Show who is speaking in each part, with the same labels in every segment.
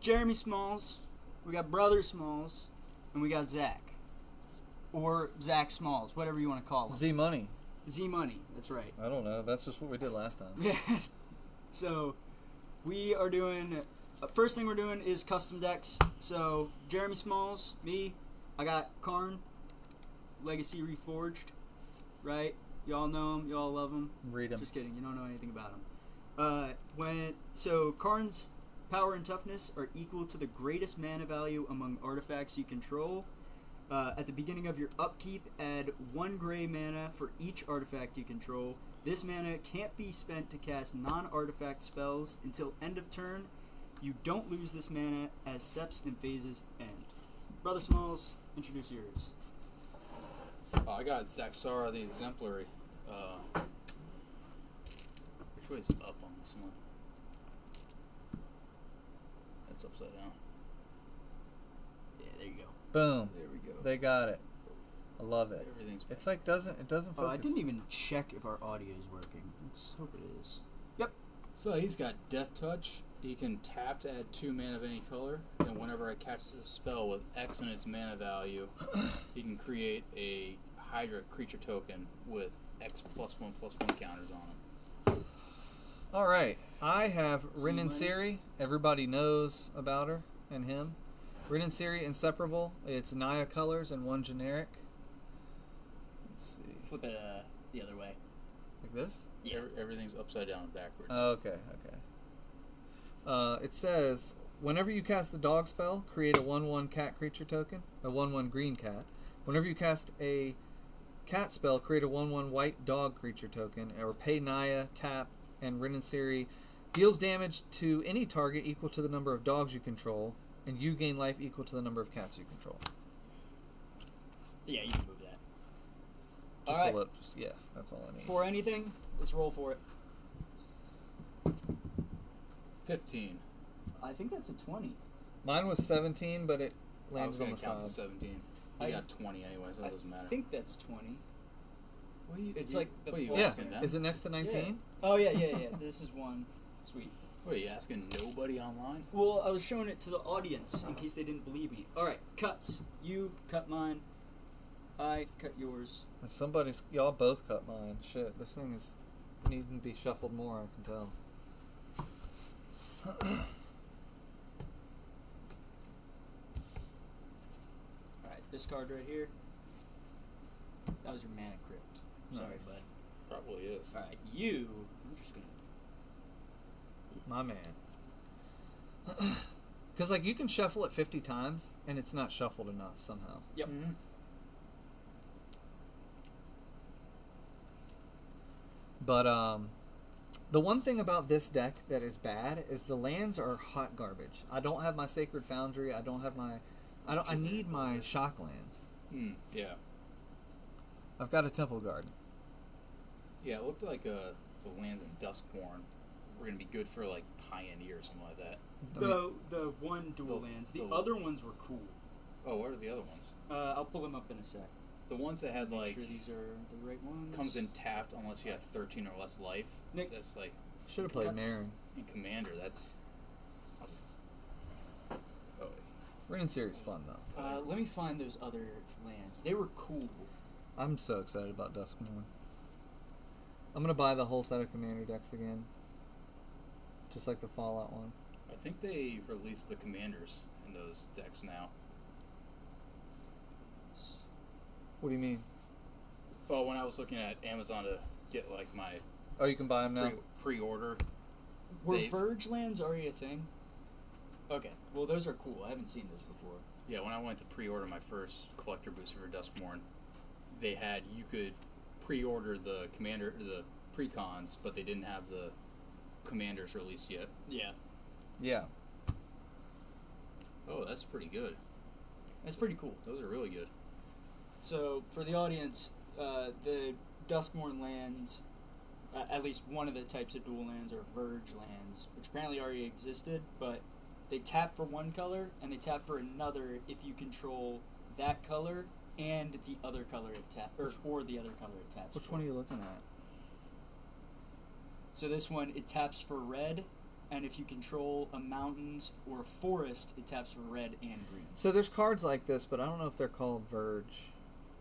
Speaker 1: Jeremy Smalls, we got Brother Smalls, and we got Zach. Or Zach Smalls, whatever you want to call him.
Speaker 2: Z Money.
Speaker 1: Z Money, that's right.
Speaker 2: I don't know. That's just what we did last time.
Speaker 1: Yeah. So, we are doing... first thing we're doing is custom decks. So, Jeremy Smalls, me, I got Karn, Legacy Reforged, right? Y'all know him, y'all love him.
Speaker 2: Read him.
Speaker 1: Just kidding, you don't know anything about him. So Karn's power and toughness are equal to the greatest mana value among artifacts you control. At the beginning of your upkeep, add 1 gray mana for each artifact you control. This mana can't be spent to cast non-artifact spells until end of turn. You don't lose this mana as steps and phases end. Brother Smalls, introduce yours.
Speaker 3: I got Zaxara the Exemplary. Which way is it up on this one? That's upside down.
Speaker 1: Yeah, there you go.
Speaker 2: Boom.
Speaker 3: There we go.
Speaker 2: They got it. I love it.
Speaker 3: Everything's
Speaker 2: It's like it doesn't focus.
Speaker 1: Oh, I didn't even check if our audio is working. Let's hope it is. Yep.
Speaker 3: So he's got Death Touch. He can tap to add 2 mana of any color, and whenever it catches a spell with X in its mana value, he can create a Hydra creature token with X +1/+1 counters on him.
Speaker 2: All right. I have Rin and
Speaker 1: Money.
Speaker 2: Siri. Everybody knows about her and him. Rin and Siri, inseparable. It's Naya colors and 1 generic. Let's see.
Speaker 1: Flip it the other way.
Speaker 2: Like this?
Speaker 1: Yeah.
Speaker 3: Everything's upside down and backwards.
Speaker 2: Okay. It says, whenever you cast a dog spell, create a 1/1 cat creature token, a 1/1 green cat. Whenever you cast a cat spell, create a 1/1 white dog creature token, or pay Naya, tap, and Rin and Siri deals damage to any target equal to the number of dogs you control, and you gain life equal to the number of cats you control.
Speaker 1: Yeah, you can move that.
Speaker 2: Just
Speaker 1: All right.
Speaker 2: a little, yeah, that's all I need.
Speaker 1: For anything, let's roll for it.
Speaker 3: 15.
Speaker 1: I think that's a 20.
Speaker 2: Mine was 17, but it
Speaker 3: I was
Speaker 2: landed on
Speaker 3: going
Speaker 2: the
Speaker 3: to count to
Speaker 2: side.
Speaker 3: 17.
Speaker 1: I
Speaker 3: I got 20 anyway, so it doesn't matter.
Speaker 1: I think that's 20.
Speaker 3: What are you,
Speaker 1: It's
Speaker 3: you,
Speaker 1: like the
Speaker 3: what are you
Speaker 1: ball-
Speaker 2: Yeah,
Speaker 3: asking them?
Speaker 2: is it next to 19?
Speaker 1: Oh, yeah. This is one. Sweet.
Speaker 3: What are you asking nobody online?
Speaker 1: Well, I was showing it to the audience in case they didn't believe me. All right, cuts. You cut mine. I cut yours.
Speaker 2: And y'all both cut mine. Shit, this thing is needing to be shuffled more, I can tell.
Speaker 1: All right, this card right here. That was your mana crypt. Sorry,
Speaker 2: Nice.
Speaker 1: bud.
Speaker 3: Probably is.
Speaker 1: All right, you. I'm just gonna.
Speaker 2: My man. Because, like, you can shuffle it 50 times, and it's not shuffled enough somehow.
Speaker 1: Yep.
Speaker 3: Mm-hmm.
Speaker 2: But, the one thing about this deck that is bad is the lands are hot garbage. I don't have my Sacred Foundry. I need my shock lands.
Speaker 3: Yeah.
Speaker 2: I've got a Temple Garden.
Speaker 3: Yeah, it looked like the lands in Duskborn were going to be good for, like, Pioneer or something like that.
Speaker 1: The one dual lands. The
Speaker 3: the-
Speaker 1: other ones were cool.
Speaker 3: Oh, what are the other ones?
Speaker 1: I'll pull them up in a sec.
Speaker 3: The ones that had,
Speaker 1: Make
Speaker 3: like,
Speaker 1: sure these are the right ones.
Speaker 3: comes in tapped unless you have 13 or less life.
Speaker 1: Nick.
Speaker 3: That's, like,
Speaker 2: Should have played
Speaker 1: Cuts.
Speaker 2: Mary.
Speaker 3: in Commander, that's... I'll just... Oh, wait.
Speaker 2: Rin and Siri's fun, though.
Speaker 1: Let me find those other lands. They were cool.
Speaker 2: I'm so excited about Duskmourn. I'm going to buy the whole set of Commander decks again. Just like the Fallout one.
Speaker 3: I think they released the Commanders in those decks now.
Speaker 2: What do you mean?
Speaker 3: Well, when I was looking at Amazon to get, like, my
Speaker 2: Oh, you can buy them now?
Speaker 3: pre-order...
Speaker 1: Were
Speaker 3: They-
Speaker 1: Verge lands already a thing? Okay. Well, those are cool. I haven't seen those before.
Speaker 3: Yeah, when I went to pre-order my first collector booster for Duskmorn, you could pre-order the commander, the precons, but they didn't have the commanders released yet.
Speaker 1: Yeah.
Speaker 2: Yeah.
Speaker 3: Oh, that's pretty good.
Speaker 1: That's pretty cool.
Speaker 3: Those are really good.
Speaker 1: So, for the audience, the Duskmorn lands, at least one of the types of dual lands are Verge lands, which apparently already existed, but they tap for one color, and they tap for another if you control that color and the other color it taps, or the other color it taps
Speaker 2: Which
Speaker 1: for.
Speaker 2: one are you looking at?
Speaker 1: So this one, it taps for red, and if you control a mountains or a forest, it taps for red and green.
Speaker 2: So there's cards like this, but I don't know if they're called Verge.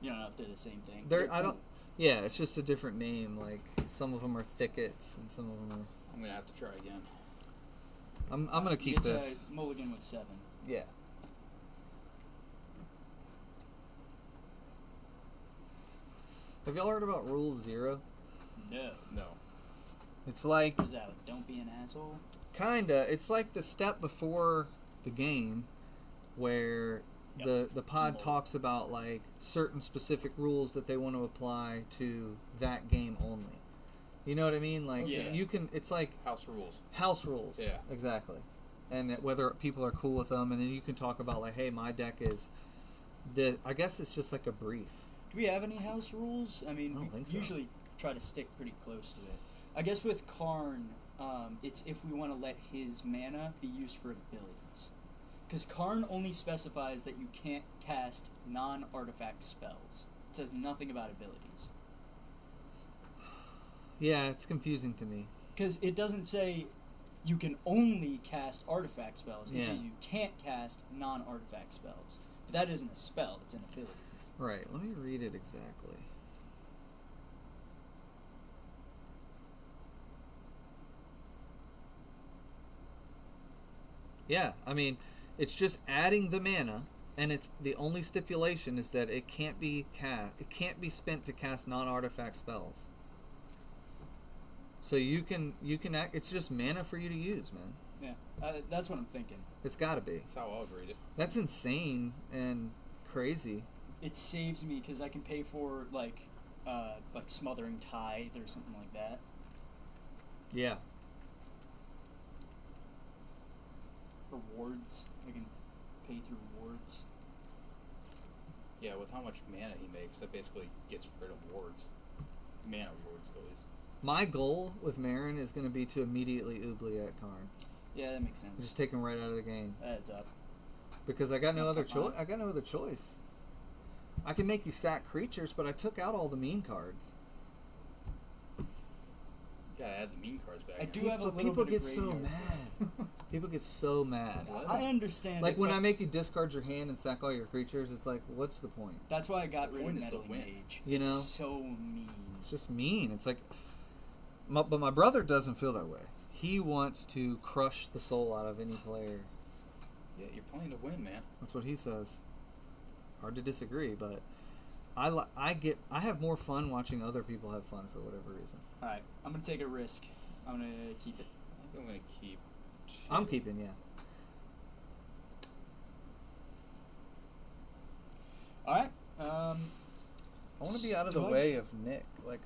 Speaker 1: You don't know if they're the same thing.
Speaker 2: They're
Speaker 1: They're
Speaker 2: I
Speaker 1: cool.
Speaker 2: don't. Yeah, it's just a different name. Like some of them are thickets, and some of them are.
Speaker 3: I'm gonna have to try again.
Speaker 2: I'm gonna keep
Speaker 1: It's
Speaker 2: this.
Speaker 1: a mulligan with 7.
Speaker 2: Yeah. Have y'all heard about Rule 0?
Speaker 1: No.
Speaker 3: No.
Speaker 2: It's like
Speaker 1: What is that? Don't be an asshole?
Speaker 2: kinda. It's like the step before the game, where
Speaker 1: Yep.
Speaker 2: the pod
Speaker 1: Mold.
Speaker 2: talks about like certain specific rules that they want to apply to that game only. You know what I mean? Like
Speaker 1: Yeah.
Speaker 2: you can. It's like
Speaker 3: House rules.
Speaker 2: house rules.
Speaker 3: Yeah.
Speaker 2: Exactly. And whether people are cool with them, and then you can talk about like, hey, my deck is. I guess it's just like a brief.
Speaker 1: Do we have any house rules? I mean,
Speaker 2: I don't
Speaker 1: we
Speaker 2: think so.
Speaker 1: usually try to stick pretty close to it. I guess with Karn, it's if we want to let his mana be used for abilities. Because Karn only specifies that you can't cast non-artifact spells. It says nothing about abilities.
Speaker 2: Yeah, it's confusing to me.
Speaker 1: Because it doesn't say you can only cast artifact spells. It
Speaker 2: Yeah.
Speaker 1: says you can't cast non-artifact spells. But that isn't a spell, it's an ability.
Speaker 2: Right. Let me read it exactly. Yeah, I mean, it's just adding the mana, and it's the only stipulation is that it can't be spent to cast non-artifact spells. So you can act. It's just mana for you to use, man.
Speaker 1: Yeah, that's what I'm thinking.
Speaker 2: It's got to be.
Speaker 3: That's how I would read it.
Speaker 2: That's insane and crazy.
Speaker 1: It saves me because I can pay for like smothering tithe or something like that.
Speaker 2: Yeah.
Speaker 1: Rewards. I can pay through rewards.
Speaker 3: Yeah, with how much mana he makes, that basically gets rid of wards. Mana wards, at least.
Speaker 2: My goal with Marin is going to be to immediately oubliette Karn.
Speaker 1: Yeah, that makes sense.
Speaker 2: Just take him right out of the game
Speaker 1: That adds up.
Speaker 2: because I got no other
Speaker 1: Come on.
Speaker 2: choice. I got no other choice. I can make you sack creatures, but I took out all the mean cards.
Speaker 3: You gotta add the mean cards back.
Speaker 1: I
Speaker 3: in.
Speaker 1: do have a
Speaker 2: But
Speaker 1: little
Speaker 2: people
Speaker 1: bit of
Speaker 2: get so
Speaker 1: graveyard.
Speaker 2: mad. People get so mad.
Speaker 3: What?
Speaker 1: I understand.
Speaker 2: Like
Speaker 1: it,
Speaker 2: when
Speaker 1: but
Speaker 2: I make you discard your hand and sack all your creatures, it's like, what's the point?
Speaker 1: That's why I got
Speaker 3: The
Speaker 1: rid of
Speaker 3: point is to
Speaker 1: meddling
Speaker 3: win.
Speaker 1: mage.
Speaker 2: You know?
Speaker 1: It's so mean.
Speaker 2: It's just mean. It's like, but my brother doesn't feel that way. He wants to crush the soul out of any player.
Speaker 3: Yeah, you're playing to win, man.
Speaker 2: That's what he says. Hard to disagree, but I have more fun watching other people have fun for whatever reason.
Speaker 1: All right, I'm gonna take a risk. I'm gonna keep it.
Speaker 3: I think I'm gonna keep.
Speaker 2: I'm keeping, yeah.
Speaker 1: All right.
Speaker 2: I want to be out of the
Speaker 1: Do I-
Speaker 2: way of Nick. Like,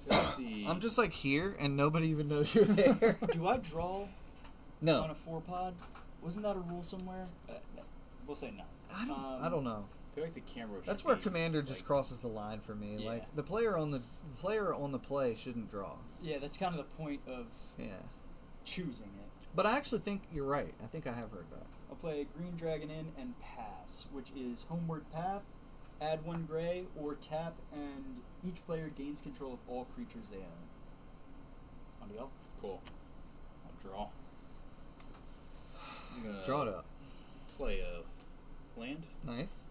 Speaker 3: The,
Speaker 2: I'm just like here, and nobody even knows you're there.
Speaker 1: Do I draw on
Speaker 2: No,
Speaker 1: a 4-pod? Wasn't that a rule somewhere? No. We'll say no.
Speaker 2: I don't know.
Speaker 3: I feel like the camera.
Speaker 2: That's
Speaker 3: should
Speaker 2: where
Speaker 3: be,
Speaker 2: commander just
Speaker 3: like,
Speaker 2: crosses the line for me.
Speaker 1: Yeah.
Speaker 2: Like the player on the play shouldn't draw.
Speaker 1: Yeah, that's kind of the point of
Speaker 2: Yeah,
Speaker 1: choosing it.
Speaker 2: but I actually think you're right. I think I have heard that.
Speaker 1: I'll play Green Dragon in and pass, which is Homeward Path, add 1 gray, or tap, and each player gains control of all creatures they own. On to go.
Speaker 3: Cool. I'll draw. I'm gonna
Speaker 2: Draw it up.
Speaker 3: play a land.
Speaker 2: Nice.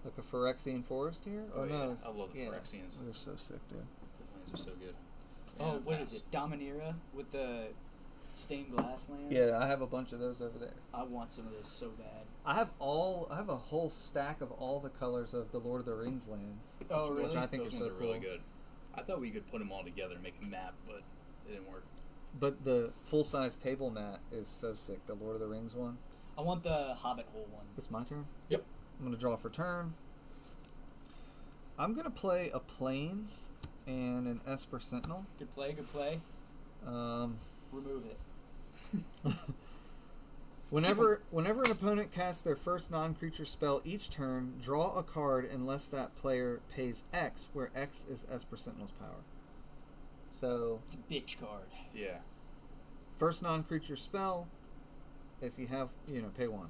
Speaker 2: Like a Phyrexian forest here?
Speaker 3: Oh,
Speaker 2: no,
Speaker 3: yeah.
Speaker 2: it's-
Speaker 3: I love the
Speaker 2: yeah.
Speaker 3: Phyrexians.
Speaker 2: They're so sick, dude.
Speaker 3: The lands are so good.
Speaker 1: Oh,
Speaker 3: And
Speaker 1: what
Speaker 3: pass.
Speaker 1: is it? Dominaria with the stained glass lands?
Speaker 2: Yeah, I have a bunch of those over there.
Speaker 1: I want some of those so bad.
Speaker 2: I have a whole stack of all the colors of the Lord of the Rings lands.
Speaker 1: Oh,
Speaker 2: Which
Speaker 1: really?
Speaker 2: I think
Speaker 3: Those
Speaker 2: is
Speaker 3: ones
Speaker 2: so
Speaker 3: are
Speaker 2: cool.
Speaker 3: really good. I thought we could put them all together and make a map, but it didn't work.
Speaker 2: But the full-size table mat is so sick. The Lord of the Rings one.
Speaker 1: I want the Hobbit hole one.
Speaker 2: It's my turn?
Speaker 3: Yep.
Speaker 2: I'm going to draw for turn. I'm going to play a Plains and an Esper Sentinel.
Speaker 1: Good play, good play. Remove it.
Speaker 2: Whenever an opponent casts their first non-creature spell each turn, draw a card unless that player pays X, where X is Esper Sentinel's power. So,
Speaker 1: It's a bitch card.
Speaker 3: Yeah.
Speaker 2: first non-creature spell, if you have, pay 1.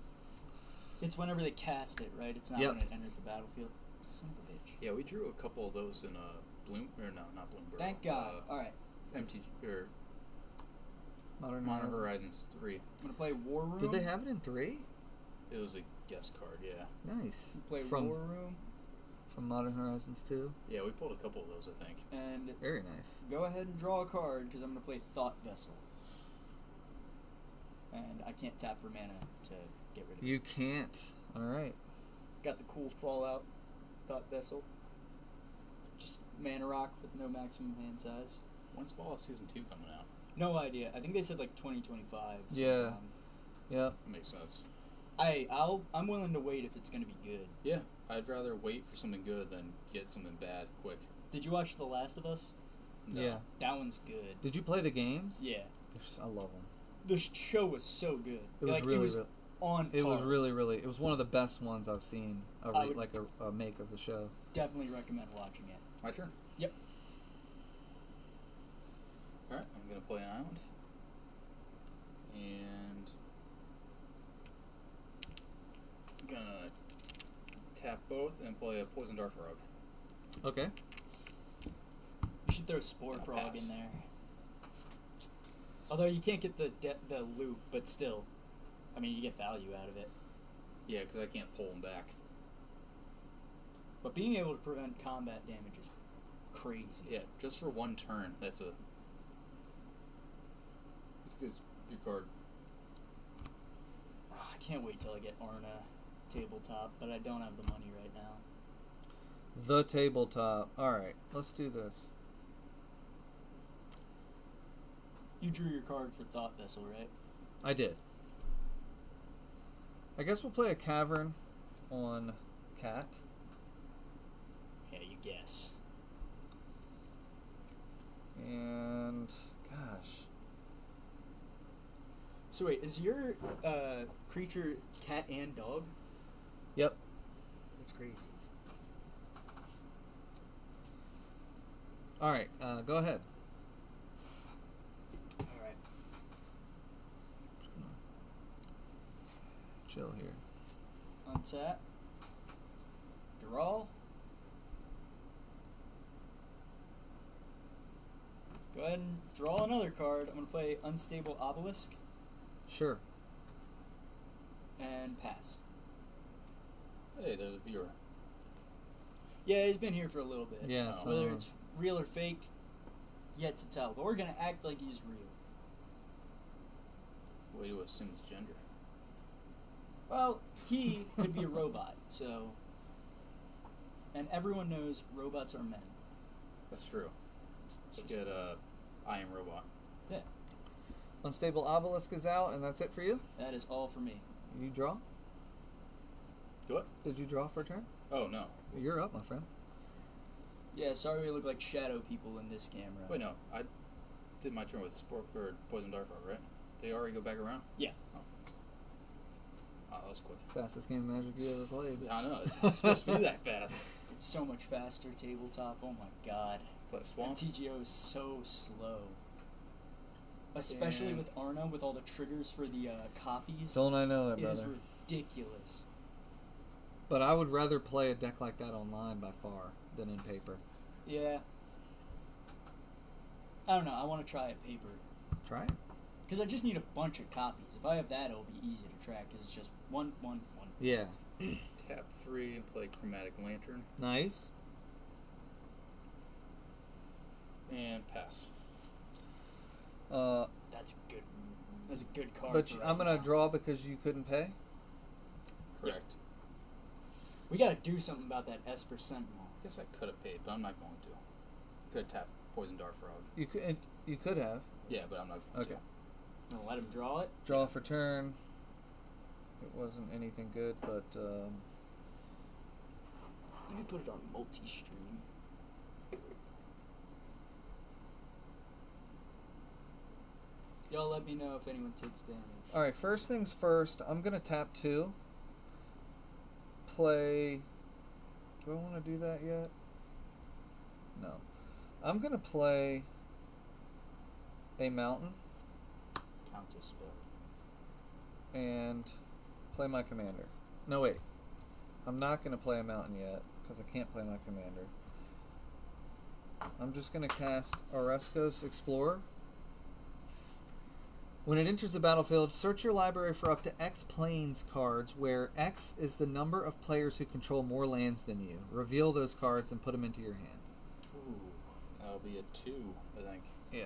Speaker 1: It's whenever they cast it, right? It's not
Speaker 2: Yep.
Speaker 1: when it enters the battlefield. Son of a bitch.
Speaker 3: Yeah, we drew a couple of those in not Bloomberg.
Speaker 1: Thank God. All right.
Speaker 3: MTG or
Speaker 2: Modern
Speaker 3: Modern
Speaker 2: Horizons.
Speaker 3: Horizons 3.
Speaker 1: I'm gonna play War Room.
Speaker 2: Did they have it in 3?
Speaker 3: It was a guest card, yeah.
Speaker 2: Nice.
Speaker 1: Play
Speaker 2: From
Speaker 1: War Room.
Speaker 2: From Modern Horizons 2.
Speaker 3: Yeah, we pulled a couple of those, I think.
Speaker 1: And
Speaker 2: Very nice.
Speaker 1: go ahead and draw a card because I'm gonna play Thought Vessel. And I can't tap for mana to get rid of it.
Speaker 2: You can't. All right.
Speaker 1: Got the cool Fallout Thought Vessel. Just mana rock with no maximum hand size.
Speaker 3: When's Fallout Season 2 coming out?
Speaker 1: No idea. I think they said like 2025.
Speaker 2: Yeah.
Speaker 1: sometime.
Speaker 2: Yep.
Speaker 3: That makes sense.
Speaker 1: I'm willing to wait if it's gonna be good.
Speaker 3: Yeah, I'd rather wait for something good than get something bad quick.
Speaker 1: Did you watch The Last of Us?
Speaker 3: No.
Speaker 2: Yeah.
Speaker 1: That one's good.
Speaker 2: Did you play the games?
Speaker 1: Yeah.
Speaker 2: I love them.
Speaker 1: The show was so good.
Speaker 2: It was
Speaker 1: like,
Speaker 2: really,
Speaker 1: it was
Speaker 2: really.
Speaker 1: on
Speaker 2: It was
Speaker 1: par.
Speaker 2: really. It was one of the best ones I've seen.
Speaker 1: I would-
Speaker 2: Like a make of the show.
Speaker 1: Definitely recommend watching it.
Speaker 3: My turn?
Speaker 1: Yep.
Speaker 3: Alright, I'm going to play an island. And I'm going to tap both and play a Poison Dart Frog.
Speaker 2: Okay.
Speaker 1: You should throw Spore
Speaker 3: Yeah,
Speaker 1: Frog
Speaker 3: pass.
Speaker 1: in there. Although you can't get the loop, but still, I mean, you get value out of it.
Speaker 3: Yeah, because I can't pull them back.
Speaker 1: But being able to prevent combat damage is crazy.
Speaker 3: Yeah, just for one turn, that's a good card.
Speaker 1: I can't wait till I get Arna tabletop, but I don't have the money right now.
Speaker 2: The tabletop. All right. Let's do this.
Speaker 1: You drew your card for Thought Vessel, right?
Speaker 2: I did. I guess we'll play a Cavern on Cat.
Speaker 1: Yeah, you guess.
Speaker 2: And gosh.
Speaker 1: So wait, is your creature cat and dog?
Speaker 2: Yep.
Speaker 1: That's crazy.
Speaker 2: All right. Go ahead.
Speaker 1: All right.
Speaker 2: Just gonna chill here.
Speaker 1: Untap. Draw. Go ahead and draw another card. I'm going to play Unstable Obelisk
Speaker 2: Sure.
Speaker 1: and pass.
Speaker 3: Hey, there's a viewer.
Speaker 1: Yeah, he's been here for a little bit.
Speaker 2: Yeah.
Speaker 3: Oh.
Speaker 2: So
Speaker 1: Whether it's real or fake, yet to tell. But we're going to act like he's real.
Speaker 3: Way to assume his gender.
Speaker 1: Well, he could be a robot, so... And everyone knows robots are men.
Speaker 3: That's true. Look at I Am Robot.
Speaker 1: Yeah,
Speaker 2: Unstable Obelisk is out, and that's it for you.
Speaker 1: that is all for me.
Speaker 2: You draw.
Speaker 3: What?
Speaker 2: Did you draw for a turn?
Speaker 3: Oh, no.
Speaker 2: You're up, my friend.
Speaker 1: Yeah, sorry we look like shadow people in this camera.
Speaker 3: Wait, no. I did my turn with Sport or Poison Dart Frog, right? Did he already go back around?
Speaker 1: Yeah.
Speaker 3: Oh, that was quick.
Speaker 2: Fastest game of Magic you ever played.
Speaker 3: I know. It's supposed to be that fast.
Speaker 1: It's so much faster tabletop. Oh my god.
Speaker 3: Play
Speaker 1: And
Speaker 3: Swamp.
Speaker 1: TGO is so slow. Especially
Speaker 3: And-
Speaker 1: with Arna, with all the triggers for the copies.
Speaker 2: Don't I know that,
Speaker 1: It is
Speaker 2: brother?
Speaker 1: ridiculous.
Speaker 2: But I would rather play a deck like that online by far than in paper.
Speaker 1: Yeah. I don't know. I want to try it paper.
Speaker 2: Try it.
Speaker 1: Because I just need a bunch of copies. If I have that, it'll be easy to track because it's just one.
Speaker 2: Yeah.
Speaker 3: Tap 3 and play Chromatic Lantern.
Speaker 2: Nice.
Speaker 3: And pass.
Speaker 1: That's a good. That's a good card.
Speaker 2: But
Speaker 1: for
Speaker 2: I'm
Speaker 1: right
Speaker 2: gonna
Speaker 1: now.
Speaker 2: draw because you couldn't pay.
Speaker 3: Correct.
Speaker 1: We gotta do something about that Esper Sentinel.
Speaker 3: I guess I could have paid, but I'm not going to. Could have tapped Poison Dart Frog.
Speaker 2: You could. You could have.
Speaker 3: Yeah, but I'm not going
Speaker 2: Okay.
Speaker 3: to.
Speaker 1: I'm gonna let him draw it.
Speaker 2: Draw for turn. It wasn't anything good, but
Speaker 1: Let me put it on multi-stream. Y'all let me know if anyone takes damage.
Speaker 2: all right. First things first. I'm gonna tap 2. Play. Do I want to do that yet? No. I'm gonna play a mountain
Speaker 1: Counter spell.
Speaker 2: and play my commander. No, wait. I'm not going to play a mountain yet because I can't play my commander. I'm just going to cast Oreskos Explorer When it enters the battlefield, search your library for up to X planes cards, where X is the number of players who control more lands than you. Reveal those cards and put them into your hand.
Speaker 3: Ooh, that'll be a 2, I think.
Speaker 2: Yeah.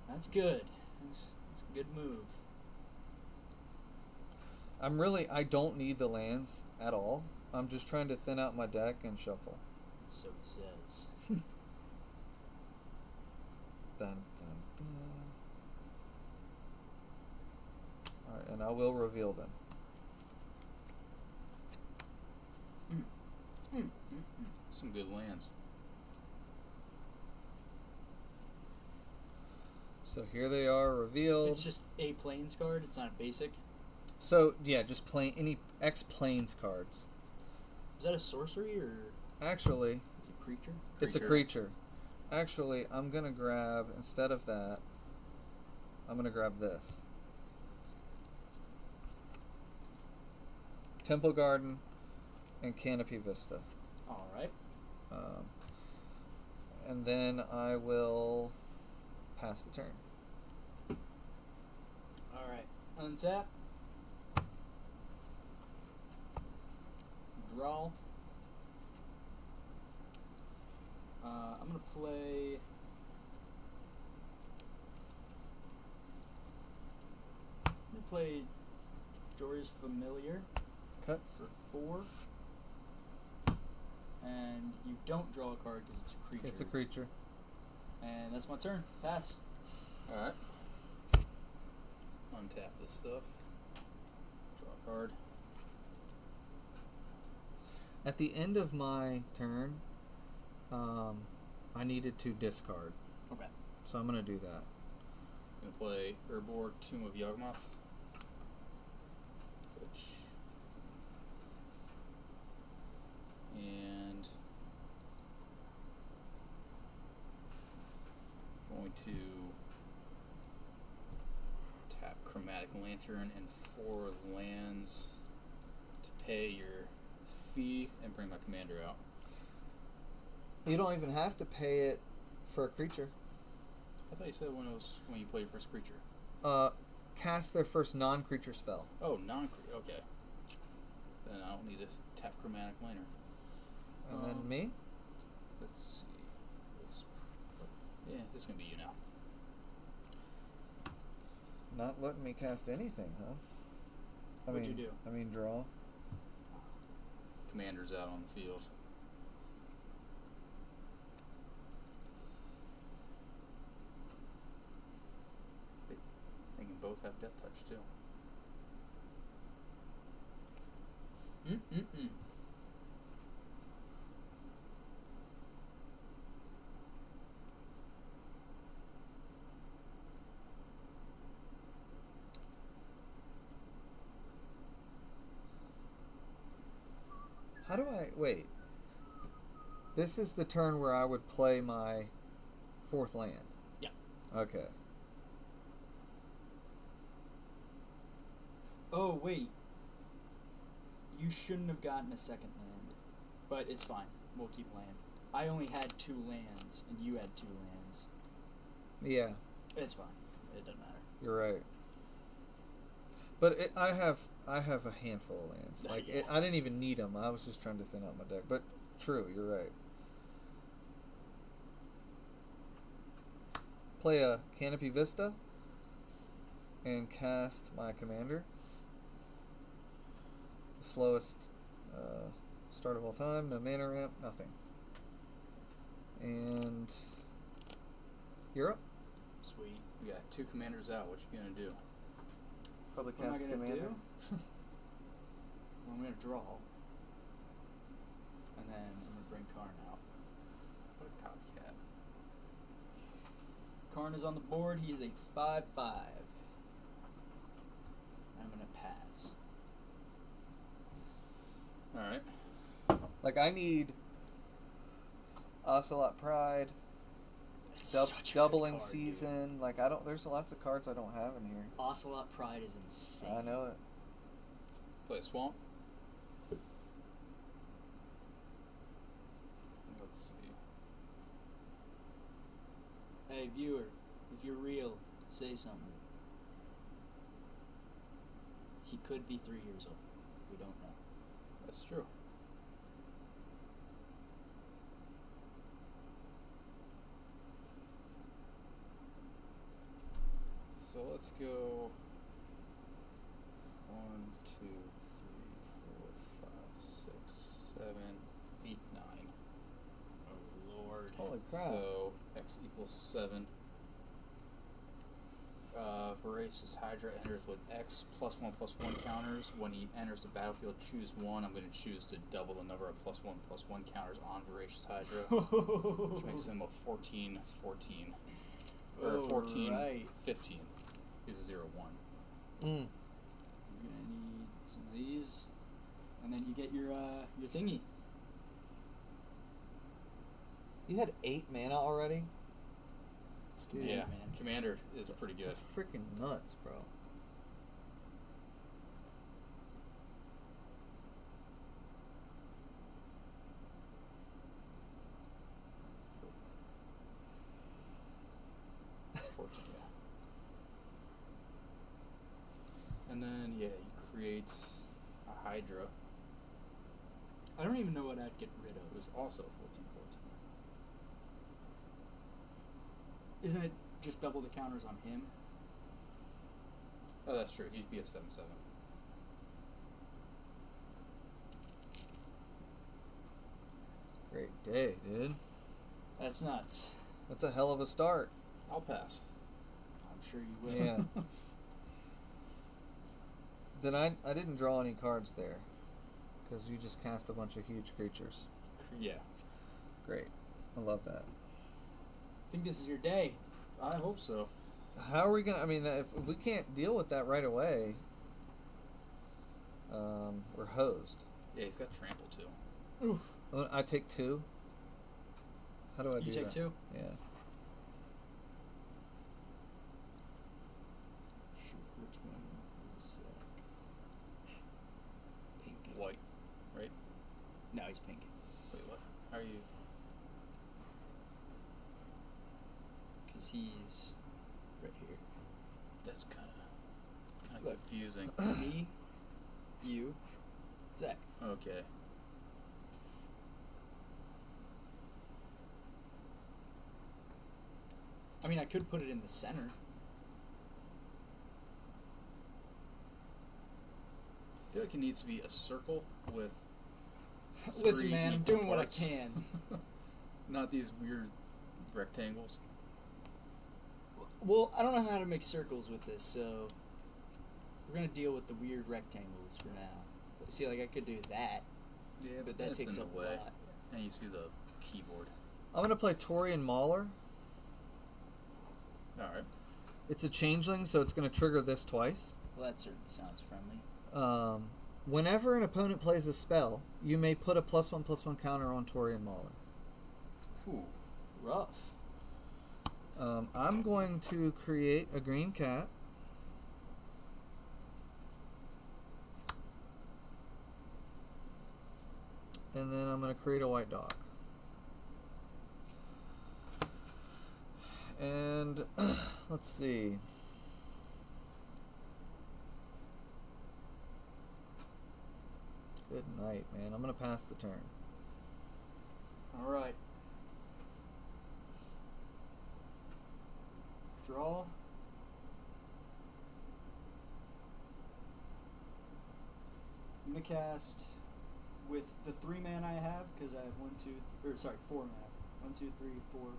Speaker 1: That's good. That's a good move.
Speaker 2: I don't need the lands at all. I'm just trying to thin out my deck and shuffle.
Speaker 1: So he says.
Speaker 2: Dun, dun, dun. Alright, and I will reveal them.
Speaker 3: Some good lands.
Speaker 2: So here they are revealed.
Speaker 1: It's just a plains card. It's not a basic.
Speaker 2: So yeah, just plain any X planes cards.
Speaker 1: Is that a sorcery or
Speaker 2: Actually,
Speaker 1: a creature?
Speaker 2: it's a creature. Actually, I'm gonna grab instead of that. I'm gonna grab this. Temple Garden and Canopy Vista.
Speaker 1: All right.
Speaker 2: And then I will pass the turn.
Speaker 1: All right. Untap. Draw. I'm gonna play. Jory's Familiar
Speaker 2: Cuts.
Speaker 1: for 4. And you don't draw a card because it's a creature.
Speaker 2: It's a creature.
Speaker 1: And that's my turn. Pass.
Speaker 3: Alright. Untap this stuff. Draw a card.
Speaker 2: At the end of my turn, I needed to discard.
Speaker 1: Okay.
Speaker 2: So I'm gonna do that.
Speaker 3: Gonna play Urborg, Tomb of Yawgmoth. Which. And. Going to tap Chromatic Lantern and 4 lands to pay your fee and bring my commander out.
Speaker 2: You don't even have to pay it for a creature.
Speaker 3: I thought you said when you play your first creature.
Speaker 2: Cast their first non-creature spell.
Speaker 3: Oh, non-creature. Okay. Then I don't need to tap Chromatic Lantern.
Speaker 2: And then me?
Speaker 3: Let's see. Yeah, this is gonna be you now.
Speaker 2: Not letting me cast anything, huh?
Speaker 1: What'd you do?
Speaker 2: I mean, draw.
Speaker 3: Commander's out on the field. They can both have Death Touch too.
Speaker 2: How do I... Wait. This is the turn where I would play my 4th land.
Speaker 1: Yeah.
Speaker 2: Okay.
Speaker 1: Oh, wait. You shouldn't have gotten a second land. But it's fine. We'll keep land. I only had 2 lands, and you had 2 lands.
Speaker 2: Yeah,
Speaker 1: It's fine. It doesn't matter.
Speaker 2: you're right. But I have a handful of lands. Like
Speaker 1: Yeah.
Speaker 2: I didn't even need them. I was just trying to thin out my deck. But true, you're right. Play a Canopy Vista and cast my commander. The slowest start of all time. No mana ramp. Nothing. And you're up.
Speaker 1: Sweet.
Speaker 3: We got 2 commanders out. What you gonna do?
Speaker 2: Probably
Speaker 1: What am I
Speaker 2: cast
Speaker 1: gonna
Speaker 2: commander.
Speaker 1: do? Well, I'm gonna draw. And then I'm gonna bring Karn out.
Speaker 3: What a copycat.
Speaker 1: Karn is on the board. He is a 5/5. I'm gonna pass.
Speaker 3: All right.
Speaker 2: Like I need Ocelot Pride.
Speaker 1: It's such a good
Speaker 2: Doubling
Speaker 1: card,
Speaker 2: season.
Speaker 1: dude.
Speaker 2: Like I don't. There's lots of cards I don't have in here.
Speaker 1: Ocelot Pride is insane.
Speaker 2: I know it.
Speaker 3: Play a swamp. Let's see.
Speaker 1: Hey viewer, if you're real, Say something. He could be 3 years old. We don't know.
Speaker 3: That's true. So let's go 1, 2, 3, 4, 5, 6, 7, 8, 9.
Speaker 1: Oh, Lord.
Speaker 2: Holy crap.
Speaker 3: So x equals 7. Voracious Hydra enters with X +1/+1 counters. When he enters the battlefield, choose one. I'm going to choose to double the number of +1/+1 counters on Voracious Hydra, which makes him a 14/14. Or 14/15.
Speaker 1: Right.
Speaker 3: He's a 0/1.
Speaker 1: You're gonna need some of these, and then you get your thingy.
Speaker 2: You had 8 mana already?
Speaker 1: It's Commander,
Speaker 3: Yeah,
Speaker 1: man.
Speaker 3: Commander is pretty good.
Speaker 2: That's freaking nuts, bro.
Speaker 3: And then, yeah, he creates a Hydra.
Speaker 1: I don't even know what I'd get rid
Speaker 3: It
Speaker 1: of.
Speaker 3: was also 14/14.
Speaker 1: Isn't it just double the counters on him?
Speaker 3: Oh, that's true. He'd be a 7/7.
Speaker 2: Great day, dude.
Speaker 1: That's nuts.
Speaker 2: That's a hell of a start.
Speaker 3: I'll pass.
Speaker 1: I'm sure you will.
Speaker 2: Yeah. Then I didn't draw any cards there, because you just cast a bunch of huge creatures.
Speaker 3: Yeah.
Speaker 2: Great. I love that.
Speaker 1: I think this is your day.
Speaker 3: I hope so.
Speaker 2: How are we gonna? I mean, if we can't deal with that right away, we're hosed.
Speaker 3: Yeah, he's got trample too.
Speaker 1: Oof.
Speaker 2: I take 2. How do I do that?
Speaker 1: You take 2?
Speaker 2: Yeah.
Speaker 1: Shoot, which one is pink?
Speaker 3: White, right?
Speaker 1: No, he's pink.
Speaker 3: Wait, what? How are you?
Speaker 1: Because he's right here.
Speaker 3: That's kind of
Speaker 1: Look.
Speaker 3: confusing.
Speaker 1: Me, you, Zach.
Speaker 3: Okay.
Speaker 1: I mean, I could put it in the center.
Speaker 3: I feel like it needs to be a circle with.
Speaker 1: Listen,
Speaker 3: 3
Speaker 1: man, I'm
Speaker 3: equal
Speaker 1: doing what I
Speaker 3: parts.
Speaker 1: can.
Speaker 3: Not these weird rectangles.
Speaker 1: Well, I don't know how to make circles with this, so we're gonna deal with the weird rectangles for now. See, like I could do that,
Speaker 3: Yeah,
Speaker 1: but that takes
Speaker 3: in
Speaker 1: up
Speaker 3: the
Speaker 1: a
Speaker 3: way.
Speaker 1: lot.
Speaker 3: And you see the keyboard.
Speaker 2: I'm gonna play Torian Mauler.
Speaker 3: All right.
Speaker 2: It's a changeling, so it's gonna trigger this twice.
Speaker 1: Well, that certainly sounds friendly.
Speaker 2: Whenever an opponent plays a spell, you may put a +1/+1 counter on Torian Mauler.
Speaker 3: Ooh.
Speaker 1: Rough.
Speaker 2: I'm going to create a green cat. And then I'm going to create a white dog. And let's see. Good night, man. I'm going to pass the turn.
Speaker 1: All right. Draw. I'm gonna cast with the 3 mana I have because I have 4 mana. 1, 2, 3, 4.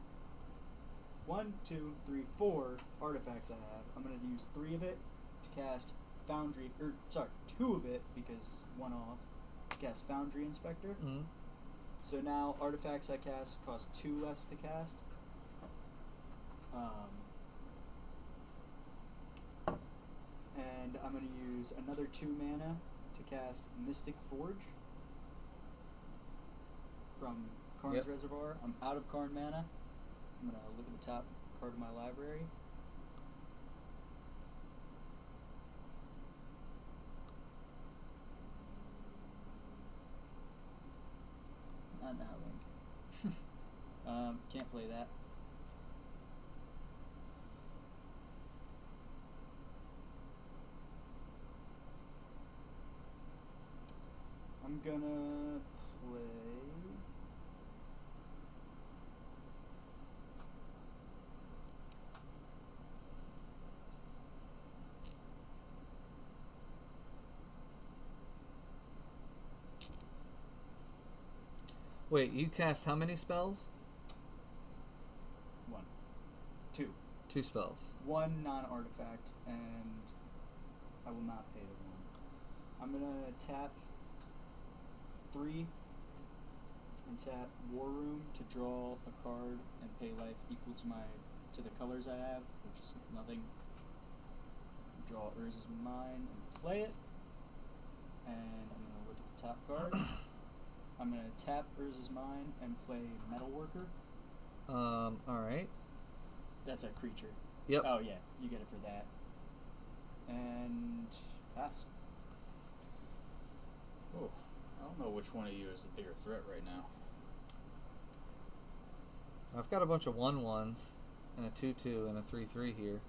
Speaker 1: 1, 2, 3, 4 artifacts I have. I'm gonna use 3 of it to cast Foundry, 2 of it because 1 off to cast Foundry Inspector.
Speaker 2: Mm-hmm.
Speaker 1: So now artifacts I cast cost 2 less to cast. And I'm going to use another 2 mana to cast Mystic Forge from Karn's
Speaker 2: Yep.
Speaker 1: Reservoir. I'm out of Karn mana. I'm going to look at the top card of my library. Not now, Link. Can't play that. I'm gonna play.
Speaker 2: Wait, you cast how many spells?
Speaker 1: 1, 2.
Speaker 2: 2 spells.
Speaker 1: 1 non-artifact, and I will not pay the 1. I'm gonna tap 3 and tap War Room to draw a card and pay life equal to the colors I have, which is nothing. Draw Urza's Mine and play it, and I'm gonna look at the top card. I'm gonna tap Urza's Mine and play Metalworker.
Speaker 2: Alright.
Speaker 1: That's a creature.
Speaker 2: Yep.
Speaker 1: Oh yeah, you get it for that. And pass.
Speaker 3: Oh, I don't know which one of you is the bigger threat right now.
Speaker 2: I've got a bunch of 1/1s and a 2/2 and a 3/3 here.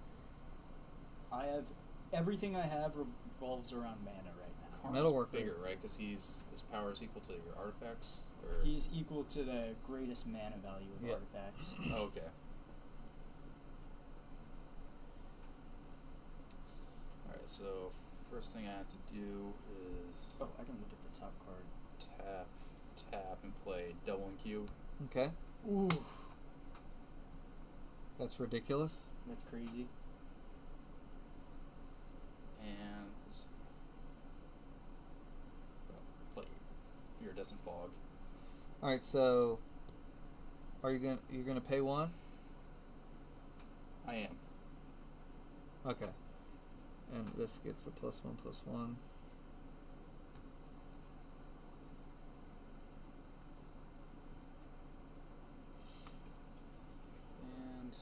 Speaker 1: I have everything I have revolves around mana right now.
Speaker 3: Karn's
Speaker 2: Metalworker.
Speaker 3: bigger, right? Because his power is equal to your artifacts? Or...
Speaker 1: He's equal to the greatest mana value of
Speaker 2: Yep.
Speaker 1: artifacts.
Speaker 3: Oh, okay. Alright, so first thing I have to do is
Speaker 1: Oh, I can look at the top card.
Speaker 3: tap, and play double and cube.
Speaker 2: Okay.
Speaker 1: Ooh,
Speaker 2: That's ridiculous.
Speaker 1: that's crazy.
Speaker 3: And let's see. Play Iridescent Fog.
Speaker 2: Alright, so you're gonna pay 1?
Speaker 3: I am.
Speaker 2: Okay. And this gets a +1/+1.
Speaker 3: And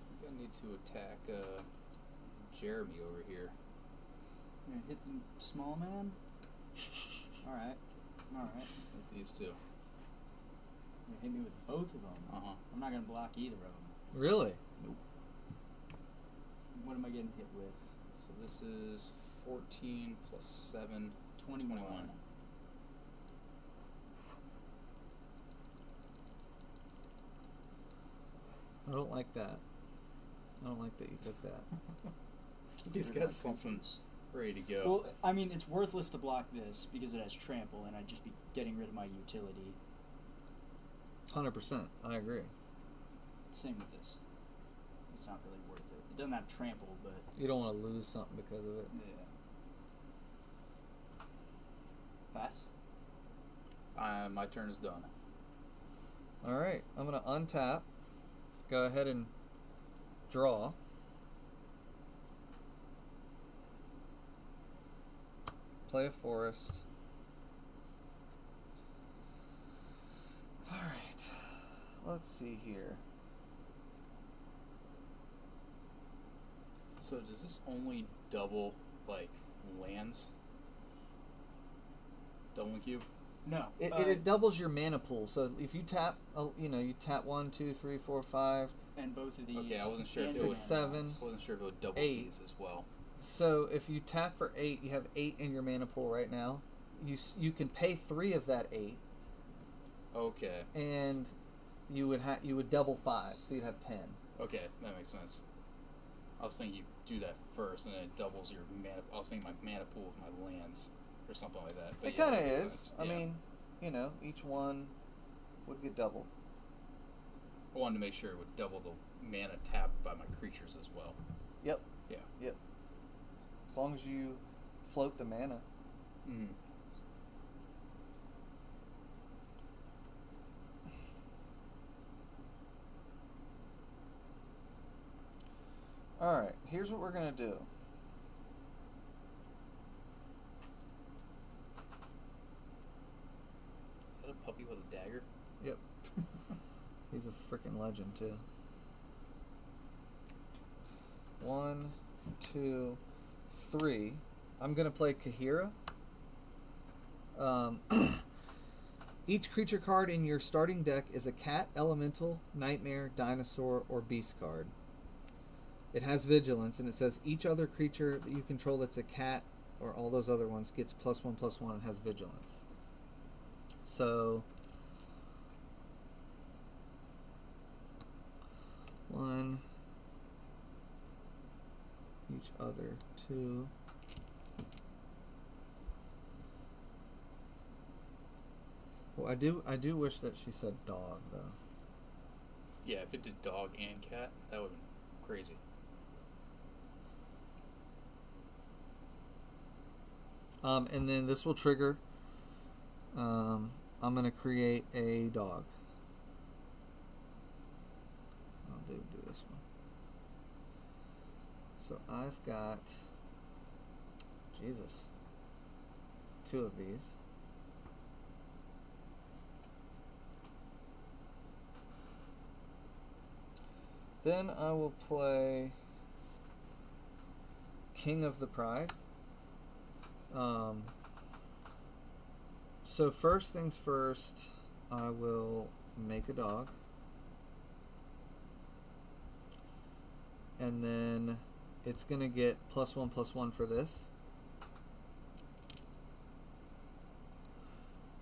Speaker 3: I'm gonna need to attack Jeremy over here.
Speaker 1: You're gonna hit the small man? Alright.
Speaker 3: With these two.
Speaker 1: You're gonna hit me with both of them.
Speaker 3: Uh-huh.
Speaker 1: I'm not gonna block either of them.
Speaker 2: Really?
Speaker 1: What am I getting hit with?
Speaker 3: So this is 14 plus 7,
Speaker 1: 21.
Speaker 3: 21.
Speaker 2: I don't like that. I don't like that you took that.
Speaker 3: He's got something ready to go.
Speaker 1: Well, I mean, it's worthless to block this because it has trample, and I'd just be getting rid of my utility.
Speaker 2: 100%. I agree.
Speaker 1: Same with this. It's not really worth it. It doesn't have trample, but
Speaker 2: You don't want to lose something because of it.
Speaker 1: yeah. Pass.
Speaker 3: My turn is done.
Speaker 2: Alright, I'm going to untap. Go ahead and draw. Play a forest. Alright, let's see here.
Speaker 3: So does this only double, like, lands? Double and cube?
Speaker 1: No.
Speaker 2: It doubles your mana pool. So if you tap, you tap 1, 2, 3, 4, 5.
Speaker 1: And both of these.
Speaker 3: Okay, I wasn't sure if
Speaker 1: and
Speaker 3: it
Speaker 2: Six,
Speaker 3: would.
Speaker 2: seven,
Speaker 3: I wasn't sure if it would double
Speaker 2: 8.
Speaker 3: these as well.
Speaker 2: So if you tap for 8, you have 8 in your mana pool right now. You can pay 3 of that 8,
Speaker 3: Okay.
Speaker 2: and you would double 5, so you'd have 10.
Speaker 3: Okay, that makes sense. I was thinking you do that first, and then it doubles your mana. I was thinking my mana pool with my lands, or something like that. But
Speaker 2: It
Speaker 3: yeah,
Speaker 2: kind of
Speaker 3: that makes
Speaker 2: is.
Speaker 3: sense.
Speaker 2: I
Speaker 3: Yeah.
Speaker 2: mean, each one would get doubled.
Speaker 3: I wanted to make sure it would double the mana tapped by my creatures as well.
Speaker 2: Yep.
Speaker 3: Yeah.
Speaker 2: Yep. As long as you float the mana.
Speaker 3: Mm-hmm.
Speaker 2: Alright, here's what we're going to do.
Speaker 3: Is that a puppy with a dagger?
Speaker 2: Yep. He's a freaking legend, too. 1, 2, 3. I'm going to play Kahira. Each creature card in your starting deck is a cat, elemental, nightmare, dinosaur, or beast card. It has vigilance, and it says each other creature that you control that's a cat or all those other ones gets +1/+1 and has vigilance. So 1, each other 2. Well, I do wish that she said dog though.
Speaker 3: Yeah, if it did dog and cat, that would have been crazy.
Speaker 2: And then this will trigger. I'm going to create a dog. I'll do this one. So I've got, Jesus, 2 of these. Then I will play King of the Pride. So first things first, I will make a dog. And then it's going to get +1/+1 for this.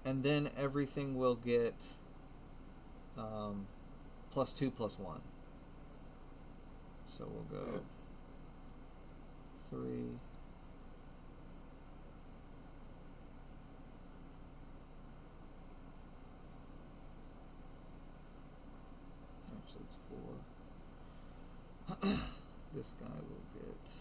Speaker 2: And then everything will get +2/+1. So we'll go 3. Actually, it's 4. This guy will get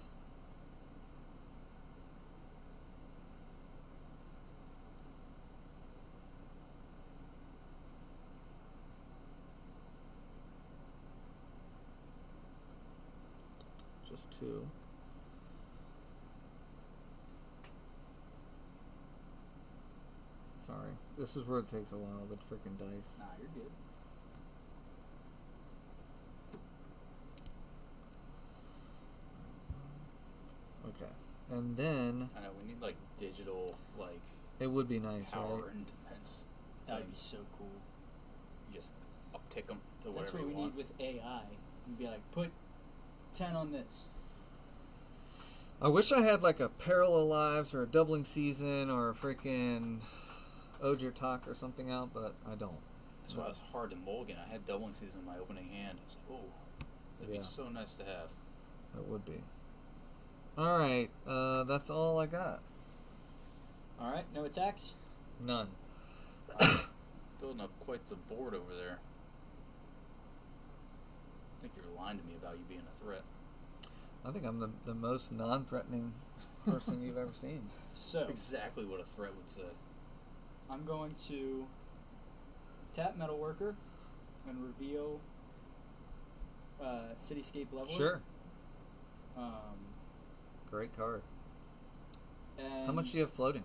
Speaker 2: just 2. Sorry, this is where it takes a while, the freaking dice.
Speaker 1: Nah, you're good.
Speaker 2: Okay, and then
Speaker 3: I know, we need, like, digital, like,
Speaker 2: it would be nice,
Speaker 3: power
Speaker 2: right?
Speaker 3: and defense
Speaker 1: That would be
Speaker 3: things.
Speaker 1: so cool.
Speaker 3: You just uptick them to
Speaker 1: That's
Speaker 3: whatever
Speaker 1: what we
Speaker 3: you want.
Speaker 1: need with AI. We'd be like, put 10 on this.
Speaker 2: I wish I had like a Parallel Lives or a Doubling Season or a freaking Ogier Talk or something out, but I don't.
Speaker 3: That's why it was hard to mulligan. I had doubling season in my opening hand. I was like, oh, that'd
Speaker 2: Yeah.
Speaker 3: be so nice to have.
Speaker 2: It would be. Alright, that's all I got.
Speaker 1: Alright, no attacks?
Speaker 2: None.
Speaker 3: Building up quite the board over there. I think you're lying to me about you being a threat.
Speaker 2: I think I'm the most non-threatening person you've ever seen.
Speaker 1: So,
Speaker 3: Exactly what a threat would say.
Speaker 1: I'm going to tap Metalworker and reveal Cityscape Leveler.
Speaker 2: Sure.
Speaker 1: Um,
Speaker 2: Great card.
Speaker 1: and
Speaker 2: How much do you have floating?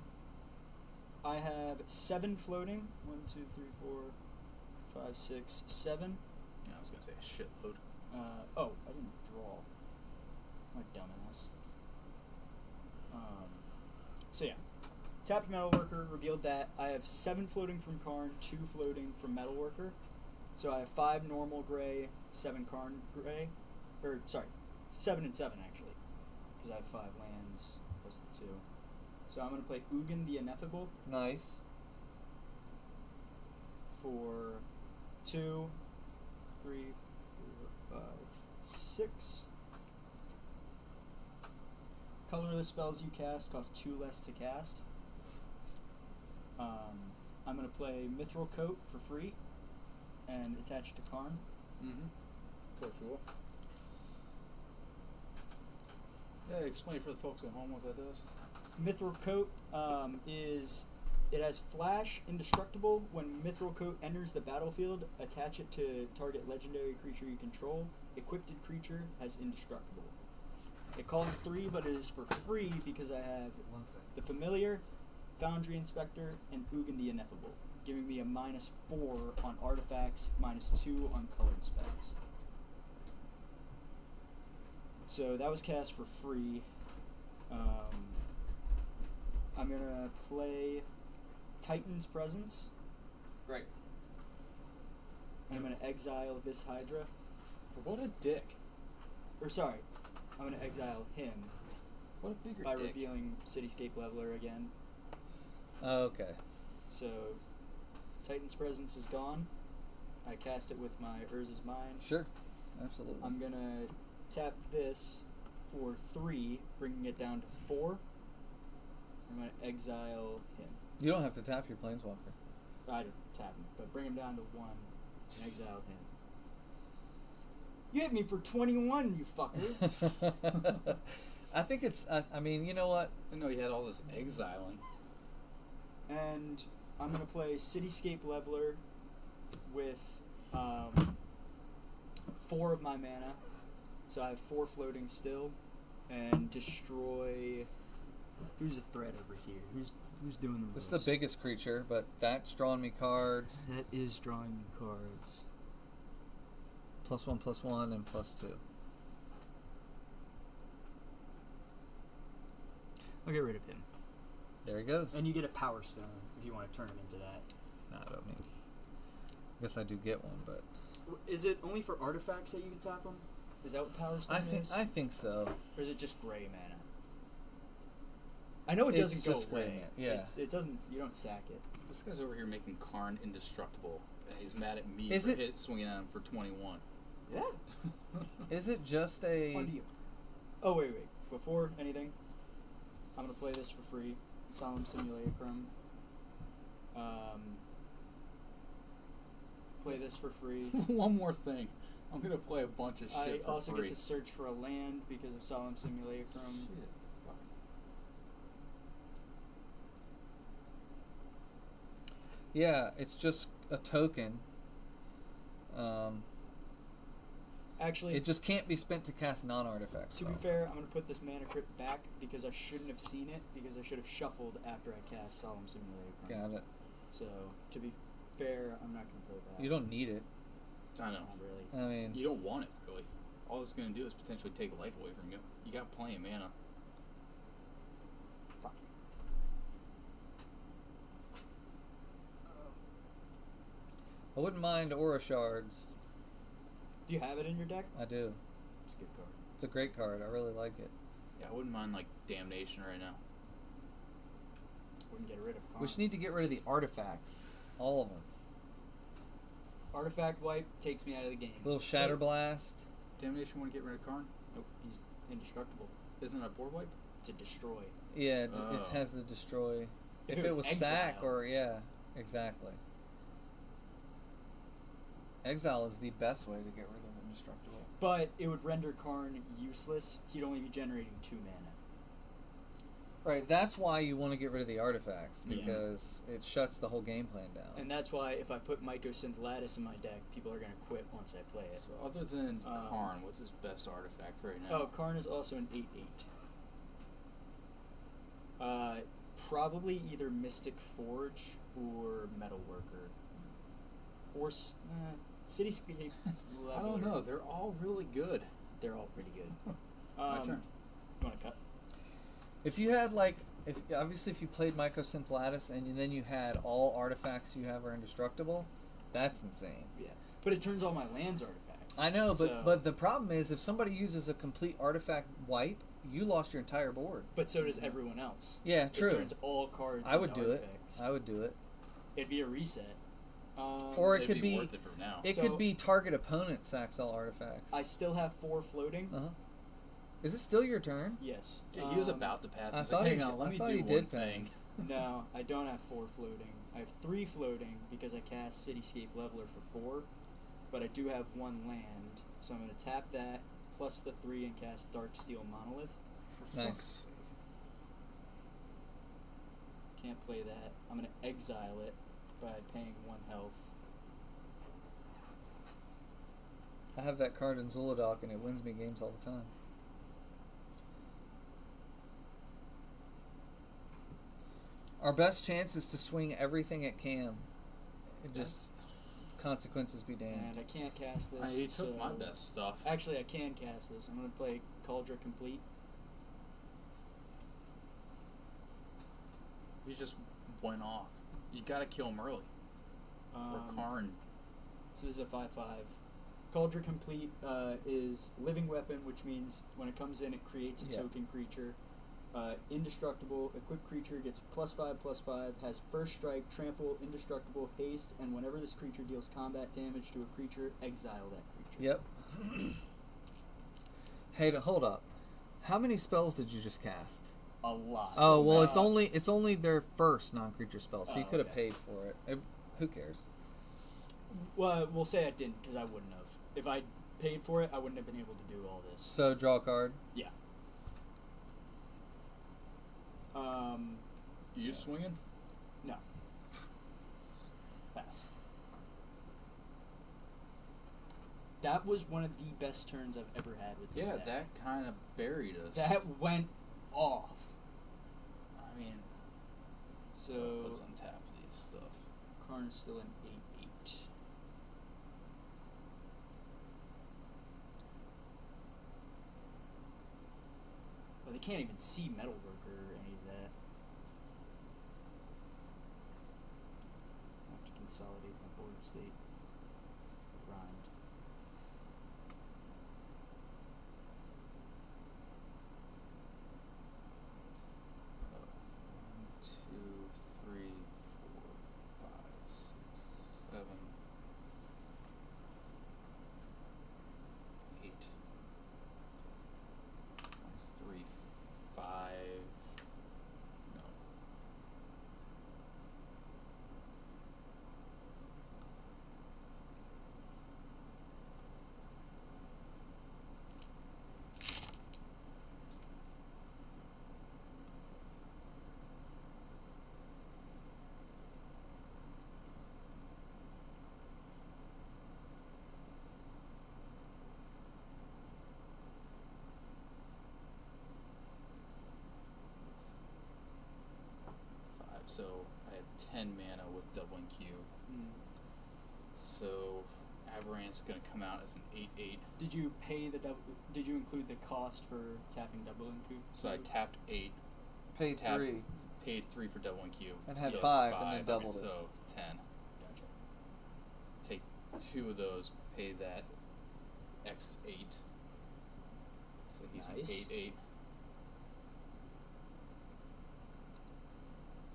Speaker 1: I have 7 floating. 1, 2, 3, 4, 5, 6, 7.
Speaker 3: Yeah, I was going to say a shitload.
Speaker 1: Oh, I didn't draw. I'm a dumbass. So yeah. Tapped Metalworker, revealed that. I have 7 floating from Karn, 2 floating from Metalworker. So I have 5 normal gray, 7 Karn gray. Or, sorry, 7 and 7 actually. Because I have 5 lands plus the 2. So I'm going to play Ugin the Ineffable
Speaker 2: Nice.
Speaker 1: for 2, 3, 4, 5, 6. Colorless spells you cast cost 2 less to cast. I'm going to play Mithril Coat for free and attach it to Karn.
Speaker 3: Mm-hmm. For sure. Yeah, explain for the folks at home what that does.
Speaker 1: Mithril Coat it has Flash, Indestructible. When Mithril Coat enters the battlefield, attach it to target legendary creature you control. Equipped creature has Indestructible. It costs 3, but it is for free because I have the Familiar, Foundry Inspector, and Ugin the Ineffable, giving me a -4 on artifacts, -2 on colored spells. So that was cast for free. I'm gonna play Titan's Presence
Speaker 2: Great.
Speaker 1: And I'm going to exile this Hydra.
Speaker 3: What a dick.
Speaker 1: Or sorry, I'm going to exile him
Speaker 3: What a bigger
Speaker 1: by
Speaker 3: dick.
Speaker 1: revealing Cityscape Leveler again.
Speaker 2: Okay.
Speaker 1: So, Titan's Presence is gone. I cast it with my Urza's Mind.
Speaker 2: Sure. Absolutely.
Speaker 1: I'm going to tap this for 3, bringing it down to 4. I'm going to exile him.
Speaker 2: You don't have to tap your Planeswalker.
Speaker 1: I don't tap him, but bring him down to 1 and exile him. You hit me for 21, you fucker.
Speaker 2: I think it's. I mean, you know what?
Speaker 3: I didn't know you had all this exiling.
Speaker 1: And I'm going to play Cityscape Leveler with 4 of my mana. So I have 4 floating still. And destroy... Who's a threat over here? Who's doing the most?
Speaker 2: This is the biggest creature, but that's drawing me cards.
Speaker 1: That is drawing me cards.
Speaker 2: +1/+1 and +2.
Speaker 1: I'll get rid of him.
Speaker 2: There he goes.
Speaker 1: And you get a Power Stone if you want to turn him into that.
Speaker 2: No, I don't need. I guess I do get one, but
Speaker 1: Is it only for artifacts that you can tap them? Is that what Power Stone is?
Speaker 2: I think so.
Speaker 1: Or is it just gray mana? I know it
Speaker 2: It's
Speaker 1: doesn't
Speaker 2: just
Speaker 1: go
Speaker 2: gray
Speaker 1: away.
Speaker 2: mana, yeah.
Speaker 1: It doesn't. You don't sack it.
Speaker 3: This guy's over here making Karn indestructible. And he's mad at me
Speaker 2: Is
Speaker 3: for
Speaker 2: it-
Speaker 3: swinging at him for 21.
Speaker 1: Yeah.
Speaker 2: Is it just a?
Speaker 1: On to you. Oh wait. Before anything, I'm gonna play this for free. Solemn Simulacrum. Play this for free.
Speaker 3: One more thing. I'm going to play a bunch of shit
Speaker 1: I
Speaker 3: for
Speaker 1: also
Speaker 3: free.
Speaker 1: get to search for a land because of Solemn Simulacrum.
Speaker 3: Shit. Fuck.
Speaker 2: Yeah, it's just a token.
Speaker 1: Actually,
Speaker 2: It just can't be spent to cast non-artifacts.
Speaker 1: to be fair, I'm gonna put this mana crypt back because I shouldn't have seen it because I should have shuffled after I cast Solemn Simulacrum.
Speaker 2: Got it.
Speaker 1: So to be fair, I'm not gonna play that.
Speaker 2: You don't need it.
Speaker 3: I know.
Speaker 1: Not really.
Speaker 2: I mean,
Speaker 3: You don't want it, really. All it's going to do is potentially take life away from you. You got plenty of mana.
Speaker 1: Fuck.
Speaker 2: I wouldn't mind Aura Shards.
Speaker 1: Do you have it in your deck?
Speaker 2: I do.
Speaker 1: It's a good card.
Speaker 2: It's a great card. I really like it.
Speaker 3: Yeah, I wouldn't mind, like, Damnation right now.
Speaker 1: Wouldn't get rid of Karn.
Speaker 2: We just need to get rid of the artifacts. All of them.
Speaker 1: Artifact wipe takes me out of the game.
Speaker 2: Little Shatter Blast.
Speaker 3: Damnation want to get rid of Karn?
Speaker 1: Nope, he's indestructible.
Speaker 3: Isn't it a board wipe?
Speaker 1: To destroy.
Speaker 2: Yeah, it
Speaker 3: Oh.
Speaker 2: has the destroy.
Speaker 1: If
Speaker 2: If
Speaker 1: it
Speaker 2: it
Speaker 1: was
Speaker 2: was sack
Speaker 1: exile.
Speaker 2: or yeah, exactly. Exile is the best way to get rid of indestructible.
Speaker 1: But it would render Karn useless. He'd only be generating 2 mana.
Speaker 2: Right, that's why you want to get rid of the artifacts
Speaker 1: Yeah.
Speaker 2: because it shuts the whole game plan down.
Speaker 1: And that's why if I put Mycosynth Lattice in my deck, people are going to quit once I play it.
Speaker 3: So other than Karn, what's his best artifact right now?
Speaker 1: Oh, Karn is also an 8/8. Probably either Mystic Forge or Metalworker. Or Cityscape.
Speaker 3: I don't know. They're all really good.
Speaker 1: They're all pretty good.
Speaker 3: My turn.
Speaker 1: You want to cut?
Speaker 2: If you had if you played Mycosynth Lattice and then you had all artifacts you have are indestructible, that's insane.
Speaker 1: Yeah. But it turns all my lands artifacts.
Speaker 2: I know,
Speaker 1: so-
Speaker 2: but the problem is if somebody uses a complete artifact wipe, you lost your entire board.
Speaker 1: But so does everyone else.
Speaker 2: Yeah, true.
Speaker 1: It turns all cards
Speaker 2: I would
Speaker 1: into
Speaker 2: do it.
Speaker 1: artifacts.
Speaker 2: I would do it.
Speaker 1: It'd be a reset.
Speaker 2: Or it
Speaker 3: It'd
Speaker 2: could be
Speaker 3: worth it for now.
Speaker 2: it
Speaker 1: So-
Speaker 2: could be target opponent sacks all artifacts.
Speaker 1: I still have 4 floating.
Speaker 2: Uh-huh. Is it still your turn?
Speaker 1: Yes.
Speaker 3: Yeah, he was about to pass.
Speaker 2: I
Speaker 3: He's
Speaker 2: thought
Speaker 3: like,
Speaker 2: he
Speaker 3: hang on,
Speaker 2: did-
Speaker 3: let
Speaker 2: I
Speaker 3: me
Speaker 2: thought
Speaker 3: do
Speaker 2: he
Speaker 3: one
Speaker 2: did
Speaker 3: thing.
Speaker 2: pass.
Speaker 1: No, I don't have 4 floating. I have 3 floating because I cast Cityscape Leveler for 4, but I do have 1 land, so I'm going to tap that plus the 3 and cast Darksteel Monolith.
Speaker 2: Nice.
Speaker 1: Can't play that. I'm going to exile it by paying 1 health.
Speaker 2: I have that card in Zuladoc and it wins me games all the time. Our best chance is to swing everything at Cam. It just consequences be damned.
Speaker 1: And I can't cast this.
Speaker 3: He took
Speaker 1: so-
Speaker 3: my best stuff.
Speaker 1: Actually, I can cast this. I'm going to play Cauldron Complete.
Speaker 3: He just went off. You gotta kill him early. Or Karn.
Speaker 1: So this is a 5/5. Cauldron Complete is living weapon, which means when it comes in, it creates a token creature. Indestructible, equipped creature gets +5/+5, has first strike, trample, indestructible, haste, and whenever this creature deals combat damage to a creature, exile that creature.
Speaker 2: Yep. Hey, hold up. How many spells did you just cast?
Speaker 1: A lot.
Speaker 2: Oh well, it's only their first non-creature spell, so you could have
Speaker 1: okay.
Speaker 2: paid for it. Who cares?
Speaker 1: Well, we'll say I didn't because I wouldn't have. If I paid for it, I wouldn't have been able to do all this.
Speaker 2: So draw a card.
Speaker 1: Yeah.
Speaker 3: You swinging?
Speaker 1: No. Pass. That was one of the best turns I've ever had with this deck.
Speaker 3: That kind of buried us.
Speaker 1: That went off.
Speaker 3: I mean,
Speaker 1: So
Speaker 3: let's untap these stuff.
Speaker 1: Karn is still an 8/8. Well, they can't even see Metalworker or any of that. I have to consolidate my board state. Grind.
Speaker 3: One, two, three, four, five, six, 7, 8. That's 3, 5. No. So I have 10 mana with doubling Q. So Aberrant's is going to come out as an 8/8.
Speaker 1: Did you pay the double? Did you include the cost for tapping double and Q?
Speaker 3: So I tapped 8,
Speaker 2: Paid 3.
Speaker 3: paid 3 for doubling Q.
Speaker 2: And had
Speaker 3: so
Speaker 2: 5
Speaker 3: it's
Speaker 2: and then doubled it.
Speaker 3: So 10.
Speaker 1: Gotcha.
Speaker 3: Take 2 of those, pay that. X is 8. So he's
Speaker 1: Nice.
Speaker 3: an 8/8.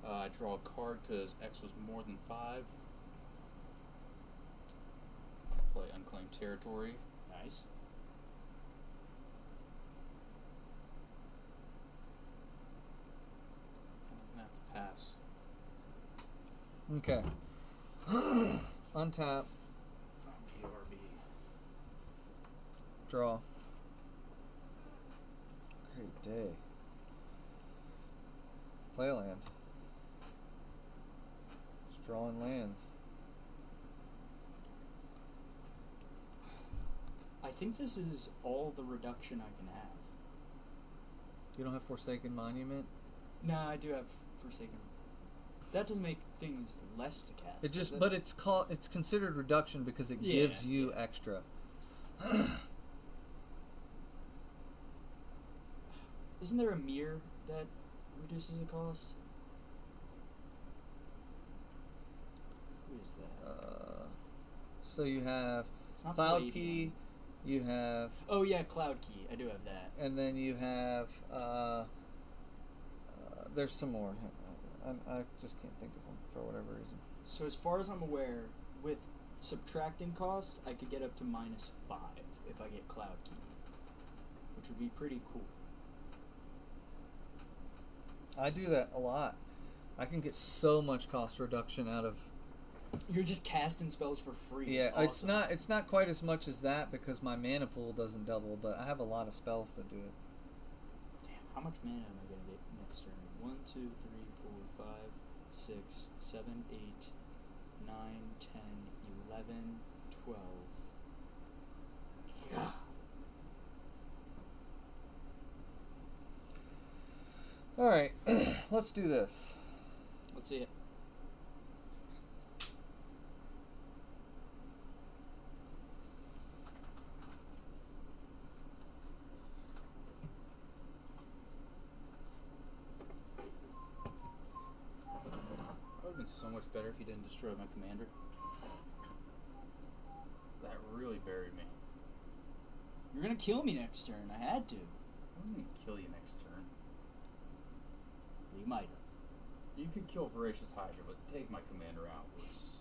Speaker 3: I draw a card because X was more than 5. Play Unclaimed Territory.
Speaker 1: Nice.
Speaker 3: I'm going to have to pass.
Speaker 2: Okay. Untap.
Speaker 3: BRB.
Speaker 2: Draw. Great day. Play a land. Just drawing lands.
Speaker 1: I think this is all the reduction I can have.
Speaker 2: You don't have Forsaken Monument?
Speaker 1: Nah, I do have Forsaken. That doesn't make things less to cast.
Speaker 2: It just,
Speaker 1: does it?
Speaker 2: but it's considered reduction because it gives you extra.
Speaker 1: Isn't there a mirror that reduces the cost? Who is that?
Speaker 2: So you have
Speaker 1: It's not
Speaker 2: Cloud
Speaker 1: Blade
Speaker 2: Key,
Speaker 1: Man.
Speaker 2: you have,
Speaker 1: Oh yeah, Cloud Key. I do have that.
Speaker 2: and then you have, there's some more. I just can't think of them for whatever reason.
Speaker 1: So as far as I'm aware, with subtracting cost, I could get up to -5 if I get Cloud Key, which would be pretty cool.
Speaker 2: I do that a lot. I can get so much cost reduction out of.
Speaker 1: You're just casting spells for free.
Speaker 2: Yeah,
Speaker 1: it's awesome.
Speaker 2: it's not quite as much as that because my mana pool doesn't double, but I have a lot of spells to do it.
Speaker 1: Damn, how much mana am I gonna get next turn? 1, 2, 3, 4, 5, 6, 7, 8, 9, 10, 11, 12. Yeah.
Speaker 2: All right, let's do this.
Speaker 1: Let's see it.
Speaker 3: That would have been so much better if you didn't destroy my commander.
Speaker 1: gonna kill me next turn. I had to.
Speaker 3: I'm gonna kill you next turn.
Speaker 1: You might have.
Speaker 3: You could kill Voracious Hydra, but take my commander out was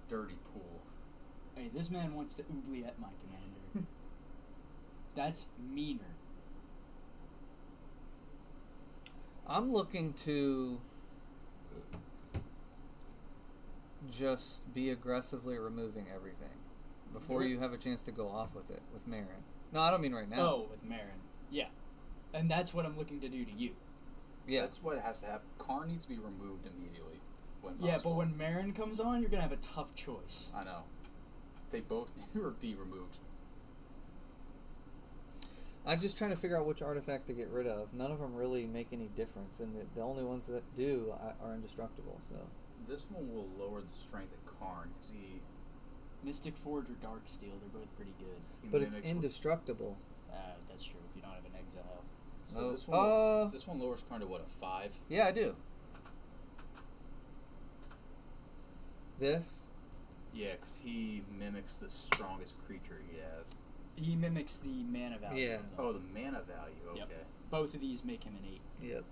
Speaker 3: dirty pool.
Speaker 1: Hey, this man wants to oubliette my commander. That's meaner.
Speaker 2: I'm looking to just be aggressively removing everything before you have a chance to go off with it with Marin. No, I don't mean right now.
Speaker 1: Oh, with Marin. Yeah. And that's what I'm looking to do to you.
Speaker 2: Yeah.
Speaker 3: That's what has to happen. Karn needs to be removed immediately. When
Speaker 1: Yeah,
Speaker 3: possible.
Speaker 1: but when Marin comes on, you're going to have a tough choice.
Speaker 3: I know. They both need to be removed.
Speaker 2: I'm just trying to figure out which artifact to get rid of. None of them really make any difference, and the only ones that do are indestructible. So
Speaker 3: This one will lower the strength of Karn because he
Speaker 1: Mystic Forge or Darksteel, they're both pretty good.
Speaker 2: but it's
Speaker 3: mimics
Speaker 2: indestructible.
Speaker 1: That's true if you don't have an exile.
Speaker 3: So
Speaker 2: Oh,
Speaker 3: this one lowers Karn to what, a 5?
Speaker 2: Yeah, I do. This?
Speaker 3: Yeah, because he mimics the strongest creature he has.
Speaker 1: He mimics the mana value.
Speaker 2: Yeah.
Speaker 1: though.
Speaker 3: Oh, the mana value. Okay.
Speaker 1: Yep. Both of these make him an 8.
Speaker 2: Yep.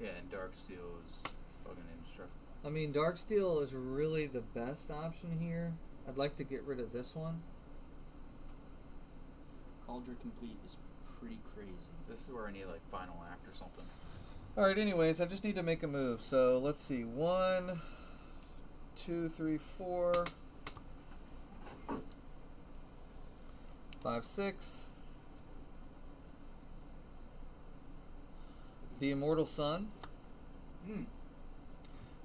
Speaker 3: Yeah, and Darksteel is fucking indestructible.
Speaker 2: I mean, Darksteel is really the best option here. I'd like to get rid of this one.
Speaker 1: Cauldron Complete is pretty crazy.
Speaker 3: This is where I need like Final Act or something.
Speaker 2: Alright, anyways, I just need to make a move. So, let's see. 1, 2, 3, 4, 5, 6. The Immortal Sun.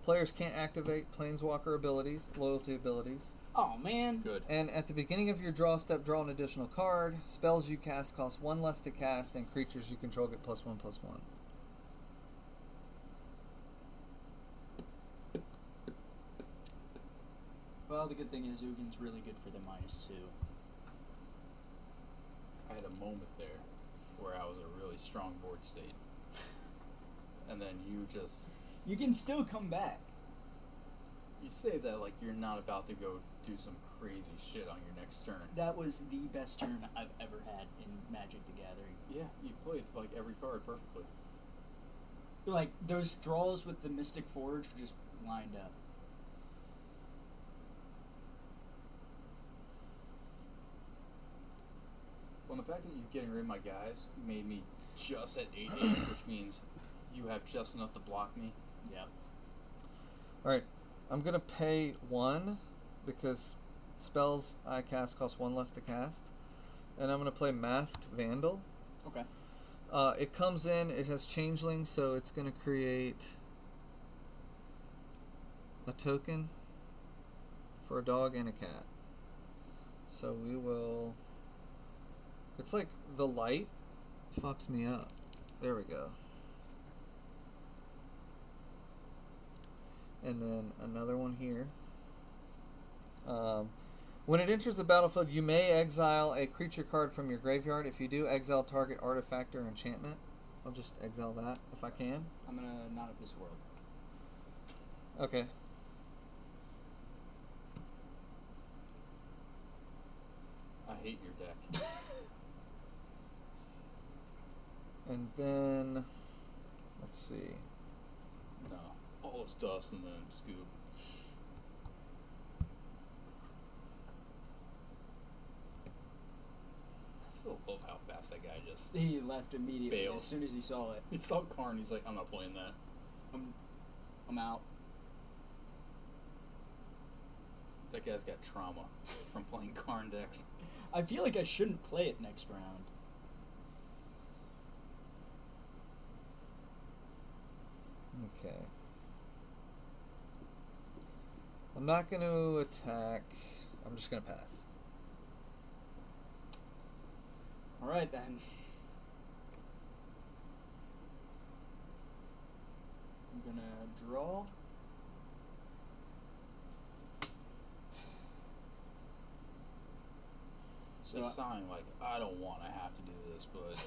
Speaker 2: Players can't activate Planeswalker abilities, loyalty abilities.
Speaker 1: Oh, man.
Speaker 3: Good.
Speaker 2: And at the beginning of your draw step, draw an additional card. Spells you cast cost 1 less to cast, and creatures you control get +1/+1.
Speaker 1: Well, the good thing is Ugin's really good for the -2.
Speaker 3: I had a moment there where I was a really strong board state. And then you just...
Speaker 1: You can still come back.
Speaker 3: You say that like you're not about to go do some crazy shit on your next turn.
Speaker 1: That was the best turn I've ever had in Magic the Gathering.
Speaker 3: Yeah, you played like every card perfectly.
Speaker 1: Like, those draws with the Mystic Forge were just lined up.
Speaker 3: Well, the fact that you're getting rid of my guys made me just at 8 damage, which means you have just enough to block me.
Speaker 1: Yep.
Speaker 2: Alright, I'm going to pay 1 because spells I cast cost 1 less to cast. And I'm going to play Masked Vandal.
Speaker 1: Okay.
Speaker 2: It comes in, it has Changeling, so it's going to create a token for a dog and a cat. So we will... It's like the light fucks me up. There we go. And then another one here. When it enters the battlefield, you may exile a creature card from your graveyard. If you do, exile target artifact or enchantment. I'll just exile that if I can.
Speaker 1: I'm gonna not of this world.
Speaker 2: Okay.
Speaker 3: I hate your deck.
Speaker 2: And then, let's see.
Speaker 3: No. All this dust and then scoop. I still love how fast that guy just...
Speaker 1: He left immediately
Speaker 3: Bailed.
Speaker 1: as soon as he saw it.
Speaker 3: He saw Karn, he's like, I'm not playing that.
Speaker 1: I'm out.
Speaker 3: That guy's got trauma from playing Karn decks.
Speaker 1: I feel like I shouldn't play it next round.
Speaker 2: Okay. I'm not going to attack. I'm just going to pass.
Speaker 1: Alright then. I'm gonna draw. So,
Speaker 3: This sign, like, I don't want to have to do this, but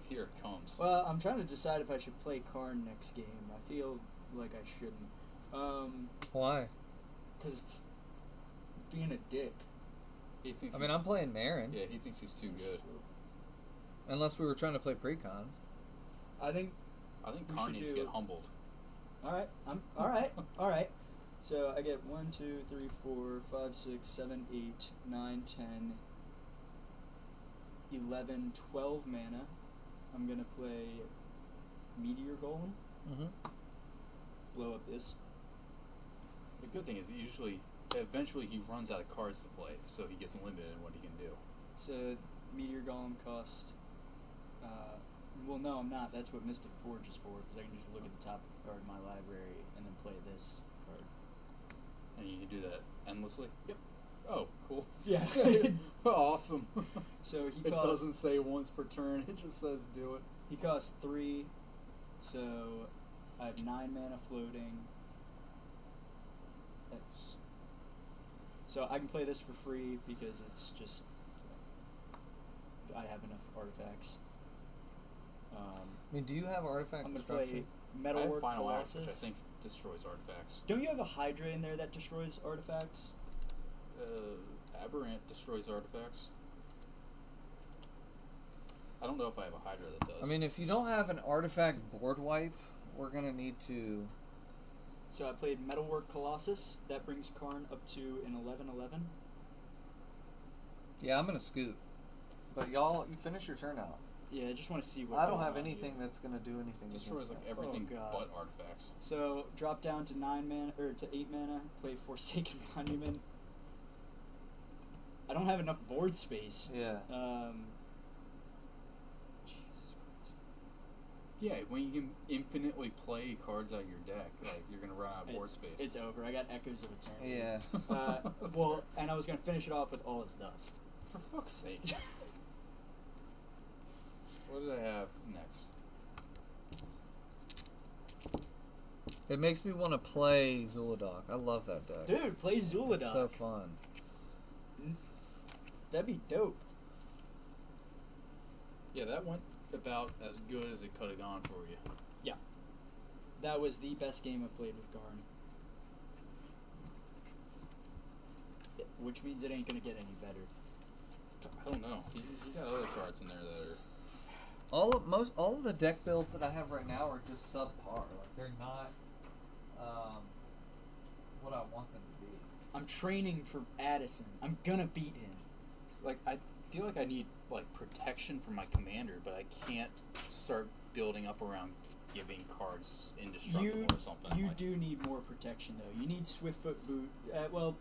Speaker 3: here it comes.
Speaker 1: well, I'm trying to decide if I should play Karn next game. I feel like I shouldn't.
Speaker 2: Why?
Speaker 1: Because it's being a dick.
Speaker 3: He thinks.
Speaker 2: I mean, I'm playing Marin.
Speaker 3: Yeah, he thinks he's too good.
Speaker 2: Unless we were trying to play precons.
Speaker 1: I think.
Speaker 3: I think
Speaker 1: We
Speaker 3: Karn
Speaker 1: should
Speaker 3: needs to
Speaker 1: do-
Speaker 3: get humbled.
Speaker 1: All right. All right. All right. So I get 1, 2, 3, 4, 5, 6, 7, 8, 9, 10, 11, 12 mana. I'm gonna play Meteor Golem.
Speaker 2: Mm-hmm.
Speaker 1: Blow up this.
Speaker 3: The good thing is, eventually he runs out of cards to play, so he gets limited in what he can do.
Speaker 1: So Meteor Golem cost. Well, no, I'm not. That's what Mystic Forge is for, because I can just look at the top card of my library and then play this card.
Speaker 3: And you can do that endlessly?
Speaker 1: Yep.
Speaker 3: Oh, cool.
Speaker 1: Yeah.
Speaker 3: Awesome.
Speaker 1: So he
Speaker 3: It
Speaker 1: costs.
Speaker 3: doesn't say once per turn, it just says do it.
Speaker 1: He costs 3, so I have 9 mana floating. That's so I can play this for free because it's just I have enough artifacts.
Speaker 2: I mean, do you have artifact
Speaker 1: I'm gonna
Speaker 2: destruction?
Speaker 1: play
Speaker 3: I have
Speaker 1: Metalwork
Speaker 3: Final Act, which I
Speaker 1: Colossus.
Speaker 3: think destroys artifacts.
Speaker 1: Don't you have a Hydra in there that destroys artifacts?
Speaker 3: Aberrant destroys artifacts. I don't know if I have a Hydra that does.
Speaker 2: I mean, if you don't have an artifact board wipe, we're gonna need to.
Speaker 1: So I played Metalwork Colossus. That brings Karn up to an 11/11.
Speaker 2: Yeah, I'm gonna scoot. But y'all, you finish your turn out.
Speaker 1: Yeah, I just want to see what.
Speaker 2: I don't
Speaker 1: goes
Speaker 2: have
Speaker 1: on
Speaker 2: anything
Speaker 1: here.
Speaker 2: that's gonna do anything.
Speaker 3: destroys
Speaker 2: against
Speaker 3: like
Speaker 2: that.
Speaker 3: everything
Speaker 1: Oh, God.
Speaker 3: but artifacts.
Speaker 1: So drop down to 9 mana or to 8 mana. Play Forsaken Monument. I don't have enough board space.
Speaker 2: Yeah.
Speaker 1: Jesus Christ.
Speaker 3: Yeah, when you can infinitely play cards out of your deck, like you're gonna run out of board space.
Speaker 1: It's over. I got Echoes of Eternity.
Speaker 2: Yeah.
Speaker 1: Well, and I was gonna finish it off with All Is Dust.
Speaker 3: For fuck's sake. What did I have next?
Speaker 2: It makes me want to play Zuladok. I love that deck.
Speaker 1: Dude, play Zuladok.
Speaker 2: It's so fun.
Speaker 1: That'd be dope.
Speaker 3: Yeah, that went about as good as it could have gone for you.
Speaker 1: That was the best game I've played with Garn. Which means it ain't gonna get any better.
Speaker 3: I don't know. You got other cards in there that are.
Speaker 2: All of the deck builds that I have right now are just subpar. Like they're not what I want them to be.
Speaker 1: I'm training for Addison. I'm gonna beat him.
Speaker 3: It's like I feel like I need like protection from my commander, but I can't start building up around giving cards indestructible or something.
Speaker 1: You
Speaker 3: like,
Speaker 1: do need more protection though. You need Swiftfoot Boot. Well,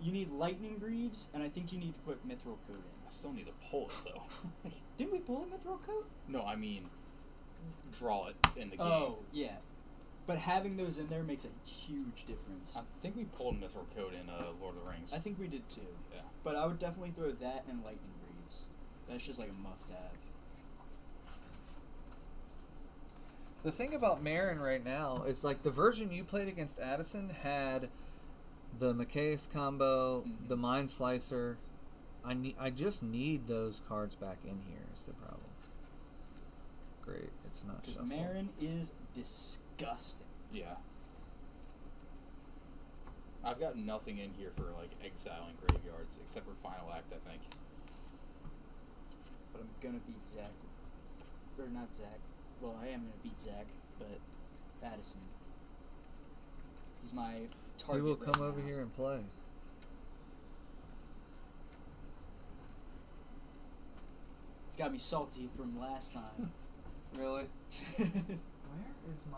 Speaker 1: you need Lightning Greaves, and I think you need to put Mithril Coat in.
Speaker 3: I still need to pull it though.
Speaker 1: Didn't we pull a Mithril Coat?
Speaker 3: No, I mean draw it in the game.
Speaker 1: Oh, yeah. But having those in there makes a huge difference.
Speaker 3: I think we pulled Mithril Coat in Lord of the Rings.
Speaker 1: I think we did too.
Speaker 3: Yeah.
Speaker 1: But I would definitely throw that and Lightning Greaves. That's just like a must-have.
Speaker 2: The thing about Marin right now is like the version you played against Addison had the Macias combo, the Mind Slicer. I just need those cards back in here is the problem. Great, it's not
Speaker 1: Because
Speaker 2: shuffled.
Speaker 1: Marin is disgusting.
Speaker 3: Yeah. I've got nothing in here for like exiling graveyards except for Final Act, I think.
Speaker 1: But I'm gonna beat Zach. Or not Zach. Well, I am gonna beat Zach, but Addison. He's my
Speaker 2: He
Speaker 1: target.
Speaker 2: will come
Speaker 1: right
Speaker 2: over
Speaker 1: now.
Speaker 2: here and play.
Speaker 1: It's got me salty from last time.
Speaker 2: Really? Where is my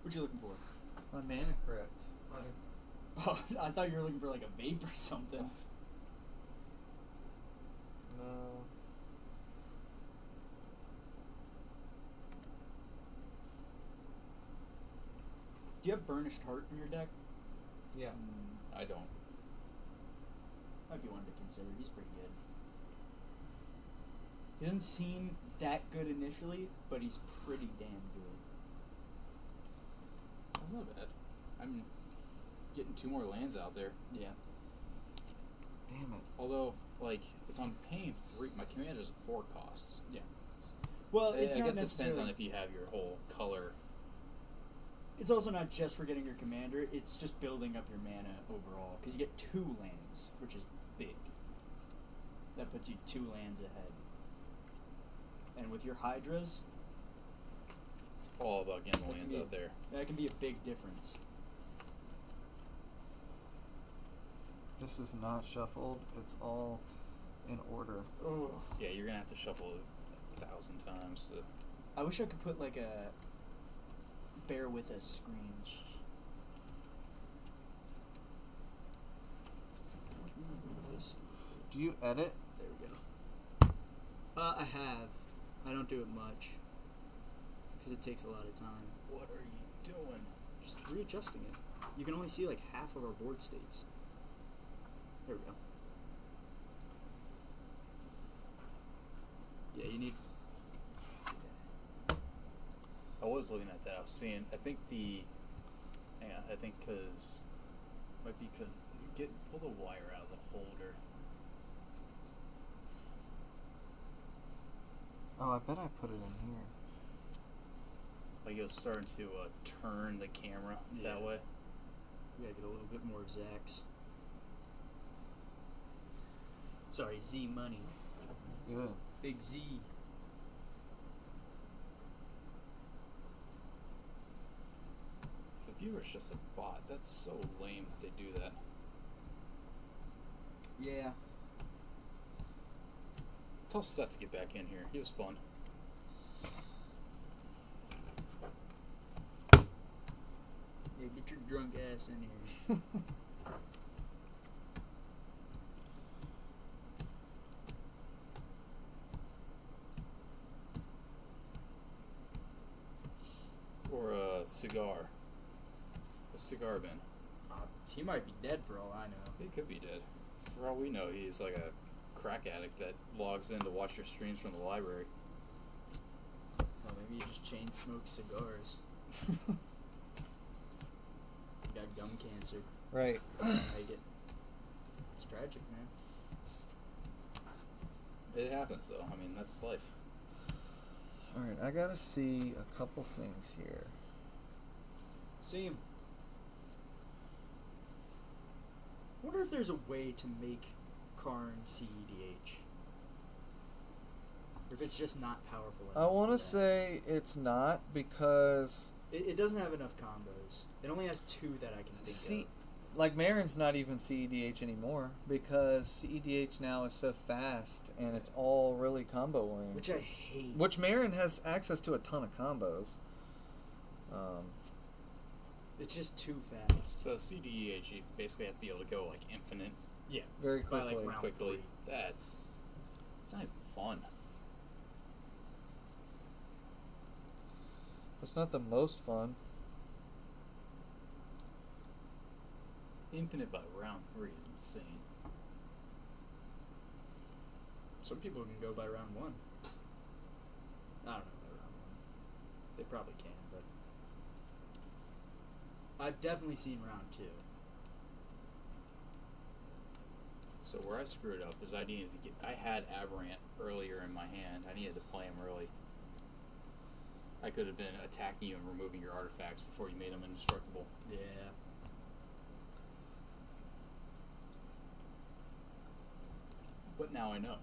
Speaker 1: What you looking for?
Speaker 2: mana crypt?
Speaker 1: Oh, I thought you were looking for like a vape or something.
Speaker 2: No.
Speaker 1: Do you have Burnished Heart in your deck?
Speaker 2: Yeah.
Speaker 3: I don't.
Speaker 1: Might be one to consider. He's pretty good. He doesn't seem that good initially, but he's pretty damn good.
Speaker 3: That's not bad. I'm getting 2 more lands out there.
Speaker 1: Yeah.
Speaker 2: Damn it.
Speaker 3: Although, like, if I'm paying 3, my commander's 4 costs.
Speaker 1: Yeah. Well, it's
Speaker 3: I
Speaker 1: not
Speaker 3: guess it depends
Speaker 1: necessarily.
Speaker 3: on if you have your whole color
Speaker 1: It's also not just for getting your commander, it's just building up your mana overall. Because you get 2 lands, which is big. That puts you 2 lands ahead. And with your Hydras,
Speaker 3: It's all about getting the lands out there.
Speaker 1: that can be a big difference.
Speaker 2: This is not shuffled. It's all in order.
Speaker 1: Oh.
Speaker 3: Yeah, you're gonna have to shuffle it 1,000 times.
Speaker 1: I wish I could put like a bear with us screen. This.
Speaker 2: Do you edit?
Speaker 1: There we go. I have. I don't do it much. Because it takes a lot of time.
Speaker 3: What are you doing?
Speaker 1: Just readjusting it. You can only see like half of our board states. There we go. Yeah, you need...
Speaker 3: I was looking at that. I was seeing. I think the. Hang on. I think because. Might be because. Pull the wire out of the holder.
Speaker 2: Oh, I bet I put it in here.
Speaker 3: Like it was starting to turn the camera that way.
Speaker 1: We gotta get a little bit more exacts. Sorry, Z money.
Speaker 2: Good.
Speaker 1: Big Z.
Speaker 3: The viewer's just a bot. That's so lame that they do that.
Speaker 1: Yeah.
Speaker 3: Tell Seth to get back in here. He was fun.
Speaker 1: Yeah, get your drunk ass in here.
Speaker 3: Or a cigar. A cigar bin.
Speaker 1: He might be dead for all I know.
Speaker 3: He could be dead. For all we know, he's like a crack addict that logs in to watch your streams from the library.
Speaker 1: Well, maybe he just chain smokes cigars. He got gum cancer.
Speaker 2: Right.
Speaker 1: Make it. It's tragic, man.
Speaker 3: It happens, though. I mean, that's life.
Speaker 2: Alright, I gotta see a couple things here.
Speaker 1: See him. I wonder if there's a way to make Karn CEDH. Or if it's just not powerful enough.
Speaker 2: I want
Speaker 1: for
Speaker 2: to
Speaker 1: that.
Speaker 2: say it's not because
Speaker 1: It doesn't have enough combos. It only has 2 that I can think of.
Speaker 2: like Marin's not even CEDH anymore because CEDH now is so fast and it's all really combo oriented.
Speaker 1: Which I hate.
Speaker 2: Which Marin has access to a ton of combos.
Speaker 1: It's just too fast.
Speaker 3: So CDEH, you basically have to be able to go like infinite
Speaker 1: Yeah.
Speaker 2: Very
Speaker 1: By,
Speaker 2: quickly.
Speaker 1: like, round
Speaker 3: quickly.
Speaker 1: 3.
Speaker 3: It's not even fun.
Speaker 2: It's not the most fun.
Speaker 3: Infinite by round 3 is insane.
Speaker 1: Some people can go by round 1. I don't know by round 1. They probably can, but I've definitely seen round 2.
Speaker 3: So where I screwed up is I had Aberrant earlier in my hand. I needed to play him early. I could have been attacking you and removing your artifacts before you made them indestructible.
Speaker 1: Yeah.
Speaker 3: But now I know.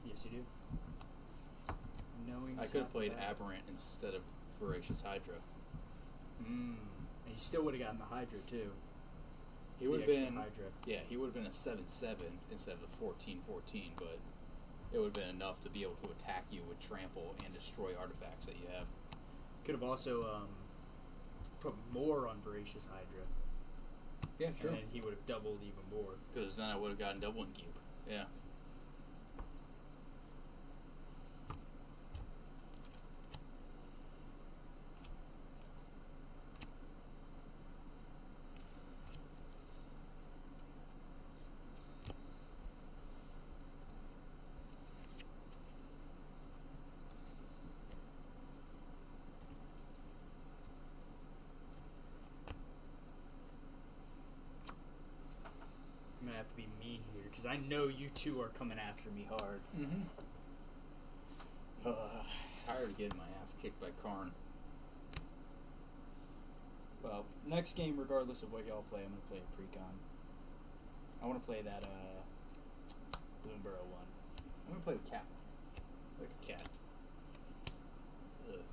Speaker 1: Yes, you do. Knowing
Speaker 3: I could have played Aberrant instead of Voracious Hydra.
Speaker 1: And you still would have gotten the Hydra too.
Speaker 3: He would have
Speaker 1: The extra
Speaker 3: been
Speaker 1: Hydra.
Speaker 3: Yeah, he would have been a 7/7 instead of the 14/14, but it would have been enough to be able to attack you with trample and destroy artifacts that you have.
Speaker 1: Could have also put more on Voracious Hydra.
Speaker 3: Yeah,
Speaker 1: And then he would have doubled even more.
Speaker 3: Because then I would have gotten double in cube. Yeah.
Speaker 1: I'm gonna have to be mean here because I know you two are coming after me hard.
Speaker 3: Mm-hmm. Tired of getting my ass kicked by Karn.
Speaker 1: next game, regardless of what y'all play, I'm gonna play a precon. I want to play that Bloomburrow one.
Speaker 3: I'm gonna play with cat. Like a cat.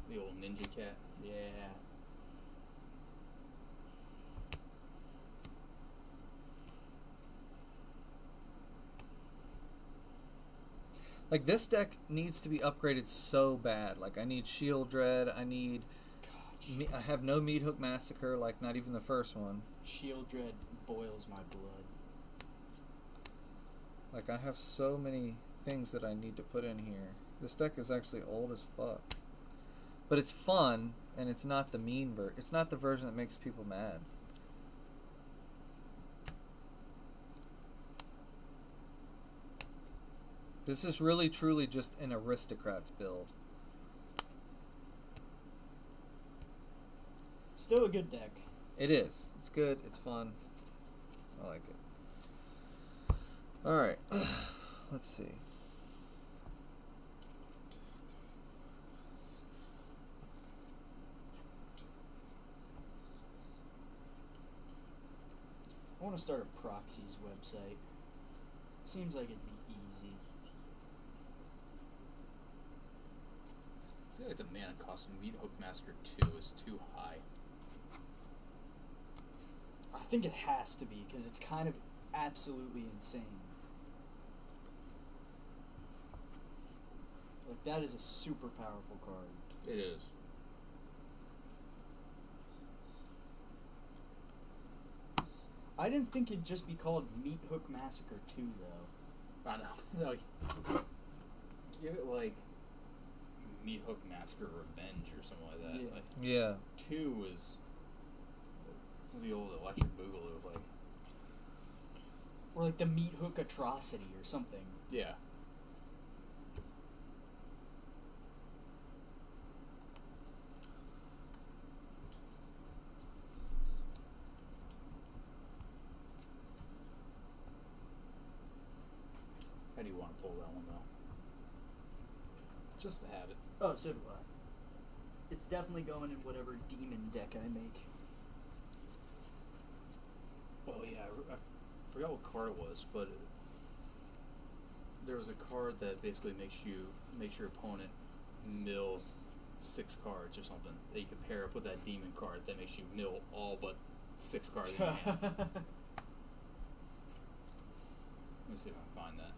Speaker 3: The old ninja cat.
Speaker 1: Yeah.
Speaker 2: Like, this deck needs to be upgraded so bad. Like, I need Shield Dread. I need...
Speaker 1: Gosh.
Speaker 2: I have no Meat Hook Massacre, like, not even the first one.
Speaker 1: Shield Dread boils my blood.
Speaker 2: Like, I have so many things that I need to put in here. This deck is actually old as fuck. But it's fun, and it's not the mean version. It's not the version that makes people mad. This is really, truly just an Aristocrats build.
Speaker 1: Still a good deck.
Speaker 2: It is. It's good. It's fun. I like it. Alright. Let's see.
Speaker 1: I want to start a proxies website. Seems like it'd be easy.
Speaker 3: I feel like the mana cost of Meat Hook Massacre 2 is too high.
Speaker 1: I think it has to be, because it's kind of absolutely insane. Like, that is a super powerful card.
Speaker 3: It is.
Speaker 1: I didn't think it'd just be called Meat Hook Massacre 2, though.
Speaker 3: I know. Like, give it like Meat Hook Massacre Revenge or something like that.
Speaker 1: Yeah.
Speaker 3: Like,
Speaker 2: Yeah.
Speaker 3: 2 is some of the old Electric Boogaloo. Like,
Speaker 1: Or like the Meat Hook Atrocity or something.
Speaker 3: yeah. How do you want to pull that one though? Just to have it.
Speaker 1: Oh, so do I. It's definitely going in whatever demon deck I make.
Speaker 3: Well, yeah, I forgot what card it was, but there was a card that basically makes your opponent mill 6 cards or something that you can pair up with that demon card that makes you mill all but 6 cards in your hand. Let me see if I can find that.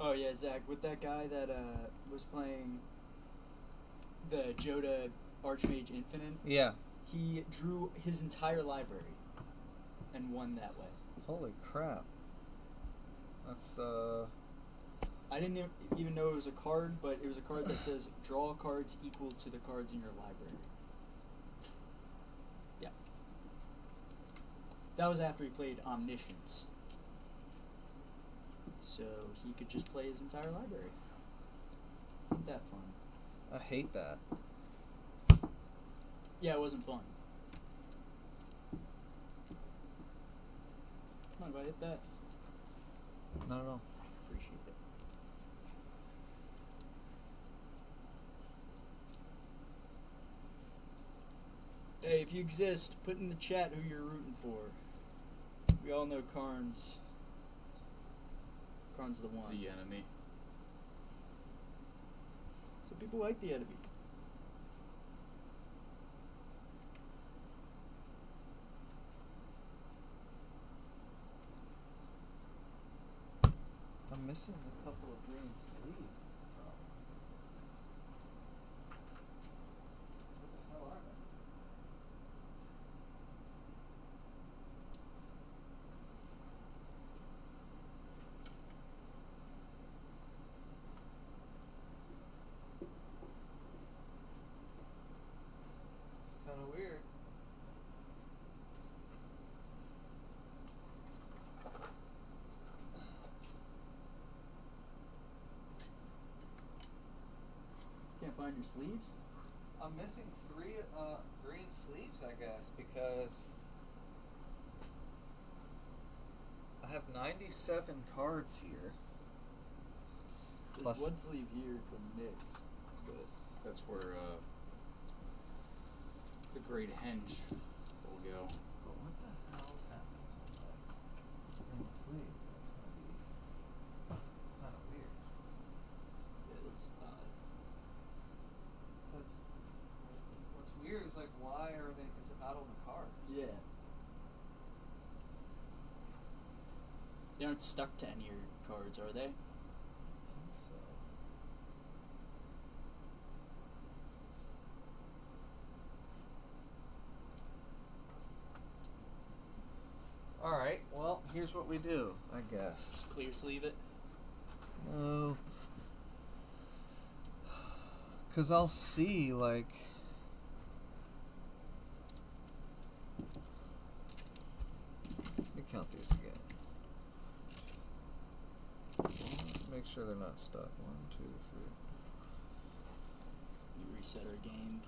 Speaker 1: Oh yeah, Zach, with that guy that was playing the Joda Archmage Infinite,
Speaker 2: Yeah.
Speaker 1: he drew his entire library and won that way.
Speaker 2: Holy crap. That's,
Speaker 1: I didn't even know it was a card, but it was a card that says draw cards equal to the cards in your library. Yeah. That was after he played Omniscience. So he could just play his entire library. Ain't that fun?
Speaker 2: I hate that.
Speaker 1: Yeah, it wasn't fun. Mind if I hit that?
Speaker 2: Not at all.
Speaker 1: Appreciate it. Hey, if you exist, put in the chat who you're rooting for. We all know Karn's. Karn's the one.
Speaker 3: The enemy.
Speaker 1: Some people like the enemy.
Speaker 2: I'm missing a couple of green sleeves is the problem. What the hell are they? It's kind of weird.
Speaker 1: find your sleeves?
Speaker 2: I'm missing 3 green sleeves, I guess, because I have 97 cards here.
Speaker 1: There's
Speaker 2: Plus-
Speaker 1: one sleeve here from Nyx, but
Speaker 3: That's where the Great Henge will go.
Speaker 2: But what the hell happens with green sleeves? That's gonna be kind of weird.
Speaker 1: yeah, it's
Speaker 2: So it's, what's weird is like, why is it not on the cards?
Speaker 1: yeah. They aren't stuck to any of your cards, are they?
Speaker 2: I think so. Alright, well, here's what we do, I guess.
Speaker 1: Just clear sleeve it.
Speaker 2: No. Because I'll see, like... Let me count these again. Make sure they're not stuck. 1, 2, 3.
Speaker 1: You reset our game.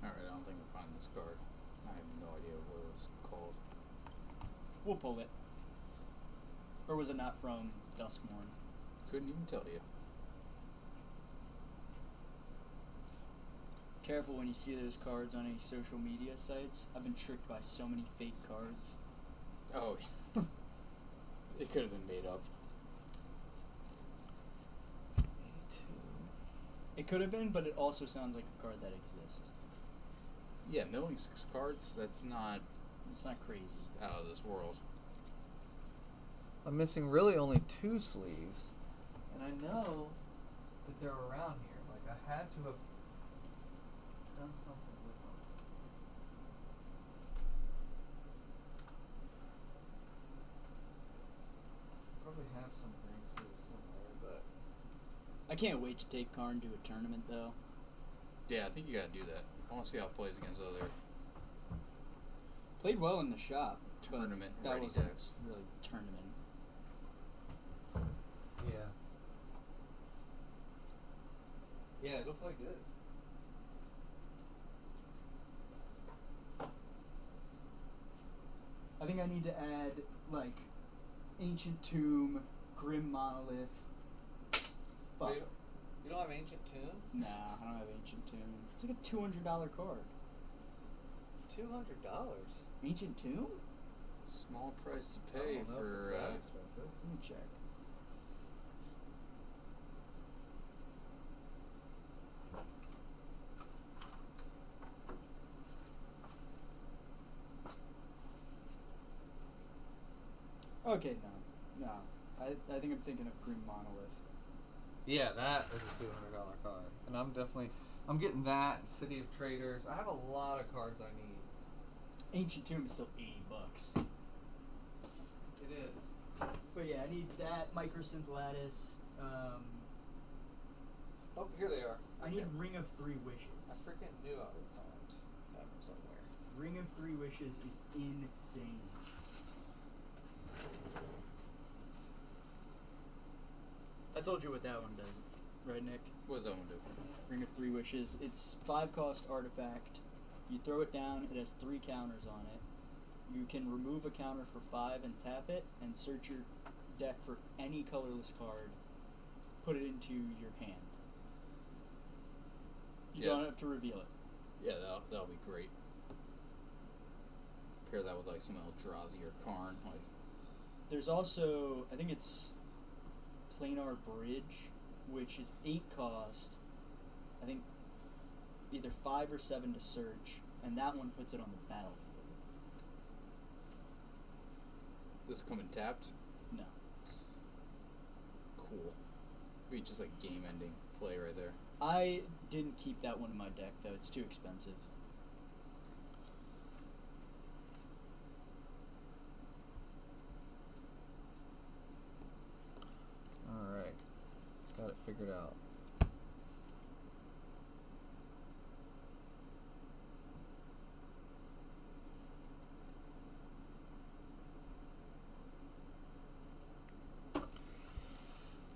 Speaker 3: Alright, I don't think we'll find this card. I have no idea what it was called.
Speaker 1: We'll pull it. Or was it not from Duskmorn?
Speaker 3: Couldn't even tell you.
Speaker 1: Careful when you see those cards on any social media sites. I've been tricked by so many fake cards.
Speaker 3: Oh, it could have been made up.
Speaker 1: It could have been, but it also sounds like a card that exists.
Speaker 3: Yeah, milling 6 cards, that's not
Speaker 1: It's not crazy.
Speaker 3: out of this world.
Speaker 2: I'm missing really only 2 sleeves. And I know that they're around here. Like, I had to have done something with them. Probably have some green sleeves somewhere, but...
Speaker 1: I can't wait to take Karn to a tournament, though.
Speaker 3: Yeah, I think you gotta do that. I want to see how it plays against other
Speaker 1: Played well in the shop, but
Speaker 3: tournament
Speaker 1: that
Speaker 3: ready
Speaker 1: wasn't
Speaker 3: decks.
Speaker 1: really tournament.
Speaker 2: Yeah. Yeah, it'll play good.
Speaker 1: I think I need to add, like, Ancient Tomb, Grim Monolith. Fuck.
Speaker 2: You don't have Ancient Tomb?
Speaker 1: Nah, I don't have Ancient Tomb. It's like a $200 card.
Speaker 2: $200?
Speaker 1: Ancient Tomb?
Speaker 3: Small price to
Speaker 2: I
Speaker 3: pay
Speaker 2: don't know if it's
Speaker 3: for
Speaker 2: that expensive.
Speaker 1: Let me check. Okay, no. I think I'm thinking of Grim Monolith.
Speaker 2: Yeah, that is a $200 card. And I'm getting that, City of Traders. I have a lot of cards I need.
Speaker 1: Ancient Tomb is still $80.
Speaker 2: It is.
Speaker 1: But yeah, I need that, Microsynth Lattice.
Speaker 2: Oh, here they are.
Speaker 1: I need Ring of Three Wishes.
Speaker 2: I freaking knew I would find them somewhere.
Speaker 1: Ring of Three Wishes is insane. I told you what that one does, right, Nick?
Speaker 3: what does that one do?
Speaker 1: Ring of Three Wishes. It's 5-cost artifact. You throw it down. It has 3 counters on it. You can remove a counter for 5 and tap it, and search your deck for any colorless card. Put it into your hand. You
Speaker 3: Yeah.
Speaker 1: don't have to reveal it.
Speaker 3: Yeah, that'll be great. Pair that with like some Eldrazi or Karn. Like,
Speaker 1: There's also, I think it's Planar Bridge, which is 8 cost. I think either 5 or 7 to search, and that one puts it on the battlefield.
Speaker 3: this coming tapped.
Speaker 1: No.
Speaker 3: Cool. Be just like game ending play right there.
Speaker 1: I didn't keep that one in my deck, though. It's too expensive.
Speaker 2: out.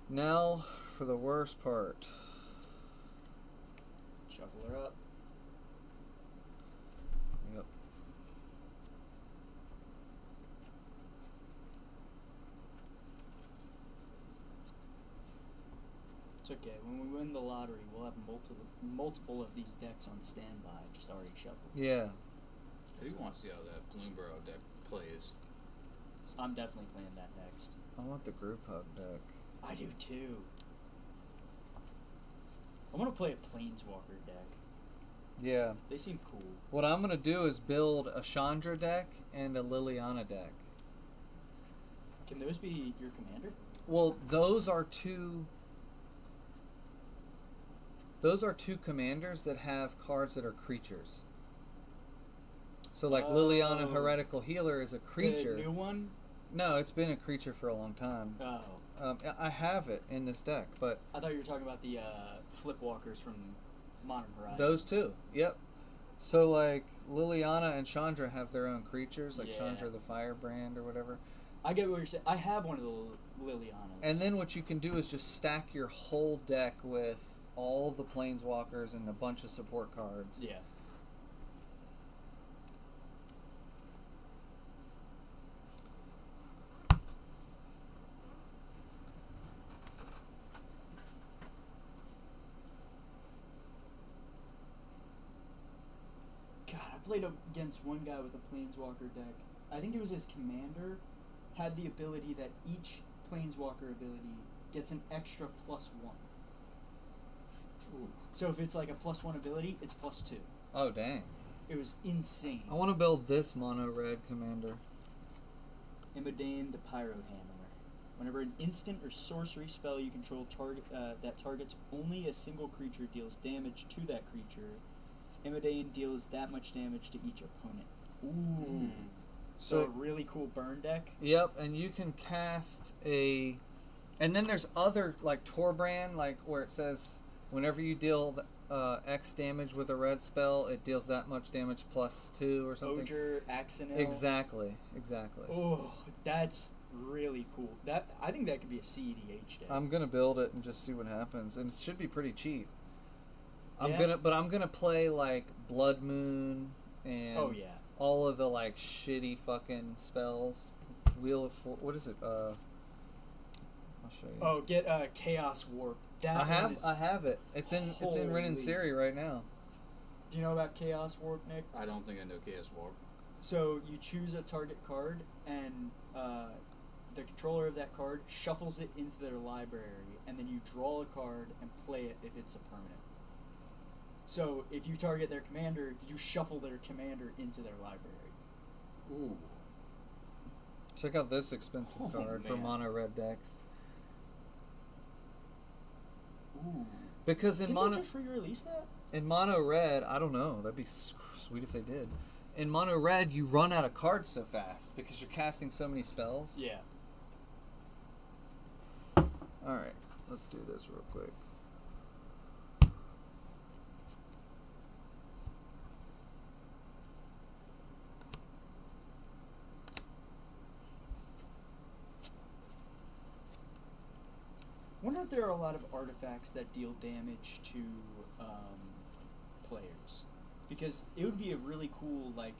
Speaker 2: Now for the worst part.
Speaker 1: Shuffle her up.
Speaker 2: Yep.
Speaker 1: It's okay. When we win the lottery, we'll have multiple of these decks on standby, just already shuffled.
Speaker 2: Yeah.
Speaker 3: I do want to see how that Bloomburrow deck plays.
Speaker 1: I'm definitely playing that next.
Speaker 2: I want the group hug deck.
Speaker 1: I do too. I want to play a Planeswalker deck.
Speaker 2: Yeah.
Speaker 1: They seem cool.
Speaker 2: What I'm gonna do is build a Chandra deck and a Liliana deck.
Speaker 1: Can those be your commander?
Speaker 2: Well, those are two commanders that have cards that are creatures. So like Liliana
Speaker 1: Oh.
Speaker 2: Heretical Healer is a creature.
Speaker 1: The new one?
Speaker 2: No, it's been a creature for a long time.
Speaker 1: Oh.
Speaker 2: I have it in this deck, but
Speaker 1: I thought you were talking about the Flipwalkers from Modern Horizons.
Speaker 2: those two. Yep. So like Liliana and Chandra have their own creatures, like
Speaker 1: Yeah.
Speaker 2: Chandra the Firebrand or whatever.
Speaker 1: I get what you're saying. I have one of the Lilianas.
Speaker 2: And then what you can do is just stack your whole deck with all the Planeswalkers and a bunch of support cards.
Speaker 1: Yeah. God, I played against one guy with a Planeswalker deck. I think it was his commander had the ability that each Planeswalker ability gets an extra +1.
Speaker 3: Ooh.
Speaker 1: So if it's like a +1 ability, it's +2.
Speaker 2: Oh dang.
Speaker 1: It was insane.
Speaker 2: I want to build this mono red commander.
Speaker 1: Immodane the Pyro Handler. Whenever an instant or sorcery spell you control that targets only a single creature deals damage to that creature, Immodane deals that much damage to each opponent. Ooh. So a really cool burn deck.
Speaker 2: Yep, and you can cast a, and then there's other like Torbrand, like where it says whenever you deal X damage with a red spell, it deals that much damage +2 or something.
Speaker 1: Oger, Axonil.
Speaker 2: Exactly.
Speaker 1: Oh, that's really cool. That I think that could be a CEDH deck.
Speaker 2: I'm gonna build it and just see what happens, and it should be pretty cheap. I'm
Speaker 1: Yeah.
Speaker 2: gonna play like Blood Moon and
Speaker 1: Oh yeah.
Speaker 2: all of the like shitty fucking spells. Wheel of what is it? I'll show you.
Speaker 1: Oh, get Chaos Warp. That
Speaker 2: I
Speaker 1: one is,
Speaker 2: have it. It's in Rin and
Speaker 1: Holy.
Speaker 2: Siri right now.
Speaker 1: Do you know about Chaos Warp, Nick?
Speaker 3: I don't think I know Chaos Warp.
Speaker 1: So you choose a target card, and the controller of that card shuffles it into their library, and then you draw a card and play it if it's a permanent. So if you target their commander, you shuffle their commander into their library.
Speaker 3: Ooh.
Speaker 2: Check out this expensive
Speaker 3: Oh,
Speaker 2: card for
Speaker 3: man.
Speaker 2: mono red decks.
Speaker 3: Ooh.
Speaker 2: Because in
Speaker 1: Didn't
Speaker 2: mono
Speaker 1: they just re-release that?
Speaker 2: in mono red, I don't know. That'd be sweet if they did. In mono red, you run out of cards so fast because you're casting so many spells.
Speaker 1: Yeah.
Speaker 2: All right, let's do this real quick.
Speaker 1: Wonder if there are a lot of artifacts that deal damage to players, because it would be a really cool like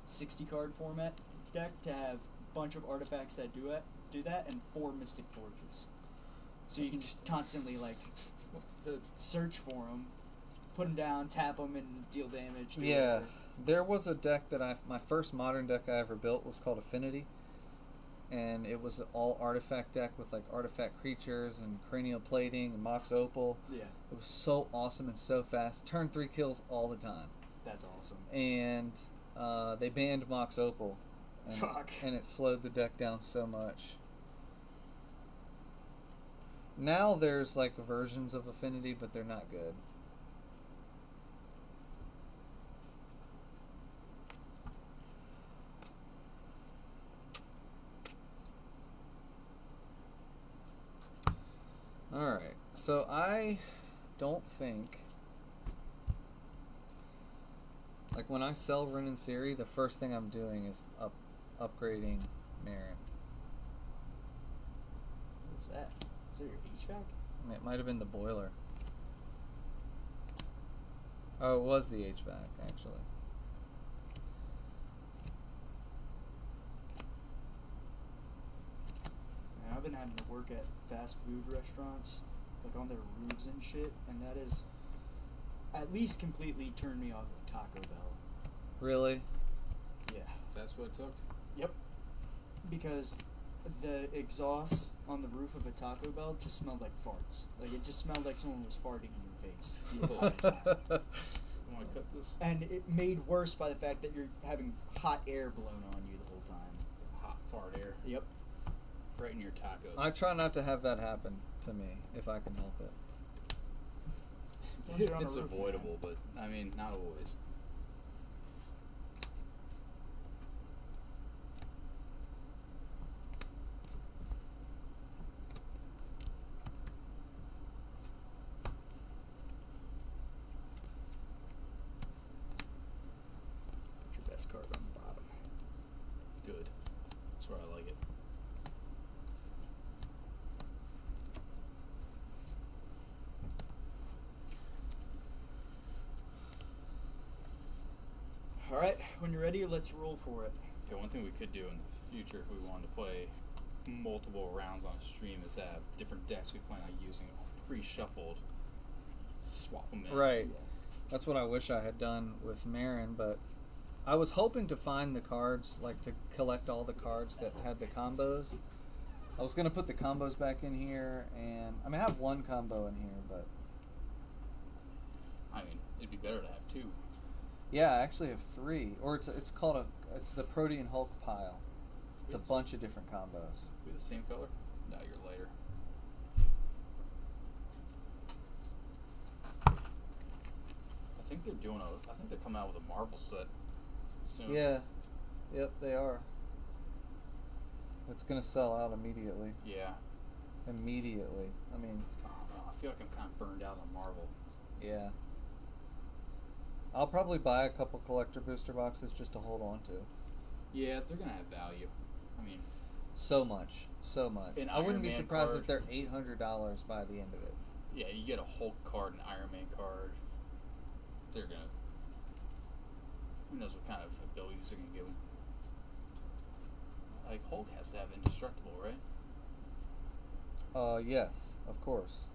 Speaker 1: 60 card format deck to have a bunch of artifacts that do that and 4 Mystic Forges, so you can just constantly like search for them, put them down, tap them, and deal damage. To
Speaker 2: Yeah,
Speaker 1: whatever.
Speaker 2: there was a deck that my first modern deck I ever built was called Affinity, and it was an all artifact deck with like artifact creatures and cranial plating and Mox Opal.
Speaker 1: Yeah,
Speaker 2: It was so awesome and so fast. Turn 3 kills all the time.
Speaker 1: that's awesome.
Speaker 2: And they banned Mox Opal. And,
Speaker 1: Fuck.
Speaker 2: and it slowed the deck down so much. Now there's like versions of Affinity, but they're not good. Alright. So I don't think, like when I sell Rin and Siri, the first thing I'm doing is upgrading Marin.
Speaker 1: What was that? Is that your HVAC?
Speaker 2: I mean, it might have been the boiler. Oh, it was the HVAC actually.
Speaker 1: Man, I've been having to work at fast food restaurants, like on their roofs and shit, and that is at least completely turned me off of Taco Bell.
Speaker 2: Really?
Speaker 1: Yeah.
Speaker 3: That's what it took.
Speaker 1: Yep. Because the exhaust on the roof of a Taco Bell just smelled like farts. Like it just smelled like someone was farting in your face the entire time.
Speaker 3: You want to cut this?
Speaker 1: And it made worse by the fact that you're having hot air blown on you the whole time.
Speaker 3: Hot fart air.
Speaker 1: Yep.
Speaker 3: Right in your tacos.
Speaker 2: I try not to have that happen to me if I can help it.
Speaker 1: Sometimes you're on a
Speaker 3: It's
Speaker 1: roof, man.
Speaker 3: avoidable, but I mean, not always.
Speaker 1: Put your best card on the bottom.
Speaker 3: Good. That's where I like it.
Speaker 1: Alright, when you're ready, let's roll for it.
Speaker 3: Yeah, one thing we could do in the future if we wanted to play multiple rounds on stream is have different decks we plan on using pre-shuffled. Swap them in.
Speaker 2: Right.
Speaker 1: Yeah.
Speaker 2: That's what I wish I had done with Marin, but I was hoping to find the cards, like to collect all the cards that had the combos. I was going to put the combos back in here, and I mean, I have one combo in here, but
Speaker 3: I mean, it'd be better to have two.
Speaker 2: yeah, I actually have three. Or it's called it's the Protean Hulk pile. It's a bunch of different combos.
Speaker 3: We the same color? No, you're lighter. I think they're coming out with a Marvel set soon.
Speaker 2: Yeah. Yep, they are. It's going to sell out immediately.
Speaker 3: Yeah.
Speaker 2: Immediately. I mean,
Speaker 3: I don't know. I feel like I'm kind of burned out on Marvel.
Speaker 2: yeah. I'll probably buy a couple collector booster boxes just to hold on to.
Speaker 3: Yeah, they're gonna have value. I mean,
Speaker 2: So much. So much.
Speaker 3: An
Speaker 2: I wouldn't
Speaker 3: Iron
Speaker 2: be
Speaker 3: Man
Speaker 2: surprised
Speaker 3: card.
Speaker 2: if they're $800 by the end of it.
Speaker 3: yeah, you get a Hulk card, an Iron Man card. They're gonna. Who knows what kind of abilities they're gonna give them? Like Hulk has to have indestructible, right?
Speaker 2: Yes, of course.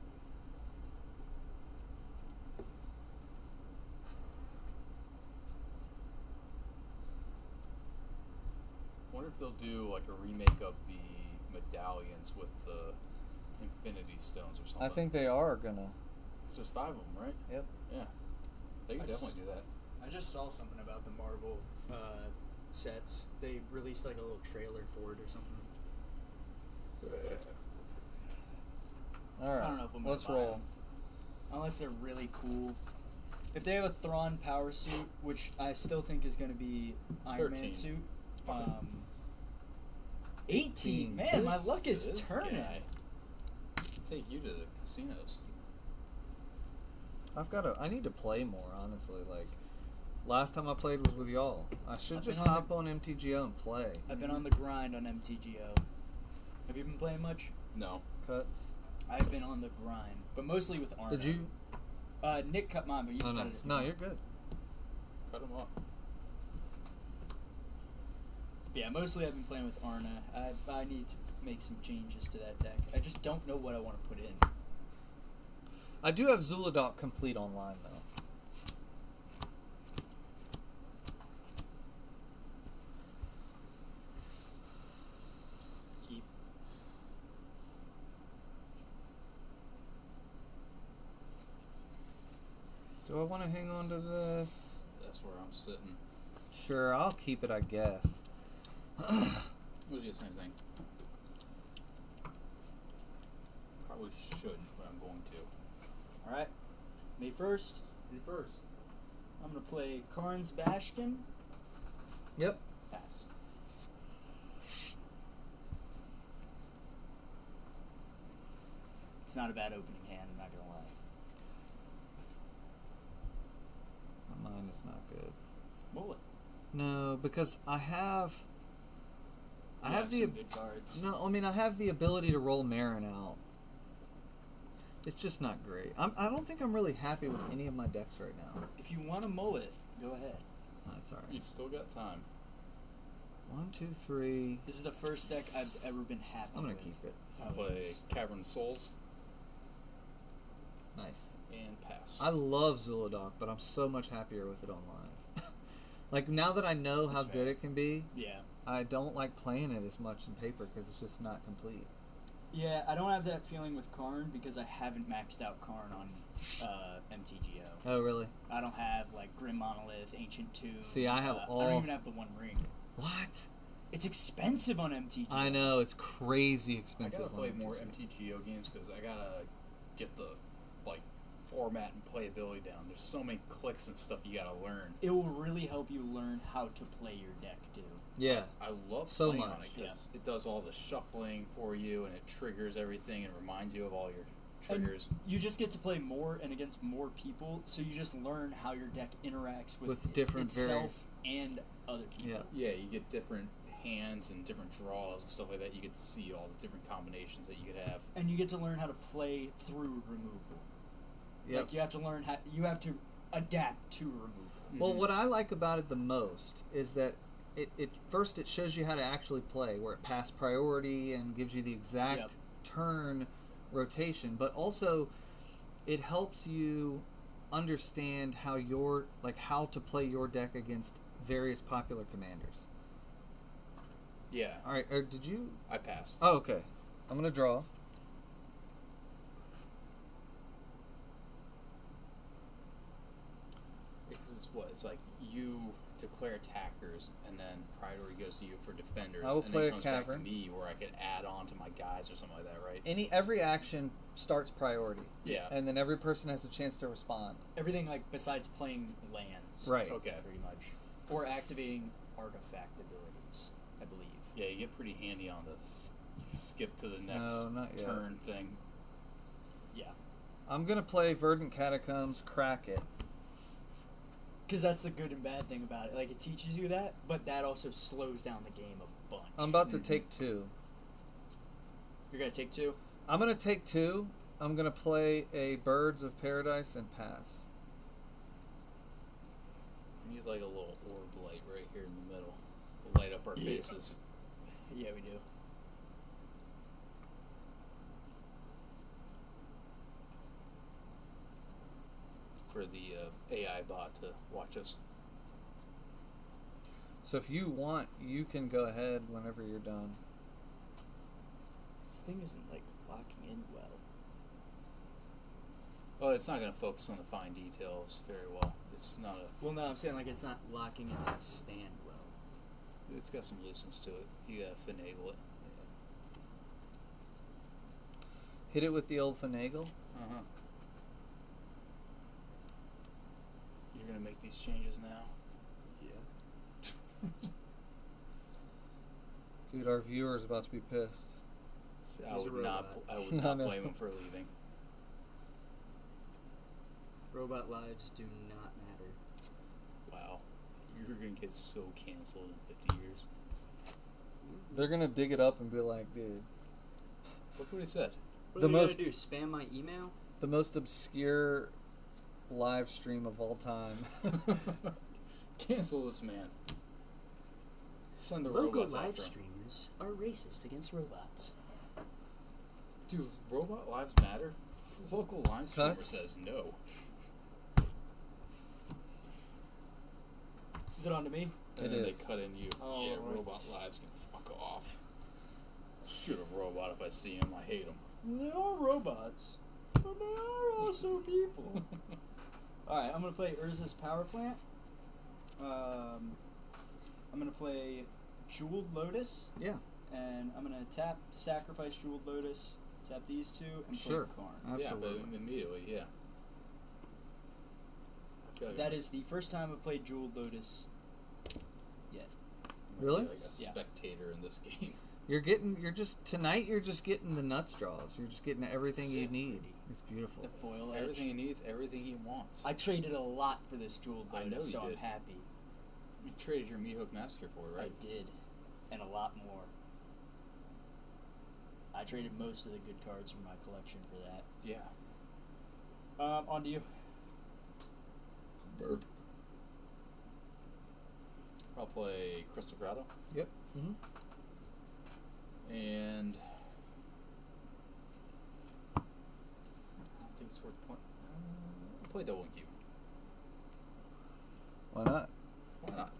Speaker 3: I wonder if they'll do like a remake of the medallions with the Infinity Stones or something.
Speaker 2: I think they are gonna.
Speaker 3: 'Cause there's 5 of them, right?
Speaker 2: Yep.
Speaker 3: Yeah. They could
Speaker 1: I just-
Speaker 3: definitely do that.
Speaker 1: I just saw something about the Marvel sets. They released like a little trailer for it or something.
Speaker 2: All right.
Speaker 1: I don't know if I'm gonna
Speaker 2: Let's
Speaker 1: buy
Speaker 2: roll.
Speaker 1: them. Unless they're really cool. If they have a Thrawn power suit, which I still think is going to be Iron
Speaker 3: 13.
Speaker 1: Man suit,
Speaker 3: Okay.
Speaker 1: 18. Man, my
Speaker 3: This-
Speaker 1: luck is
Speaker 3: this
Speaker 1: turning.
Speaker 3: guy. I'll take you to the casinos.
Speaker 2: I need to play more, honestly. Like, last time I played was with y'all. I should
Speaker 1: I've
Speaker 2: just
Speaker 1: been on
Speaker 2: hop on MTGO and play.
Speaker 1: I've been on the grind on MTGO. Have you been playing much?
Speaker 3: No.
Speaker 2: Cuts.
Speaker 1: I've been on the grind, but mostly with Arno.
Speaker 2: Did you?
Speaker 1: Nick cut mine, but you
Speaker 2: Oh,
Speaker 1: can cut
Speaker 2: nice.
Speaker 1: it.
Speaker 2: No, you're good.
Speaker 3: Cut them up.
Speaker 1: Yeah, mostly I've been playing with Arna. I need to make some changes to that deck. I just don't know what I want to put in.
Speaker 2: I do have Zuladoc complete online, though.
Speaker 1: Keep.
Speaker 2: Do I want to hang on to this?
Speaker 3: That's where I'm sitting.
Speaker 2: Sure, I'll keep it, I guess.
Speaker 3: We'll do the same thing. Probably shouldn't, but I'm going to.
Speaker 1: All right. May 1st,
Speaker 3: You first.
Speaker 1: I'm going to play Karn's Bastion.
Speaker 2: Yep.
Speaker 1: Pass. It's not a bad opening hand, I'm not gonna lie.
Speaker 2: Mine is not good.
Speaker 1: Roll it.
Speaker 2: No, because I have the
Speaker 1: some good cards.
Speaker 2: no. I mean, I have the ability to roll Marin out. It's just not great. I don't think I'm really happy with any of my decks right now.
Speaker 1: If you want to mull it, go ahead.
Speaker 2: That's alright.
Speaker 3: You've still got time.
Speaker 2: 1, 2, 3.
Speaker 1: This is the first deck I've ever been happy
Speaker 2: I'm gonna
Speaker 1: with.
Speaker 2: keep it.
Speaker 1: how it
Speaker 3: Play
Speaker 1: is.
Speaker 3: Cavern Souls
Speaker 2: Nice.
Speaker 3: and pass.
Speaker 2: I love Zul'Adok, but I'm so much happier with it online. Like, now that I know how
Speaker 1: That's
Speaker 2: good
Speaker 1: fair.
Speaker 2: it can be,
Speaker 1: Yeah.
Speaker 2: I don't like playing it as much in paper because it's just not complete.
Speaker 1: Yeah, I don't have that feeling with Karn because I haven't maxed out Karn on MTGO.
Speaker 2: Oh, really?
Speaker 1: I don't have like Grim Monolith, Ancient Tomb.
Speaker 2: See, I have
Speaker 1: I
Speaker 2: all-
Speaker 1: don't even have the One Ring.
Speaker 2: What?
Speaker 1: It's expensive on MTGO.
Speaker 2: I know, it's crazy
Speaker 3: I
Speaker 2: expensive.
Speaker 3: gotta play
Speaker 2: on
Speaker 3: more
Speaker 2: MTG.
Speaker 3: MTGO games because I gotta get the format and playability down. There's so many clicks and stuff you gotta learn.
Speaker 1: It will really help you learn how to play your deck too.
Speaker 2: Yeah.
Speaker 3: I love
Speaker 2: So
Speaker 3: playing on
Speaker 2: much.
Speaker 3: it because it does all the shuffling for you and it triggers everything and reminds you of all your triggers.
Speaker 1: And you just get to play more and against more people, so you just learn how your deck interacts with
Speaker 2: different
Speaker 1: itself and other people.
Speaker 2: Yeah.
Speaker 3: Yeah, you get different hands and different draws and stuff like that. You get to see all the different combinations that you could have.
Speaker 1: And you get to learn how to play through removal.
Speaker 2: Yep.
Speaker 1: Like you have to learn how you have to adapt to removal.
Speaker 2: Well, what I like about it the most is that it first it shows you how to actually play, where it pass priority and gives you the exact
Speaker 1: Yep.
Speaker 2: turn rotation, but also it helps you understand how how to play your deck against various popular commanders.
Speaker 3: Yeah,
Speaker 2: All right, did you?
Speaker 3: I passed.
Speaker 2: Oh, okay. I'm gonna draw.
Speaker 3: It's what? It's like you declare attackers, and then priority goes to you for defenders,
Speaker 2: I will
Speaker 3: and
Speaker 2: play
Speaker 3: then
Speaker 2: a
Speaker 3: it comes back
Speaker 2: cavern.
Speaker 3: to me, where I could add on to my guys or something like that, right?
Speaker 2: Every action starts priority,
Speaker 3: Yeah.
Speaker 2: and then every person has a chance to respond.
Speaker 1: Everything like besides playing lands.
Speaker 2: Right.
Speaker 3: Okay.
Speaker 1: Pretty much. Or activating artifact abilities, I believe.
Speaker 3: Yeah, you get pretty handy on this skip to the next
Speaker 2: No, not yet.
Speaker 3: turn thing.
Speaker 1: Yeah.
Speaker 2: I'm gonna play Verdant Catacombs, crack it.
Speaker 1: Because that's the good and bad thing about it. Like, it teaches you that, but that also slows down the game a bunch.
Speaker 2: I'm about to take 2.
Speaker 1: You're going to take 2?
Speaker 2: I'm gonna take 2. I'm gonna play a Birds of Paradise and pass.
Speaker 3: We need like a little orb light right here in the middle to light up our
Speaker 1: Yeah.
Speaker 3: bases.
Speaker 1: Yeah, we do.
Speaker 3: For the AI bot to watch us.
Speaker 2: So if you want, you can go ahead whenever you're done.
Speaker 1: This thing isn't, like, locking in well.
Speaker 3: Well, it's not going to focus on the fine details very well. It's not a.
Speaker 1: Well, no, I'm saying, like, it's not locking into stand well.
Speaker 3: It's got some looseness to it. You got to finagle it.
Speaker 2: Hit it with the old finagle.
Speaker 3: Uh huh. You're going to make these changes now.
Speaker 1: Yeah.
Speaker 2: Dude, our viewer's about to be pissed.
Speaker 3: I
Speaker 1: He's a
Speaker 3: would not.
Speaker 1: robot.
Speaker 3: I would
Speaker 2: No,
Speaker 3: not
Speaker 2: no.
Speaker 3: blame him for leaving.
Speaker 1: Robot lives do not matter.
Speaker 3: Wow, you're going to get so canceled in 50 years.
Speaker 2: They're gonna dig it up and be like, dude,
Speaker 3: Look what he said.
Speaker 1: What
Speaker 2: The
Speaker 1: are they
Speaker 2: most-
Speaker 1: gonna do? Spam my email?
Speaker 2: the most obscure live stream of all time.
Speaker 3: Cancel this man. Send the
Speaker 1: Local
Speaker 3: robots
Speaker 1: live
Speaker 3: after him.
Speaker 1: streamers are racist against robots.
Speaker 3: Dude, robot lives matter? Local live streamer
Speaker 2: Cuts?
Speaker 3: says no.
Speaker 1: Is it on to me?
Speaker 3: And
Speaker 2: It
Speaker 3: then
Speaker 2: is.
Speaker 3: they cut in you.
Speaker 1: Oh,
Speaker 3: yeah,
Speaker 1: right.
Speaker 3: robot lives can fuck off. Shoot a robot if I see him. I hate him.
Speaker 1: They are robots, but they are also people. Alright, I'm gonna play Urza's Power Plant. I'm gonna play Jeweled Lotus,
Speaker 2: Yeah,
Speaker 1: and I'm gonna tap, sacrifice Jeweled Lotus, tap these two, and
Speaker 2: Sure.
Speaker 1: play Karn.
Speaker 2: absolutely.
Speaker 3: Yeah, but immediately, yeah. I feel like
Speaker 1: That
Speaker 3: I'm
Speaker 1: is the first time I've played Jeweled Lotus yet.
Speaker 3: I'm
Speaker 2: Really?
Speaker 3: Like a
Speaker 1: Yeah.
Speaker 3: spectator in this game.
Speaker 2: You're just getting the nuts draws. You're just getting everything you
Speaker 1: So
Speaker 2: need.
Speaker 1: pretty.
Speaker 2: It's beautiful.
Speaker 1: The foil edge.
Speaker 3: Everything he needs, everything he wants.
Speaker 1: I traded a lot for this jeweled
Speaker 3: I know
Speaker 1: bonus,
Speaker 3: you
Speaker 1: so I'm
Speaker 3: did.
Speaker 1: happy.
Speaker 3: You traded your Meat Hook Massacre for it, right?
Speaker 1: I did, and a lot more. I traded most of the good cards from my collection for that.
Speaker 3: Yeah.
Speaker 1: On to you.
Speaker 3: Burp. I'll play Crystal Grotto.
Speaker 2: Yep. Mm-hmm.
Speaker 3: And I don't think it's worth playing. I'll play Double Cube.
Speaker 2: Why not?
Speaker 3: Why not?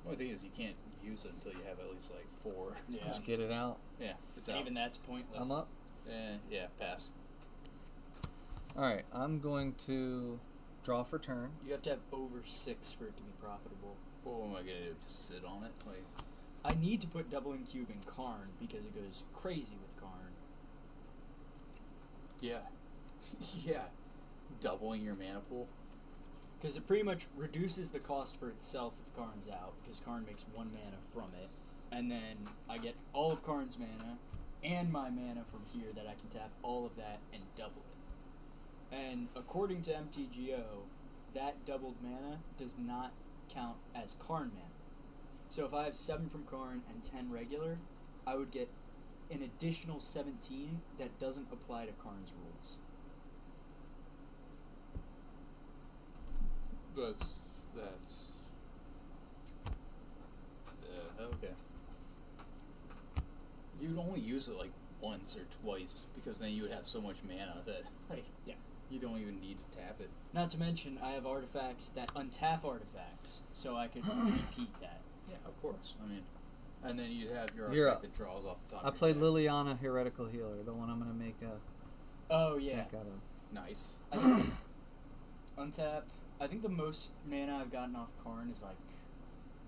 Speaker 3: The only thing is you can't use it until you have at least like 4.
Speaker 1: Yeah.
Speaker 2: Just get it out.
Speaker 3: Yeah, it's
Speaker 1: And
Speaker 3: out.
Speaker 1: even that's pointless.
Speaker 2: I'm up.
Speaker 3: Yeah, pass.
Speaker 2: All right. I'm going to draw for turn.
Speaker 1: You have to have over 6 for it to be profitable.
Speaker 3: What am I gonna do? Just sit on it? Like,
Speaker 1: I need to put Doubling Cube in Karn because it goes crazy with Karn.
Speaker 3: yeah, yeah. Doubling your mana pool.
Speaker 1: Because it pretty much reduces the cost for itself if Karn's out, because Karn makes 1 mana from it. And then I get all of Karn's mana and my mana from here that I can tap all of that and double it. And according to MTGO, that doubled mana does not count as Karn mana. So if I have 7 from Karn and 10 regular, I would get an additional 17 that doesn't apply to Karn's rules.
Speaker 3: That's okay. You'd only use it like once or twice because then you would have so much mana that like
Speaker 1: Yeah.
Speaker 3: you don't even need to tap it.
Speaker 1: Not to mention, I have artifacts that untap artifacts, so I could repeat that.
Speaker 3: Yeah, of course. I mean, and then you'd have your
Speaker 2: You're
Speaker 3: artifact that draws off the top.
Speaker 2: I
Speaker 3: of your
Speaker 2: played
Speaker 3: deck.
Speaker 2: Liliana Heretical Healer, the one I'm going to make a
Speaker 1: Oh, yeah.
Speaker 2: deck out of.
Speaker 3: Nice.
Speaker 1: Untap. I think the most mana I've gotten off Karn is like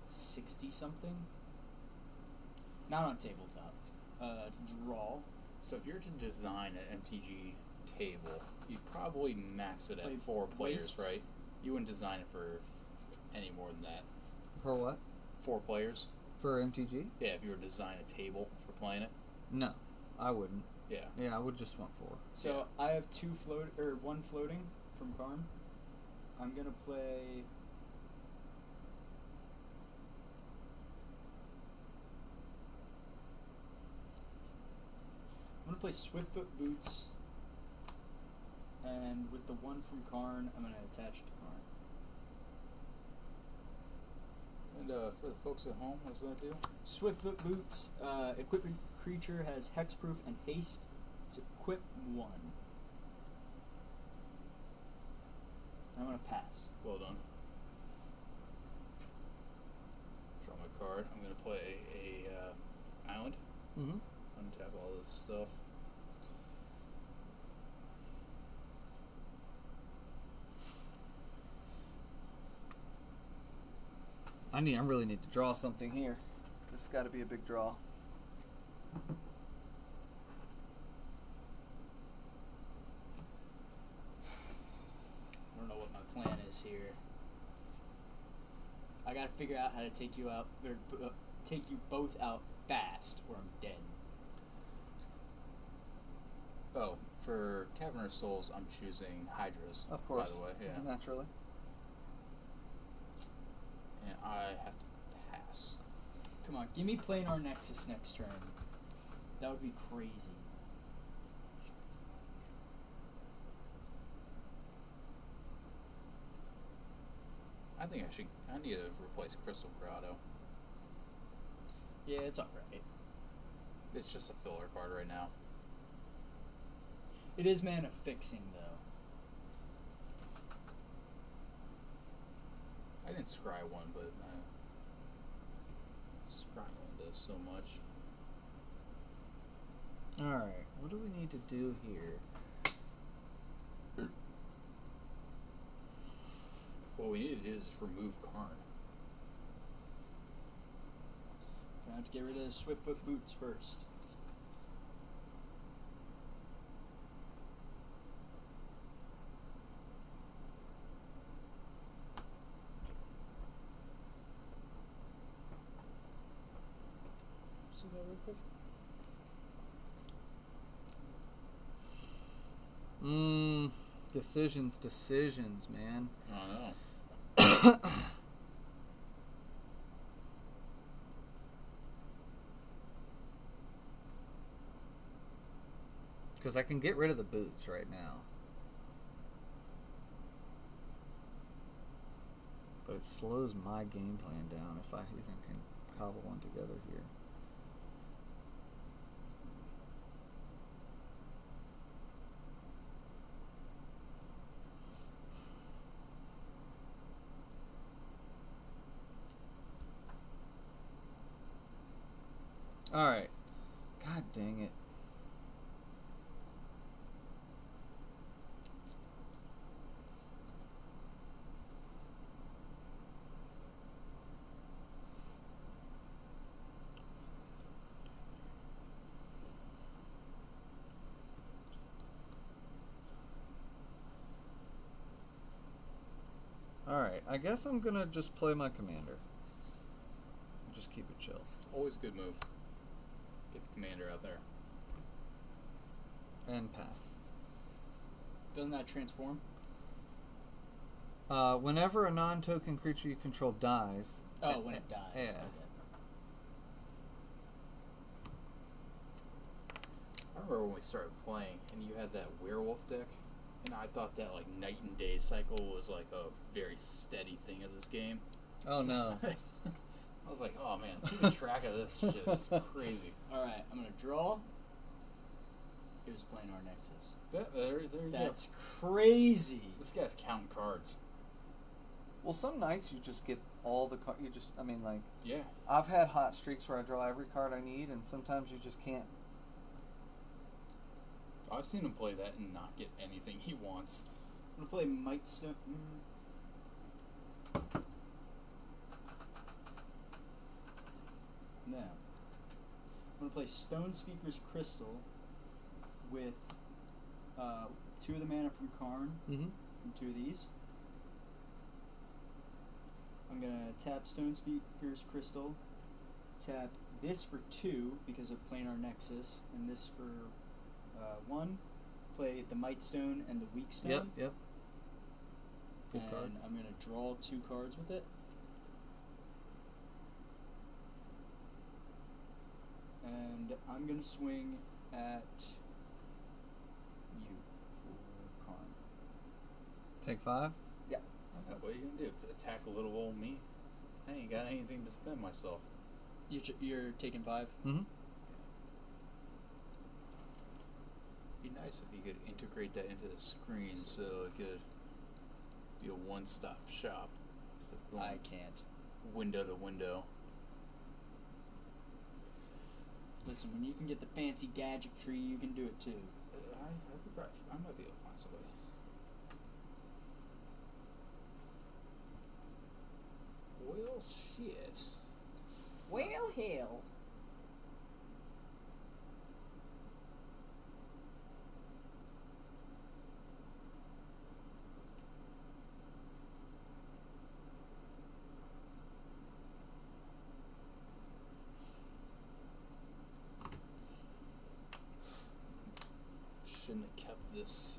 Speaker 1: 60 something. Not on tabletop. Draw.
Speaker 3: So if you're to design an MTG table, you'd probably max it at
Speaker 1: Play
Speaker 3: 4 players,
Speaker 1: wastes?
Speaker 3: right? You wouldn't design it for any more than that.
Speaker 2: For what?
Speaker 3: 4 players?
Speaker 2: For MTG?
Speaker 3: Yeah, if you were to design a table for playing it.
Speaker 2: No, I wouldn't.
Speaker 3: Yeah.
Speaker 2: Yeah, I would just want 4.
Speaker 1: So I have 1 floating from Karn. I'm gonna play. I'm gonna play Swiftfoot Boots, and with the 1 from Karn, I'm gonna attach it to Karn.
Speaker 3: And for the folks at home, what does that do?
Speaker 1: Swiftfoot Boots, equipped creature has hexproof and haste. It's equip 1. I'm gonna pass.
Speaker 3: Well done. Draw my card. I'm gonna play a island.
Speaker 2: Mm-hmm.
Speaker 3: Untap all this stuff.
Speaker 2: I really need to draw something here. This has got to be a big draw.
Speaker 1: I don't know what my plan is here. I gotta figure out how to take you out, or take you both out fast, or I'm dead.
Speaker 3: Oh, for Cavernous Souls, I'm choosing Hydras.
Speaker 2: Of course.
Speaker 3: By the way, yeah.
Speaker 2: Naturally.
Speaker 3: And I have to pass.
Speaker 1: Come on, give me Planar Nexus next turn. That would be crazy.
Speaker 3: I need to replace Crystal Grotto.
Speaker 1: Yeah, it's alright.
Speaker 3: It's just a filler card right now.
Speaker 1: It is mana fixing, though.
Speaker 3: I didn't scry one, but scrying one does so much.
Speaker 2: Alright, what do we need to do here?
Speaker 3: What we need to do is remove Karn.
Speaker 1: Gonna have to get rid of the Swiftfoot Boots first.
Speaker 3: see that real quick?
Speaker 2: Decisions, man.
Speaker 3: I know.
Speaker 2: Because I can get rid of the boots right now. But it slows my game plan down if I even can cobble one together here. Alright. God dang it. Alright, I guess I'm gonna just play my commander. Just keep it chill.
Speaker 3: Always a good move. Get the commander out there.
Speaker 2: And pass.
Speaker 1: Doesn't that transform?
Speaker 2: Whenever a non-token creature you control dies...
Speaker 1: Oh, when it dies.
Speaker 2: Yeah.
Speaker 1: Okay.
Speaker 3: I remember when we started playing and you had that werewolf deck, and I thought that like night and day cycle was like a very steady thing of this game.
Speaker 2: Oh no.
Speaker 3: I was like, oh man, keeping track of this shit is crazy.
Speaker 1: Alright, I'm gonna draw. Here's Planar Nexus.
Speaker 3: There you
Speaker 1: That's crazy.
Speaker 3: go. This guy's counting cards.
Speaker 2: Well, some nights you just get all the cards.
Speaker 3: Yeah.
Speaker 2: I've had hot streaks where I draw every card I need, and sometimes you just can't.
Speaker 3: I've seen him play that and not get anything he wants.
Speaker 1: I'm gonna play Might Stone. No. I'm gonna play Stone Speaker's Crystal with 2 of the mana from Karn
Speaker 2: Mm-hmm.
Speaker 1: and 2 of these. I'm gonna tap Stone Speaker's Crystal, tap this for 2 because of Planar Nexus, and this for 1. Play the Might Stone and the Weak Stone.
Speaker 2: Yep. Good
Speaker 1: and
Speaker 2: card.
Speaker 1: I'm gonna draw 2 cards with it. And I'm gonna swing at you for Karn.
Speaker 2: Take 5.
Speaker 1: Yeah.
Speaker 3: What are you gonna do? Attack a little old me? I ain't got anything to defend myself.
Speaker 1: You're taking 5?
Speaker 2: Mm-hmm.
Speaker 3: Be nice if you could integrate that into the screen so it could be a one-stop shop instead of going
Speaker 1: I can't.
Speaker 3: window to window.
Speaker 1: Listen, when you can get the fancy gadgetry, you can do it too.
Speaker 3: I might be able to find somebody. Well, shit.
Speaker 1: Well, hell.
Speaker 3: Shouldn't have kept this.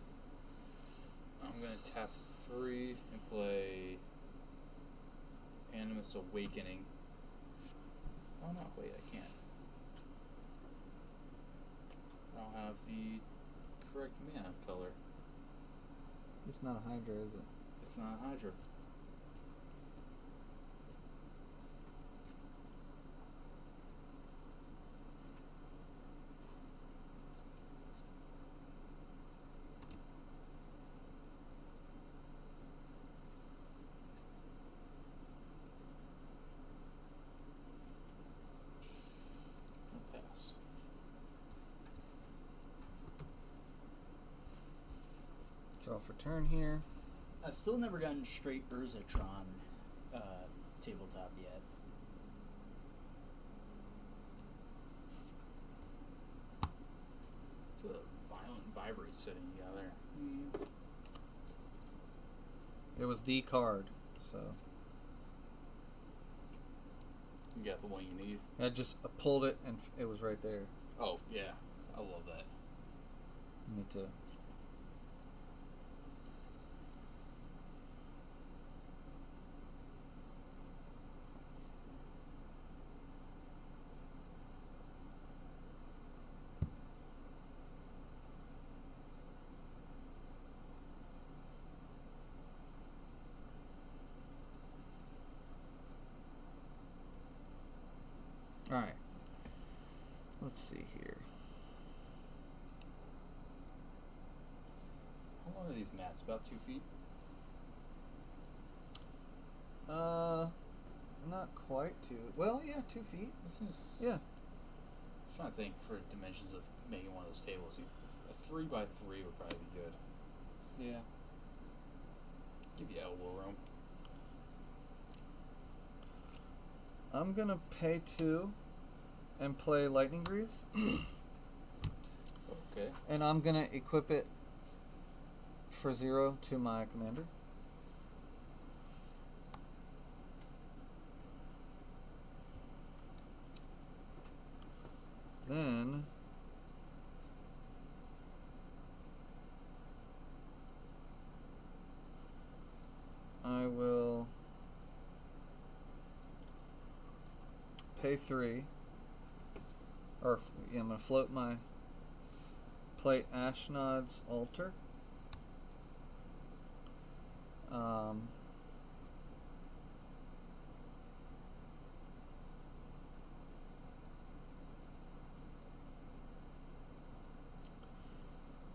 Speaker 3: I'm gonna tap 3 and play Animus Awakening. Oh no, wait, I can't. I don't have the correct mana color.
Speaker 2: It's not a Hydra, is it?
Speaker 3: It's not Hydra. I'll pass.
Speaker 2: Draw for turn here.
Speaker 1: I've still never gotten straight Urzatron tabletop yet.
Speaker 3: It's a violent vibrate setting you got there.
Speaker 2: It was the card, so.
Speaker 3: You got the one you need.
Speaker 2: I just pulled it and it was right there.
Speaker 3: Oh, yeah. I love that.
Speaker 2: Me too. Alright. Let's see here.
Speaker 3: How long are these mats? About 2 feet?
Speaker 2: Not quite 2. Well, yeah, 2 feet.
Speaker 3: This is...
Speaker 2: Yeah.
Speaker 3: I'm trying to think for dimensions of making one of those tables. A 3 by 3 would probably be good.
Speaker 1: Yeah.
Speaker 3: Give you elbow room.
Speaker 2: I'm gonna pay 2 and play Lightning Greaves.
Speaker 3: Okay.
Speaker 2: And I'm gonna equip it for 0 to my commander. Then I will pay 3. Or yeah, I'm gonna float my play Ashnod's Altar.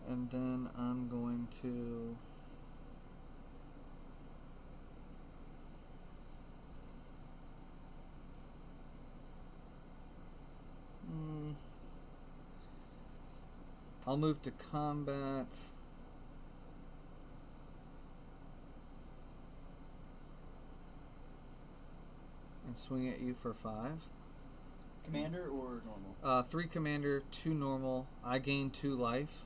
Speaker 2: And then I'm going to I'll move to combat. And swing at you for 5.
Speaker 1: Commander or normal?
Speaker 2: 3 commander, 2 normal. I gain 2 life.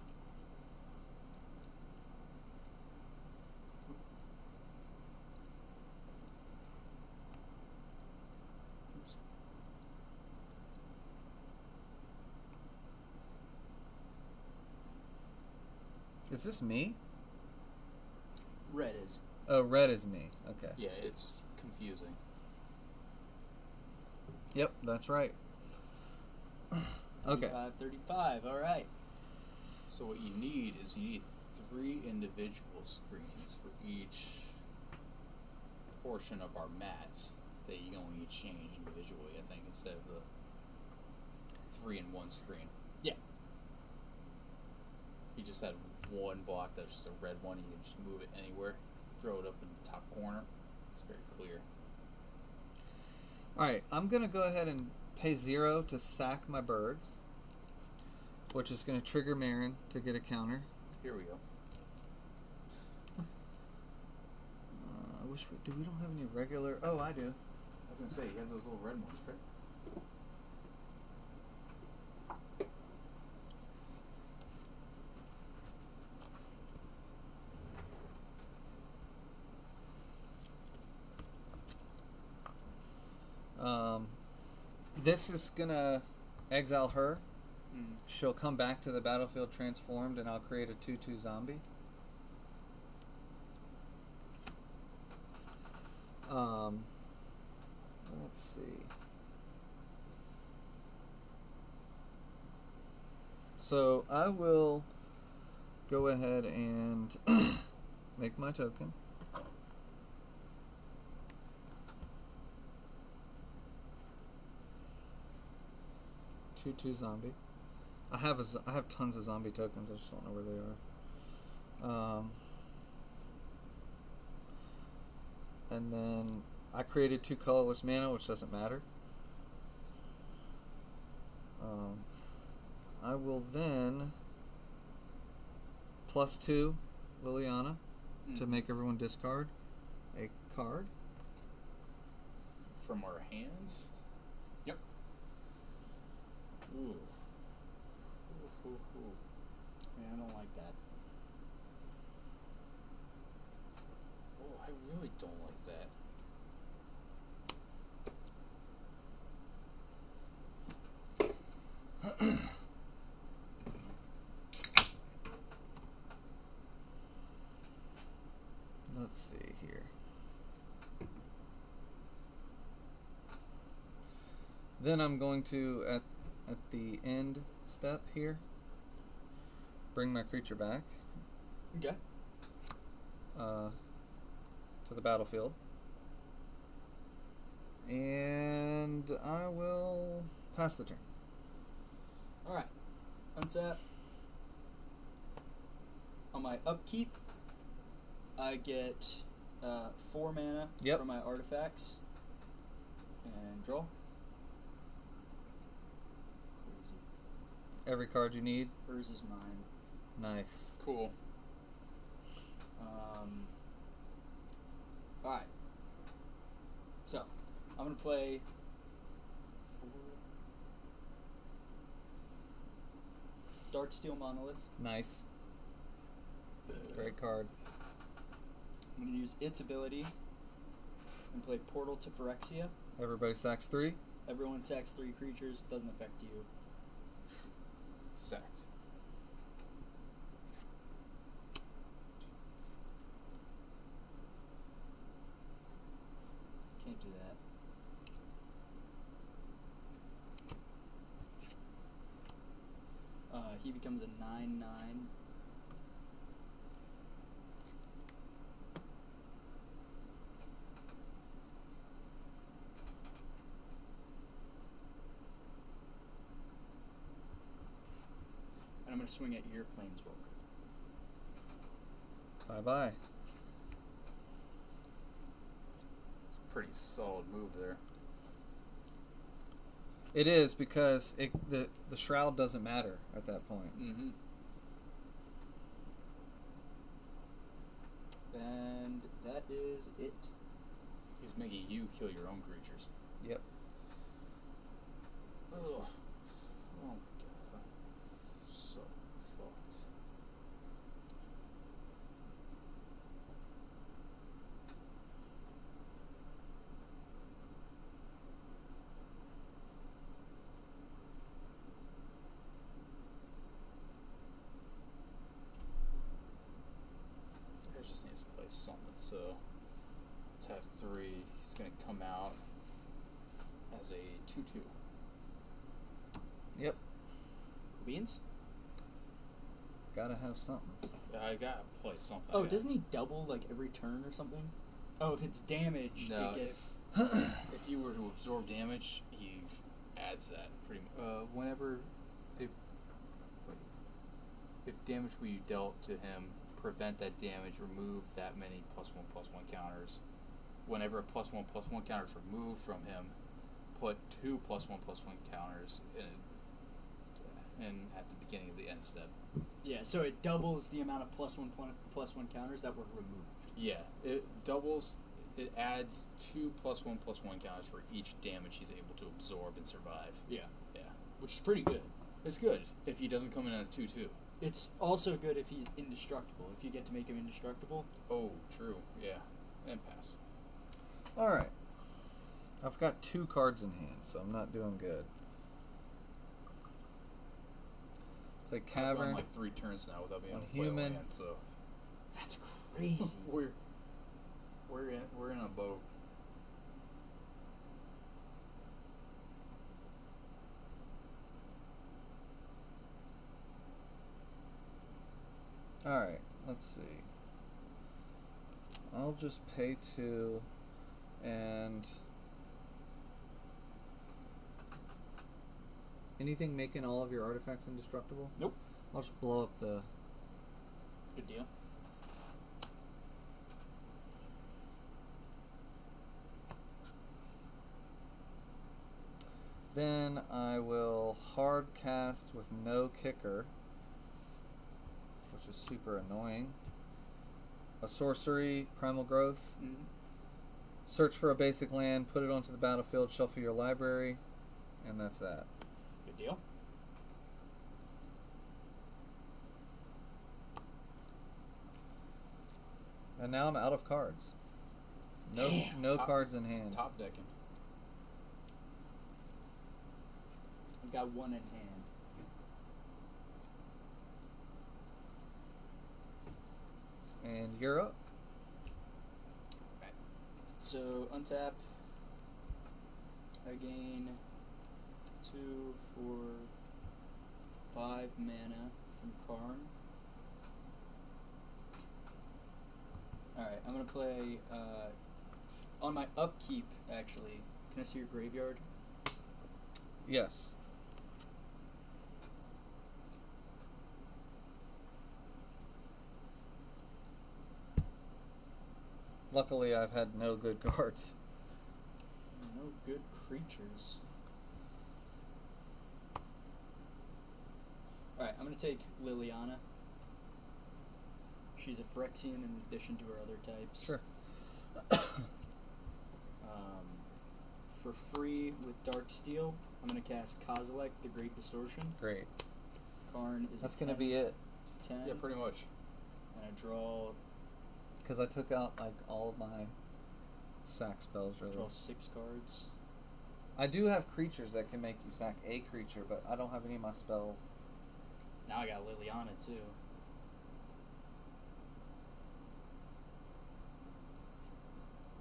Speaker 1: Oops.
Speaker 2: Is this me?
Speaker 1: Red is.
Speaker 2: Oh, red is me. Okay.
Speaker 3: Yeah, it's confusing.
Speaker 2: Yep, that's right. Okay.
Speaker 1: 35. All right.
Speaker 3: So what you need is 3 individual screens for each portion of our mats that you only change individually, I think, instead of the 3 in one screen.
Speaker 1: Yeah.
Speaker 3: You just had one block that's just a red one. You can just move it anywhere, throw it up in the top corner. It's very clear.
Speaker 2: Alright, I'm going to go ahead and pay 0 to sack my birds, which is going to trigger Marin to get a counter.
Speaker 3: Here we go.
Speaker 2: I wish we don't have any regular. Oh, I do.
Speaker 3: I was going to say, you have those little red ones, right?
Speaker 2: This is gonna exile her.
Speaker 1: Mm.
Speaker 2: She'll come back to the battlefield transformed, and I'll create a 2/2 zombie. Let's see. So I will go ahead and make my token. Two zombie. I have tons of zombie tokens. I just don't know where they are. And then I created 2 colorless mana, which doesn't matter. I will then +2 Liliana to make everyone discard a card.
Speaker 3: From our hands?
Speaker 1: Yep.
Speaker 3: Ooh.
Speaker 1: Yeah, I don't like that.
Speaker 3: Oh, I really don't like that.
Speaker 2: let's see here. Then I'm going to, at the end step here, bring my creature back
Speaker 1: Okay.
Speaker 2: to the battlefield. And I will pass the turn.
Speaker 1: Alright. Untap. On my upkeep, I get 4 mana
Speaker 2: Yep.
Speaker 1: from my artifacts. And draw. Crazy.
Speaker 2: Every card you need.
Speaker 1: Hers is mine.
Speaker 2: Nice.
Speaker 3: Cool.
Speaker 1: Alright. So, I'm going to play 4 Darksteel Monolith.
Speaker 2: Nice. Great card.
Speaker 1: I'm going to use its ability and play Portal to Phyrexia.
Speaker 2: Everybody sacks 3.
Speaker 1: Everyone sacks 3 creatures. Doesn't affect you.
Speaker 3: Sacked.
Speaker 1: Can't do that. He becomes a 9/9. And I'm going to swing at your Planeswalker.
Speaker 2: Bye-bye.
Speaker 3: It's a pretty solid move there.
Speaker 2: It is, because the shroud doesn't matter at that point.
Speaker 3: Mm-hmm.
Speaker 1: And that is it.
Speaker 3: He's making you kill your own creatures.
Speaker 2: Yep.
Speaker 3: Ugh. Oh my god. I'm so fucked. I just needs to play something, so tap 3. He's gonna come out as a 2/2.
Speaker 2: Yep.
Speaker 1: Beans?
Speaker 2: Gotta have something.
Speaker 3: I gotta play something.
Speaker 1: Oh,
Speaker 3: Yeah.
Speaker 1: doesn't he double like every turn or something? Oh, if it's damage,
Speaker 3: No,
Speaker 1: it gets.
Speaker 3: If you were to absorb damage, he adds that pretty much. Whenever if damage we dealt to him, prevent that damage, remove that many +1/+1 counters. Whenever a +1/+1 counter is removed from him, put 2 +1/+1 counters in at the beginning of the end step.
Speaker 1: Yeah, so it doubles the amount of +1/+1 counters that were removed.
Speaker 3: Yeah, it doubles. It adds 2 +1/+1 counters for each damage he's able to absorb and survive.
Speaker 1: Yeah.
Speaker 3: Yeah,
Speaker 1: Which is pretty good.
Speaker 3: it's good if he doesn't come in at a 2/2.
Speaker 1: It's also good if he's indestructible. If you get to make him indestructible.
Speaker 3: Oh, true. Yeah, and pass.
Speaker 2: Alright. I've got 2 cards in hand, so I'm not doing good. Play
Speaker 3: I've gone
Speaker 2: Cavern.
Speaker 3: like 3 turns now without being
Speaker 2: on
Speaker 3: able to play
Speaker 2: human.
Speaker 3: land, so
Speaker 1: That's crazy.
Speaker 3: we're in a boat.
Speaker 2: Alright, let's see. I'll just pay 2 and anything making all of your artifacts indestructible?
Speaker 1: Nope.
Speaker 2: I'll just blow up the
Speaker 1: Good deal.
Speaker 2: Then I will hard cast with no kicker, which is super annoying. A sorcery, Primal Growth.
Speaker 1: Mm-hmm.
Speaker 2: Search for a basic land, put it onto the battlefield, shuffle your library, and that's that.
Speaker 1: Good deal.
Speaker 2: And now I'm out of cards. No,
Speaker 1: Damn.
Speaker 2: no cards in hand.
Speaker 3: Top decking.
Speaker 1: I've got 1 in hand.
Speaker 2: And you're up.
Speaker 1: So untap. I gain 2, 4, 5 mana from Karn. Alright, I'm gonna play on my upkeep actually. Can I see your graveyard?
Speaker 2: Yes. Luckily, I've had no good cards.
Speaker 1: No good creatures. Alright, I'm gonna take Liliana. She's a Phyrexian in addition to her other types.
Speaker 2: Sure.
Speaker 1: For free with Dark Steel, I'm gonna cast Kozilek, the Great Distortion.
Speaker 2: Great.
Speaker 1: Karn is
Speaker 2: That's
Speaker 1: a
Speaker 2: gonna
Speaker 1: 10,
Speaker 2: be it.
Speaker 1: 10.
Speaker 3: Yeah, pretty much.
Speaker 1: And I draw
Speaker 2: Because I took out like all of my sack spells. Really.
Speaker 1: 6 cards.
Speaker 2: I do have creatures that can make you sack a creature, but I don't have any of my spells.
Speaker 1: Now I got Liliana too.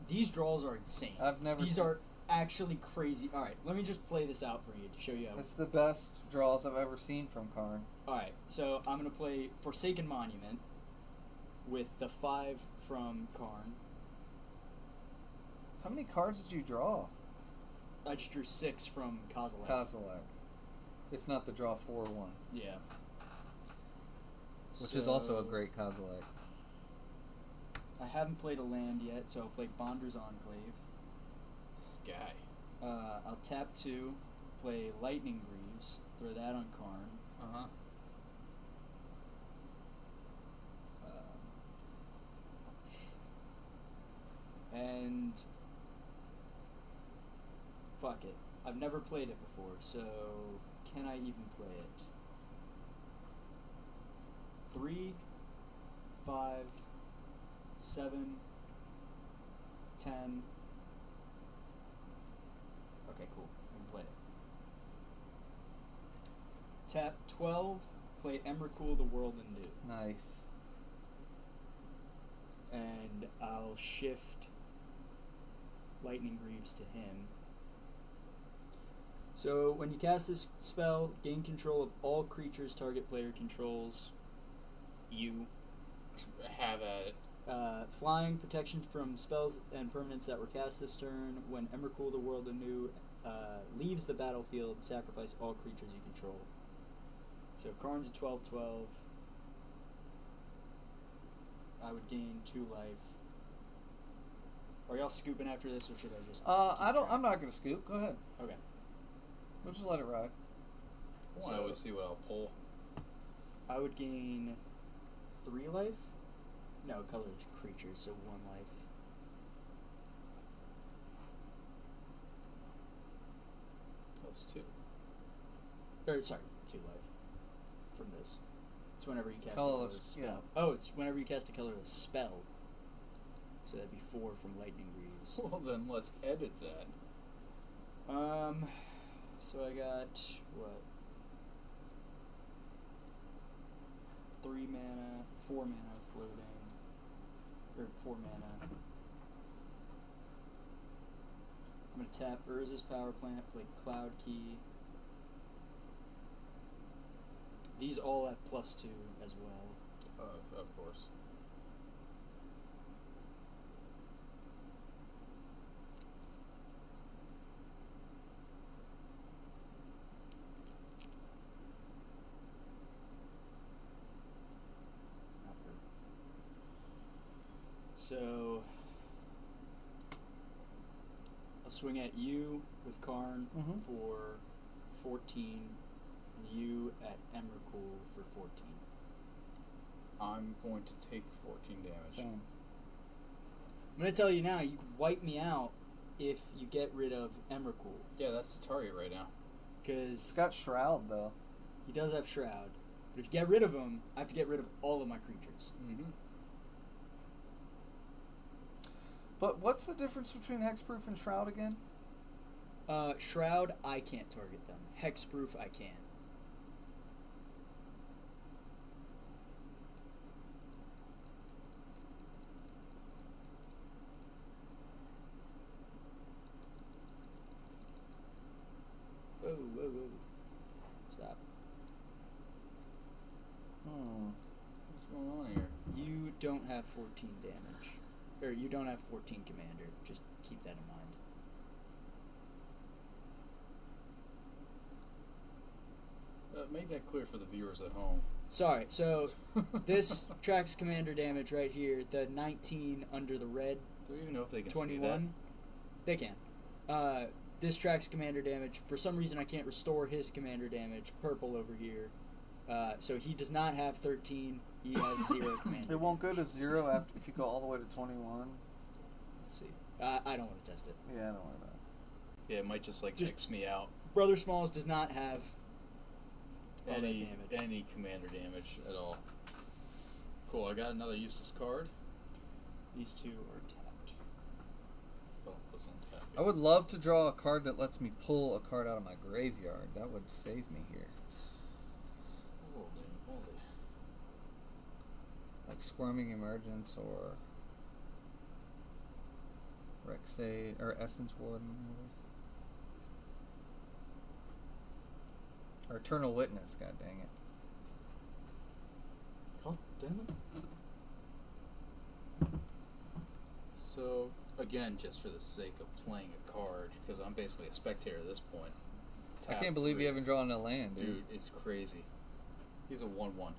Speaker 1: These draws are insane.
Speaker 2: I've never.
Speaker 1: These
Speaker 2: seen-
Speaker 1: are actually crazy. All right, let me just play this out for you to show you how.
Speaker 2: It's the best draws I've ever seen from Karn.
Speaker 1: All right, so I'm gonna play Forsaken Monument with the 5 from Karn.
Speaker 2: How many cards did you draw?
Speaker 1: I just drew 6 from Kozilek.
Speaker 2: Kozilek. It's not the draw 4 one,
Speaker 1: Yeah.
Speaker 2: which is also a great Kozilek.
Speaker 1: I haven't played a land yet, so I'll play Bonder's Enclave.
Speaker 3: This guy.
Speaker 1: I'll tap 2, play Lightning Greaves, throw that on Karn.
Speaker 3: Uh-huh.
Speaker 1: And fuck it. I've never played it before, so can I even play it? 3, 5, 7, 10. Okay, cool. I can play it. Tap 12, play Emrakul the World Anew.
Speaker 2: Nice.
Speaker 1: And I'll shift Lightning Greaves to him. So when you cast this spell, gain control of all creatures target player controls. You.
Speaker 3: Have at it.
Speaker 1: Flying, protection from spells and permanents that were cast this turn. When Emrakul the World Anew leaves the battlefield, sacrifice all creatures you control. So Karn's a 12/12. I would gain 2 life. Are y'all scooping after this, or should I just?
Speaker 2: I don't. I'm not gonna scoop. Go ahead.
Speaker 1: Okay.
Speaker 2: We'll just let it ride.
Speaker 3: I want to always see what I'll pull.
Speaker 1: I would gain 3 life. No, colorless creatures, so 1 life.
Speaker 3: That's 2.
Speaker 1: Or sorry, 2 life. From this. It's whenever you cast
Speaker 2: Colorless,
Speaker 1: a colorless spell.
Speaker 2: yeah.
Speaker 1: Oh, it's whenever you cast a colorless spell. So that'd be 4 from Lightning Greaves.
Speaker 3: Well, then let's edit that.
Speaker 1: So I got what? 3 mana, 4 mana floating, or 4 mana. I'm gonna tap Urza's Power Plant, play Cloud Key. These all have +2 as well.
Speaker 3: Of course.
Speaker 1: So I'll swing at you with Karn
Speaker 2: Mhm.
Speaker 1: for 14, and you at Emrakul for 14.
Speaker 3: I'm going to take 14 damage.
Speaker 2: Same.
Speaker 1: I'm gonna tell you now, you can wipe me out if you get rid of Emrakul,
Speaker 3: Yeah, that's the target right now.
Speaker 1: because
Speaker 2: It's got Shroud though.
Speaker 1: he does have Shroud. But if you get rid of him, I have to get rid of all of my creatures.
Speaker 3: Mm-hmm.
Speaker 2: But what's the difference between Hexproof and Shroud again?
Speaker 1: Shroud, I can't target them. Hexproof, I can.
Speaker 3: going on here?
Speaker 1: You don't have 14 damage. Or you don't have 14 commander. Just keep that in mind.
Speaker 3: Make that clear for the viewers at home.
Speaker 1: Sorry, so this tracks commander damage right here. The 19 under the red.
Speaker 3: Do we even know if they can
Speaker 1: 21. They can. This tracks commander damage. For some reason, I can't restore his commander damage. Purple over here. So he does not have 13. He has 0 commander.
Speaker 2: It won't go
Speaker 1: damage.
Speaker 2: to 0 after if you go all the way to 21.
Speaker 1: Let's see. I don't want to test it.
Speaker 2: Yeah, don't worry about it.
Speaker 3: Yeah, it might just X me out.
Speaker 1: Brother Smalls does not have all that
Speaker 3: Any
Speaker 1: damage.
Speaker 3: commander damage at all. Cool, I got another useless card.
Speaker 1: These two are tapped.
Speaker 3: Oh, let's untap.
Speaker 2: I would love to draw a card that lets me pull a card out of my graveyard. That would save me here.
Speaker 3: Holy moly.
Speaker 2: Like Squirming Emergence or Rexade or Essence Warden. Or Eternal Witness, god dang it.
Speaker 1: God damn it.
Speaker 3: So, again, just for the sake of playing a card, because I'm basically a spectator at this point.
Speaker 2: I can't believe you haven't drawn a land, dude.
Speaker 3: Dude, it's crazy. He's a 1-1.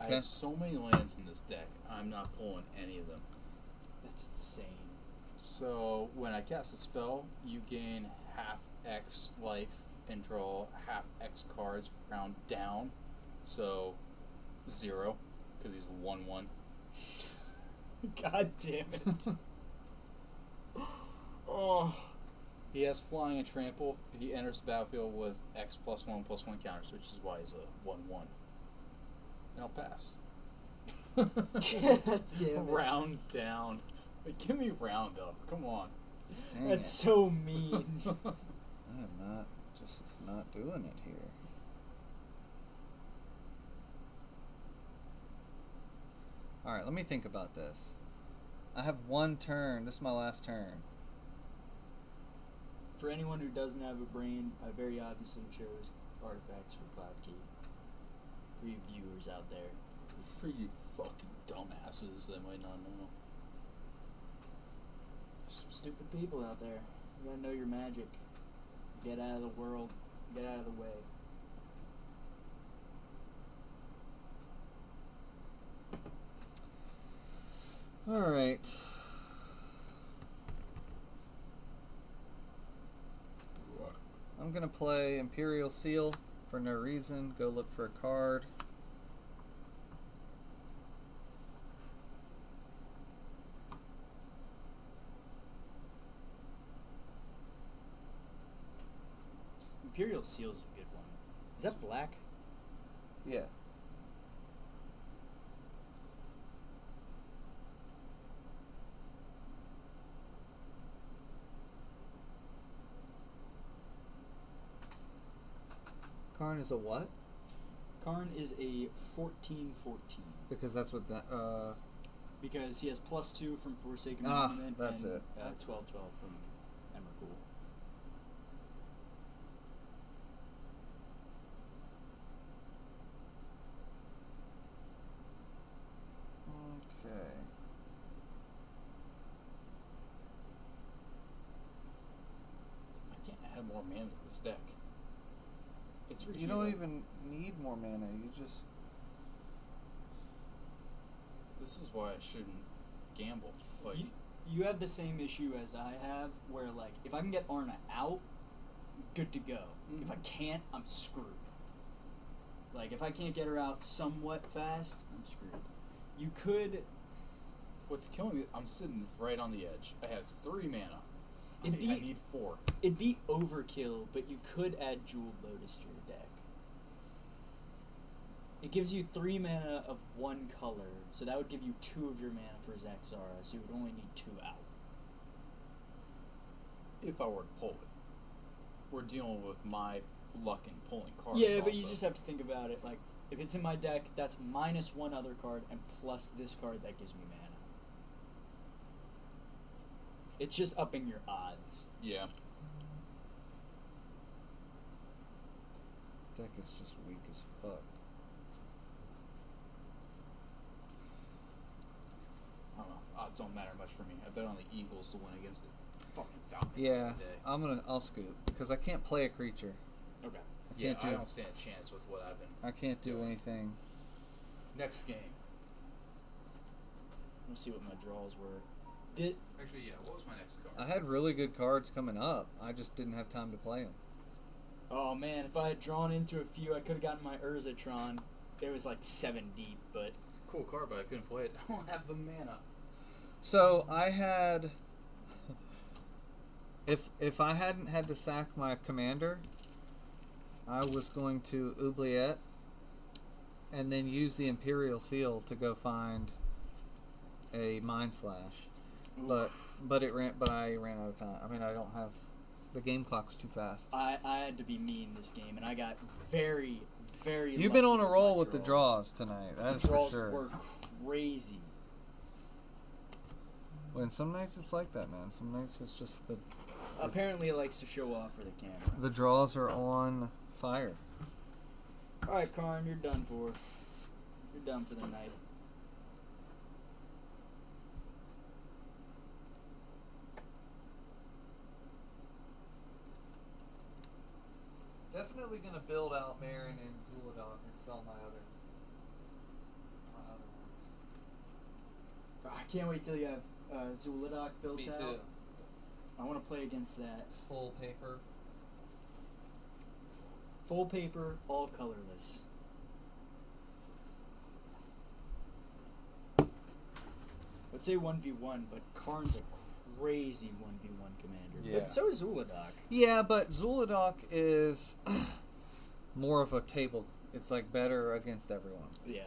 Speaker 3: I
Speaker 2: Okay.
Speaker 3: have so many lands in this deck, I'm not pulling any of them.
Speaker 1: That's insane.
Speaker 3: So, when I cast a spell, you gain half X life and draw half X cards round down. So, 0, because he's a 1-1.
Speaker 1: God damn it. Oh.
Speaker 3: He has flying and trample. He enters the battlefield with X +1/+1 counters, which is why he's a 1-1. And I'll pass.
Speaker 1: God damn it.
Speaker 3: Round down. Like, give me round up. Come on.
Speaker 2: Dang
Speaker 1: That's
Speaker 2: it.
Speaker 1: so mean.
Speaker 2: I am not, just it's not doing it here. Alright, let me think about this. I have one turn. This is my last turn.
Speaker 1: For anyone who doesn't have a brain, I very obviously chose artifacts for Cloud Key. For you viewers out there.
Speaker 3: For you fucking dumbasses that might not know.
Speaker 1: There's some stupid people out there. You gotta know your magic. Get out of the world. Get out of the way.
Speaker 2: Alright. I'm gonna play Imperial Seal for no reason. Go look for a card.
Speaker 1: Imperial Seal's a good one. Is that black?
Speaker 2: Yeah. Karn is a what?
Speaker 1: Karn is a 14/14
Speaker 2: Because that's what that.
Speaker 1: because he has +2 from Forsaken
Speaker 2: Ah,
Speaker 1: Monument
Speaker 2: that's
Speaker 1: and
Speaker 2: it. That's
Speaker 1: 12/12 from Emrakul.
Speaker 2: Okay.
Speaker 3: I can't add more mana to this deck. It's
Speaker 2: You don't even need more mana. You just.
Speaker 3: This is why I shouldn't gamble. Like,
Speaker 1: You have the same issue as I have, where like if I can get Arna out, good to go. If I can't, I'm screwed. Like if I can't get her out somewhat fast, I'm screwed. You could.
Speaker 3: what's killing me? I'm sitting right on the edge. I have 3 mana. I
Speaker 1: It'd be-
Speaker 3: need 4.
Speaker 1: It'd be overkill, but you could add Jeweled Lotus to your deck. It gives you 3 mana of one color, so that would give you 2 of your mana for Zaxara, so you would only need 2 out.
Speaker 3: If I were to pull it. We're dealing with my luck in pulling cards.
Speaker 1: Yeah, but you
Speaker 3: also.
Speaker 1: just have to think about it. Like, if it's in my deck, that's minus 1 other card, and plus this card that gives me mana. It's just upping your odds.
Speaker 3: Yeah.
Speaker 2: deck is just weak as fuck.
Speaker 3: I don't know. Odds don't matter much for me. I bet on the Eagles to win against the fucking Falcons
Speaker 2: Yeah,
Speaker 3: every day.
Speaker 2: I'll scoop because I can't play a creature.
Speaker 3: Okay.
Speaker 2: can't
Speaker 3: I
Speaker 2: do-
Speaker 3: don't stand a chance with what I've been.
Speaker 2: I can't do anything.
Speaker 3: Next game.
Speaker 1: Let's see what my draws were.
Speaker 3: Actually, yeah. What was my next card?
Speaker 2: I had really good cards coming up. I just didn't have time to play them.
Speaker 1: Oh man, if I had drawn into a few, I could have gotten my Urzatron. It was like 7 deep, but
Speaker 3: It's a cool card, but I couldn't play it. I don't have the mana.
Speaker 2: So I had, if I hadn't had to sack my commander, I was going to Oubliette, and then use the Imperial Seal to go find a Mind Slash. But I ran out of time. I mean, I don't have, the game clock's too fast.
Speaker 1: I had to be mean this game, and I got very, very.
Speaker 2: You've been on
Speaker 1: lucky
Speaker 2: a roll
Speaker 1: my
Speaker 2: with the draws tonight. That is
Speaker 1: The
Speaker 2: for
Speaker 1: draws
Speaker 2: sure.
Speaker 1: were crazy.
Speaker 2: When some nights it's like that, man. Some nights it's just
Speaker 1: Apparently, it likes to show off for the camera.
Speaker 2: the draws are on fire.
Speaker 1: All right, Karn, you're done for. You're done for the night.
Speaker 2: Definitely gonna build out Marin and Zuladog and sell my other ones.
Speaker 1: I can't wait till you have Zuladok built
Speaker 2: Me
Speaker 1: out.
Speaker 2: too.
Speaker 1: I want to play against that.
Speaker 2: Full paper.
Speaker 1: Full paper, all colorless. Let's say 1v1, but Karn's a crazy 1v1 commander.
Speaker 2: Yeah.
Speaker 1: But so is Zuladok.
Speaker 2: Yeah, but Zuladok is more of a table. It's like better against everyone.
Speaker 1: Yeah.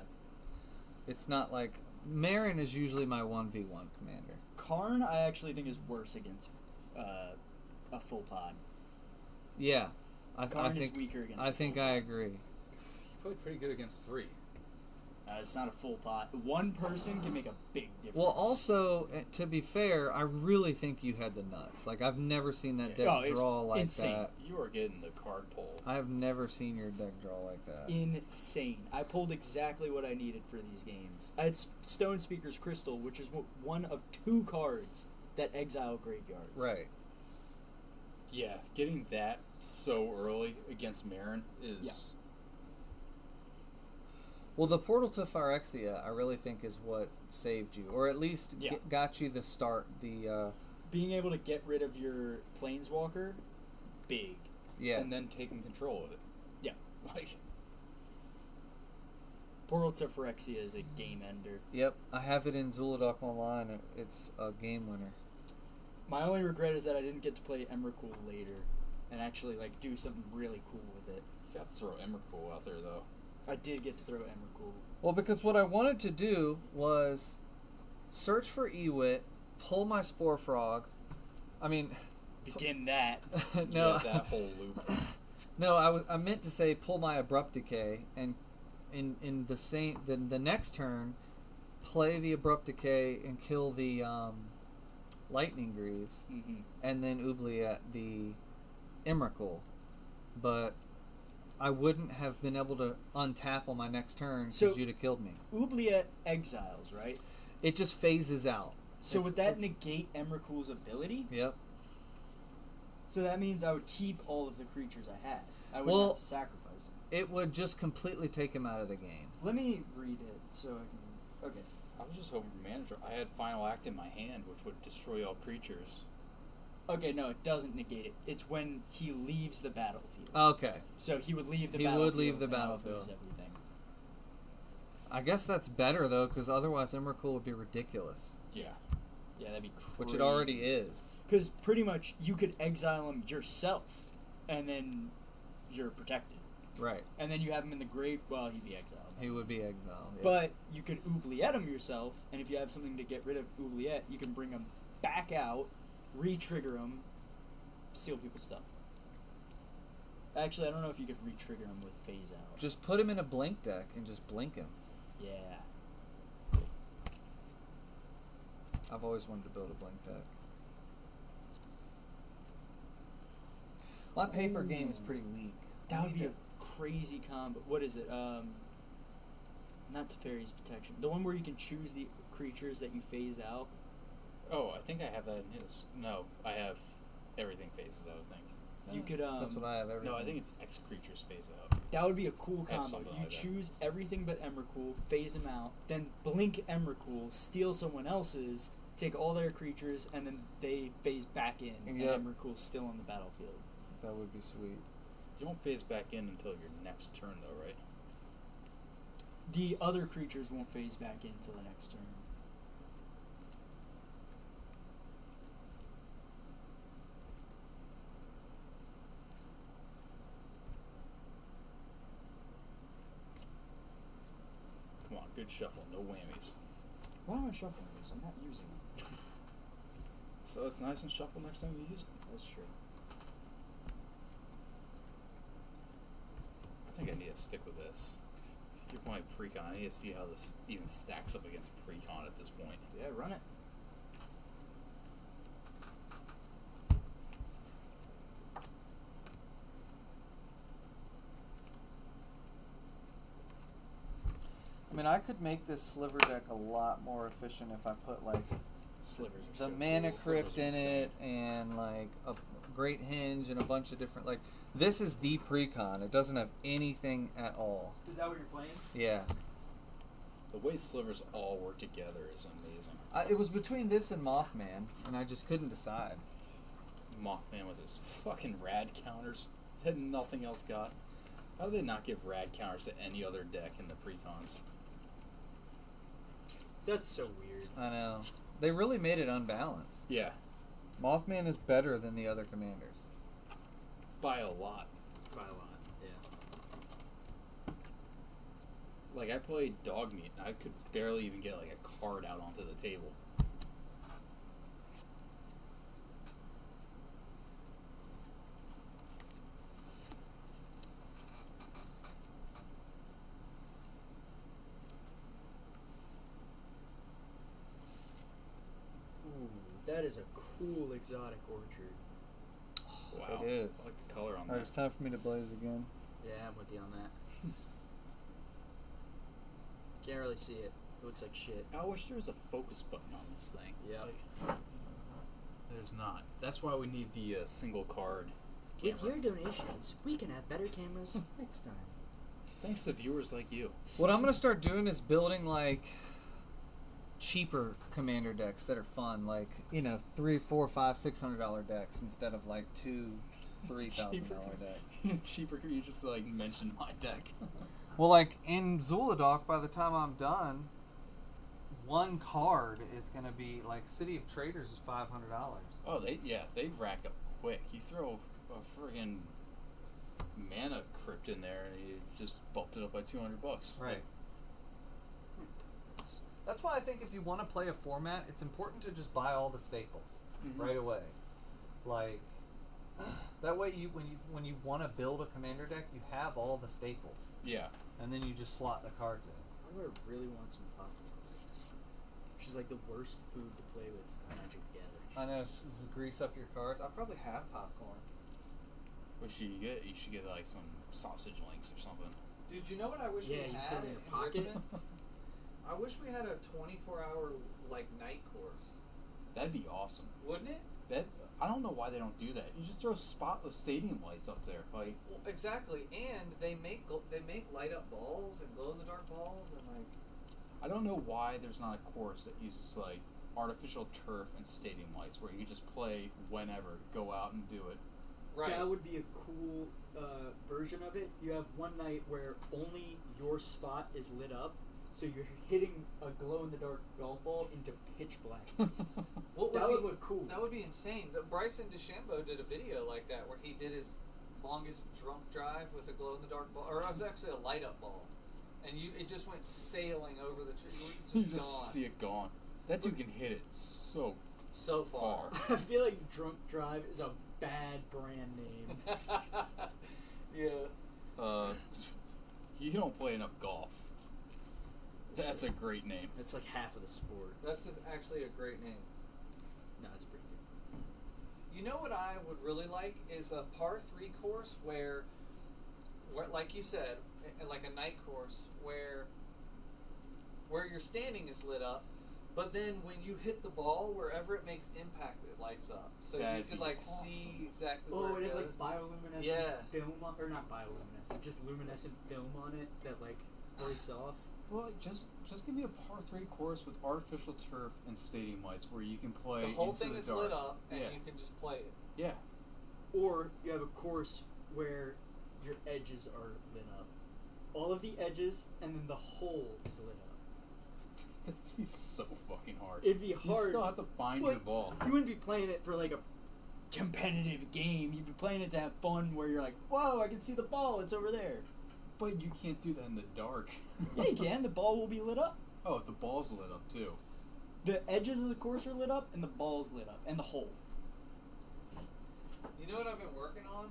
Speaker 2: It's not like Marin is usually my 1v1 commander.
Speaker 1: Karn, I actually think, is worse against a full pod.
Speaker 2: Yeah,
Speaker 1: Karn
Speaker 2: I think
Speaker 1: is weaker against
Speaker 2: I
Speaker 1: a
Speaker 2: think
Speaker 1: full
Speaker 2: I
Speaker 1: pod.
Speaker 2: agree.
Speaker 3: He played pretty good against 3.
Speaker 1: It's not a full pot. One person can make a big difference.
Speaker 2: Well, also to be fair, I really think you had the nuts. Like I've never seen that deck
Speaker 1: Oh, it's
Speaker 2: draw like
Speaker 1: insane.
Speaker 2: that.
Speaker 3: You are getting the card pull.
Speaker 2: I have never seen your deck draw like that.
Speaker 1: Insane. I pulled exactly what I needed for these games. I had Stone Speaker's Crystal, which is one of 2 cards that exile graveyards.
Speaker 2: Right.
Speaker 3: Yeah, getting that so early against Marin is.
Speaker 2: Well, the Portal to Phyrexia, I really think, is what saved you, or at least
Speaker 1: Yeah.
Speaker 2: got you the start. The
Speaker 1: Being able to get rid of your Planeswalker, big.
Speaker 2: yeah,
Speaker 3: And then taking control of it.
Speaker 1: Yeah.
Speaker 3: Like,
Speaker 1: Portal to Phyrexia is a game ender.
Speaker 2: yep. I have it in Zuladok Online. It's a game winner.
Speaker 1: My only regret is that I didn't get to play Emrakul later and actually like do something really cool with it.
Speaker 3: you have to throw Emrakul out there, though.
Speaker 1: I did get to throw Emrakul.
Speaker 2: Well, because what I wanted to do was search for Ewit, pull my Spore Frog. I mean,
Speaker 1: Begin that.
Speaker 3: You
Speaker 2: no,
Speaker 3: got that whole loop.
Speaker 2: no. I meant to say pull my Abrupt Decay, and in the next turn, play the Abrupt Decay and kill the Lightning Greaves,
Speaker 1: Mm-hmm.
Speaker 2: and then Oubliette the Emrakul. But I wouldn't have been able to untap on my next turn because
Speaker 1: So-
Speaker 2: you'd have killed me.
Speaker 1: Oubliette exiles, right?
Speaker 2: It just phases out.
Speaker 1: So
Speaker 2: It's-
Speaker 1: would that
Speaker 2: it's-
Speaker 1: negate Emrakul's ability?
Speaker 2: Yep.
Speaker 1: So that means I would keep all of the creatures I had. I wouldn't
Speaker 2: Well-
Speaker 1: have to sacrifice them.
Speaker 2: It would just completely take him out of the game.
Speaker 1: Let me read it so I can. Okay.
Speaker 3: I was just hoping for manager. I had Final Act in my hand, which would destroy all creatures.
Speaker 1: Okay, no, it doesn't negate it. It's when he leaves the battlefield.
Speaker 2: Okay.
Speaker 1: So he would leave the
Speaker 2: He would
Speaker 1: battlefield.
Speaker 2: leave the
Speaker 1: and I'll
Speaker 2: battlefield.
Speaker 1: lose everything.
Speaker 2: I guess that's better, though, because otherwise Emrakul would be ridiculous.
Speaker 3: Yeah.
Speaker 1: Yeah, that'd be crazy.
Speaker 2: Which it already is.
Speaker 1: Because pretty much you could exile him yourself, and then you're protected.
Speaker 2: Right.
Speaker 1: And then you have him in the grave. Well, he'd be exiled.
Speaker 2: He would be exiled. Yeah.
Speaker 1: But you could Oubliette him yourself, and if you have something to get rid of Oubliette, you can bring him back out, re-trigger him, steal people's stuff. Actually, I don't know if you could re-trigger him with phase out.
Speaker 2: Just put him in a blink deck and just blink him.
Speaker 1: Yeah.
Speaker 2: I've always wanted to build a blink deck. My paper game is pretty weak.
Speaker 1: That would be a crazy combo. What is it? Not Teferi's Protection. The one where you can choose the creatures that you phase out.
Speaker 3: Oh, I think I have that in his. No, I have everything phases out, I think.
Speaker 1: You could
Speaker 2: That's what I have. Everything.
Speaker 3: No, I think it's X creatures phase out.
Speaker 1: That would be a cool
Speaker 3: I have
Speaker 1: combo.
Speaker 3: something
Speaker 1: If you
Speaker 3: like that.
Speaker 1: choose everything but Emrakul, phase them out, then blink Emrakul, steal someone else's, take all their creatures, and then they phase back in,
Speaker 2: Yep.
Speaker 1: and Emrakul's still on the battlefield.
Speaker 2: That would be sweet.
Speaker 3: You won't phase back in until your next turn, though, right?
Speaker 1: The other creatures won't phase back in until the next turn.
Speaker 3: Come on, good shuffle, no whammies.
Speaker 1: Why am I shuffling this? I'm not using it.
Speaker 3: So it's nice and shuffle next time you use it.
Speaker 1: That's true.
Speaker 3: I think I need to stick with this. If you're playing precon, I need to see how this even stacks up against precon at this point.
Speaker 1: Yeah, run it.
Speaker 2: I mean, I could make this sliver deck a lot more efficient if I put like
Speaker 1: Slivers are
Speaker 2: the
Speaker 1: so
Speaker 2: mana
Speaker 1: cool.
Speaker 2: crypt in
Speaker 3: insane.
Speaker 2: it and like a great hinge and a bunch of different like. This is the precon. It doesn't have anything at all.
Speaker 1: Is that what you're playing?
Speaker 2: Yeah.
Speaker 3: The way slivers all work together is amazing.
Speaker 2: It was between this and Mothman, and I just couldn't decide.
Speaker 3: Mothman was his fucking rad counters. Had nothing else got. How do they not give rad counters to any other deck in the precons?
Speaker 1: That's so weird.
Speaker 2: I know. They really made it unbalanced.
Speaker 3: Yeah,
Speaker 2: Mothman is better than the other commanders.
Speaker 3: by a lot.
Speaker 1: By a lot, yeah.
Speaker 3: Like, I played dog meat, and I could barely even get, like, a card out onto the table.
Speaker 1: Ooh, that is a cool exotic orchard.
Speaker 3: Wow.
Speaker 2: It is.
Speaker 3: I like the color on
Speaker 2: Alright,
Speaker 3: that.
Speaker 2: it's time for me to blaze again.
Speaker 1: Yeah, I'm with you on that. Can't really see it. It looks like shit.
Speaker 3: I wish there was a focus button on this thing.
Speaker 1: Yeah.
Speaker 3: Like, there's not. That's why we need the single card camera.
Speaker 1: With your donations, we can have better cameras next time.
Speaker 3: Thanks to viewers like you.
Speaker 2: What I'm gonna start doing is building like cheaper commander decks that are fun, like $300, $400, $500, $600 decks instead of like $2,000-$3,000 decks.
Speaker 3: Cheaper. You just like mentioned my deck.
Speaker 2: Well, like in Zuladoc, by the time I'm done, one card is gonna be like City of Traders is $500.
Speaker 3: Oh, they rack up quick. You throw a friggin' mana crypt in there, and you just bumped it up by $200.
Speaker 2: Right. That's why I think if you want to play a format, it's important to just buy all the staples right away. Like that way, when you want to build a commander deck, you have all the staples,
Speaker 3: Yeah.
Speaker 2: and then you just slot the cards in.
Speaker 1: I would really want some popcorn. Which is like the worst food to play with Magic the Gathering.
Speaker 2: I know, grease up your cards. I probably have popcorn.
Speaker 3: What should you get? You should get like some sausage links or something.
Speaker 2: Dude, you know what I wish
Speaker 1: Yeah,
Speaker 2: we
Speaker 1: you
Speaker 2: had
Speaker 1: put it in
Speaker 2: in
Speaker 1: your pocket.
Speaker 2: Richmond? I wish we had a 24-hour like night course.
Speaker 3: That'd be awesome.
Speaker 2: Wouldn't it?
Speaker 3: That I don't know why they don't do that. You just throw spotless stadium lights up there, like.
Speaker 2: Well, exactly, and they make light up balls and glow in the dark balls and like.
Speaker 3: I don't know why there's not a course that uses like artificial turf and stadium lights where you can just play whenever, go out and do it.
Speaker 2: Right.
Speaker 1: That would be a cool version of it. You have one night where only your spot is lit up, so you're hitting a glow-in-the-dark golf ball into pitch blackness. That would look cool.
Speaker 2: That would be insane. Bryson DeChambeau did a video like that where he did his longest drunk drive with a glow-in-the-dark ball, or it was actually a light-up ball, and it just went sailing over the tree.
Speaker 3: You
Speaker 2: Just
Speaker 3: just
Speaker 2: gone.
Speaker 3: see it gone. That dude can hit it so
Speaker 2: So far.
Speaker 1: I feel like Drunk Drive is a bad brand name.
Speaker 2: Yeah.
Speaker 3: You don't play enough golf. That's a great name.
Speaker 1: It's like half of the sport.
Speaker 2: That's actually a great name.
Speaker 1: No, it's pretty good.
Speaker 2: You know what I would really like is a par 3 course where
Speaker 4: like you said, like a night course where your standing is lit up, but then when you hit the ball, wherever it makes impact, it lights up. So you
Speaker 3: That'd
Speaker 4: could
Speaker 3: be
Speaker 4: like
Speaker 3: awesome.
Speaker 4: see exactly
Speaker 1: Oh,
Speaker 4: where
Speaker 1: it
Speaker 4: it
Speaker 1: has
Speaker 4: goes.
Speaker 1: like bioluminescent
Speaker 4: Yeah.
Speaker 1: film on, or not bioluminescent, just luminescent film on it that like breaks off.
Speaker 3: Well, just give me a par 3 course with artificial turf and stadium lights where you can play.
Speaker 4: The whole
Speaker 3: into
Speaker 4: thing
Speaker 3: the
Speaker 4: is
Speaker 3: dark.
Speaker 4: lit up, and
Speaker 3: Yeah.
Speaker 4: you can just play it.
Speaker 3: Yeah.
Speaker 1: Or you have a course where your edges are lit up. All of the edges, and then the hole is lit up.
Speaker 3: That'd be so fucking hard.
Speaker 1: It'd be
Speaker 3: You
Speaker 1: hard.
Speaker 3: still have to find
Speaker 1: Well,
Speaker 3: your ball.
Speaker 1: You wouldn't be playing it for like a competitive game. You'd be playing it to have fun where you're like, whoa, I can see the ball, it's over there.
Speaker 3: But you can't do that in the dark.
Speaker 1: Yeah, you can. The ball will be lit up.
Speaker 3: Oh, the ball's lit up too.
Speaker 1: The edges of the course are lit up, and the ball's lit up, and the hole.
Speaker 4: You know what I've been working on?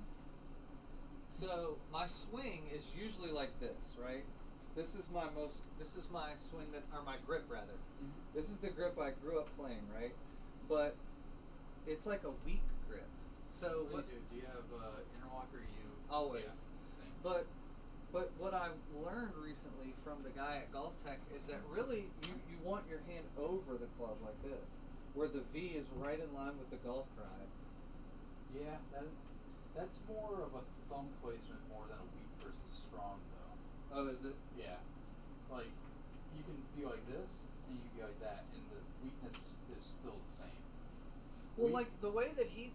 Speaker 4: So my swing is usually like this, right? This is my swing or my grip rather. This is the grip I grew up playing, right? But it's like a weak grip. So what?
Speaker 3: Do you have interlock or you?
Speaker 4: Always.
Speaker 3: Yeah, same.
Speaker 4: But what I've learned recently from the guy at Golf Tech is that really you want your hand over the club like this, where the V is right in line with the golf drive.
Speaker 3: Yeah, that's more of a thumb placement more than a weak versus strong though.
Speaker 4: Oh, is it?
Speaker 3: Yeah. Like you can be like this and you can be like that, and the weakness is still the same.
Speaker 4: Well, like the way he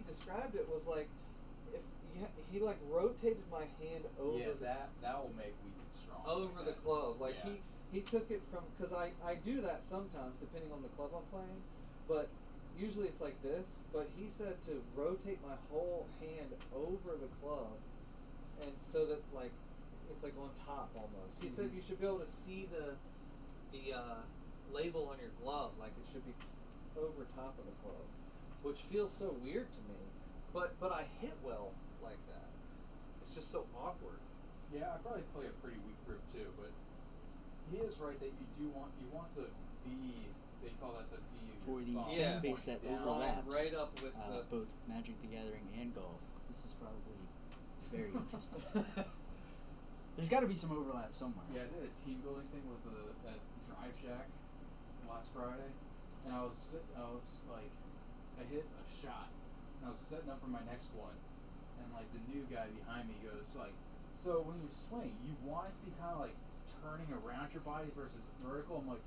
Speaker 4: described it was like if he like rotated my hand over
Speaker 3: that will make weak and strong.
Speaker 4: over the club. Like
Speaker 3: yeah.
Speaker 4: he took it from, because I do that sometimes depending on the club I'm playing, but usually it's like this. But he said to rotate my whole hand over the club, and so that like it's like on top almost. He said you should be able to see the label on your glove, like it should be over top of the club, which feels so weird to me. But I hit well like that. It's just so awkward.
Speaker 3: Yeah, I probably play a pretty weak grip too, but he is right that you want the V. They call that the V of
Speaker 1: For
Speaker 3: your
Speaker 1: the
Speaker 3: thumb.
Speaker 4: Yeah.
Speaker 1: fan base that
Speaker 3: Down.
Speaker 1: overlaps
Speaker 4: Right up with the.
Speaker 1: both Magic the Gathering and golf, this is probably very interesting. There's got to be some overlap somewhere.
Speaker 3: Yeah, I did a team building thing with at Drive Shack last Friday, and I was like, I hit a shot, and I was setting up for my next one, and like the new guy behind me goes like, so when you swing, you want it to be kind of like turning around your body versus vertical. I'm like,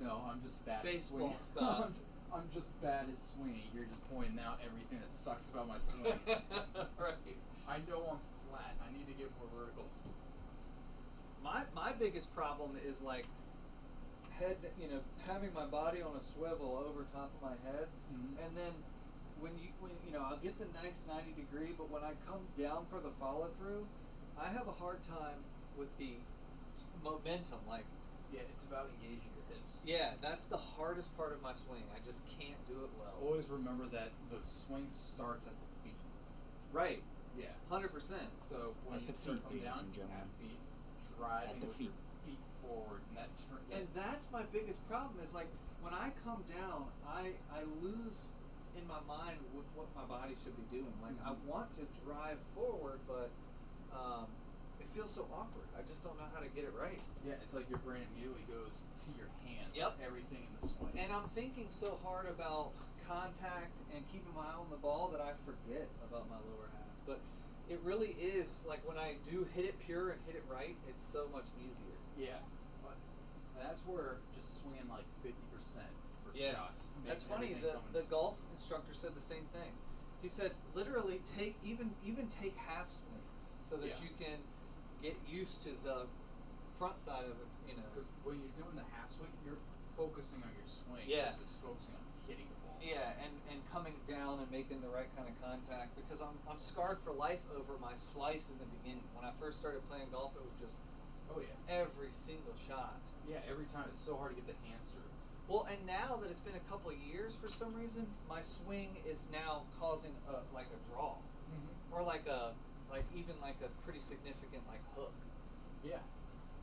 Speaker 3: no, I'm just bad
Speaker 4: Baseball
Speaker 3: at swinging.
Speaker 4: style.
Speaker 3: I'm just bad at swinging. You're just pointing out everything that sucks about my swing.
Speaker 4: Right.
Speaker 3: I know I'm flat. I need to get more vertical.
Speaker 4: My biggest problem is like having my body on a swivel over top of my head, and then when I'll get the nice 90 degree, but when I come down for the follow through, I have a hard time with the momentum. Like,
Speaker 3: Yeah, it's about engaging your hips.
Speaker 4: yeah, that's the hardest part of my swing. I just can't do it well.
Speaker 3: So always remember that the swing starts at the feet.
Speaker 4: Right.
Speaker 3: Yeah.
Speaker 4: 100%.
Speaker 3: So when
Speaker 1: At
Speaker 3: you
Speaker 1: the
Speaker 3: start
Speaker 1: feet,
Speaker 3: coming
Speaker 1: ladies
Speaker 3: down,
Speaker 1: and
Speaker 3: you have
Speaker 1: gentlemen.
Speaker 3: feet driving
Speaker 1: At the
Speaker 3: with
Speaker 1: feet.
Speaker 3: your feet forward, and that turn.
Speaker 4: And that's my biggest problem is like when I come down, I lose in my mind with what my body should be doing. Like I want to drive forward, but it feels so awkward. I just don't know how to get it right.
Speaker 3: Yeah, it's like your brain immediately goes to your hands.
Speaker 4: Yep.
Speaker 3: Everything in the swing.
Speaker 4: And I'm thinking so hard about contact and keeping my eye on the ball that I forget about my lower half. But it really is like when I do hit it pure and hit it right, it's so much easier.
Speaker 3: Yeah. But that's where just swinging like 50% for
Speaker 4: Yeah.
Speaker 3: shots.
Speaker 4: That's
Speaker 3: makes
Speaker 4: funny.
Speaker 3: everything come
Speaker 4: The
Speaker 3: in
Speaker 4: golf instructor said the same thing. He said literally take even take half swings so that
Speaker 3: Yeah.
Speaker 4: you can get used to the front side of it.
Speaker 3: Because when you're doing the half swing, you're focusing on your swing
Speaker 4: Yeah.
Speaker 3: versus focusing on hitting the ball.
Speaker 4: Yeah, and coming down and making the right kind of contact, because I'm scarred for life over my slice in the beginning. When I first started playing golf, it was just
Speaker 3: Oh yeah.
Speaker 4: every single shot.
Speaker 3: Yeah, every time it's so hard to get the hands through.
Speaker 4: Well, and now that it's been a couple of years, for some reason, my swing is now causing like a draw, or like even like a pretty significant like hook.
Speaker 3: Yeah.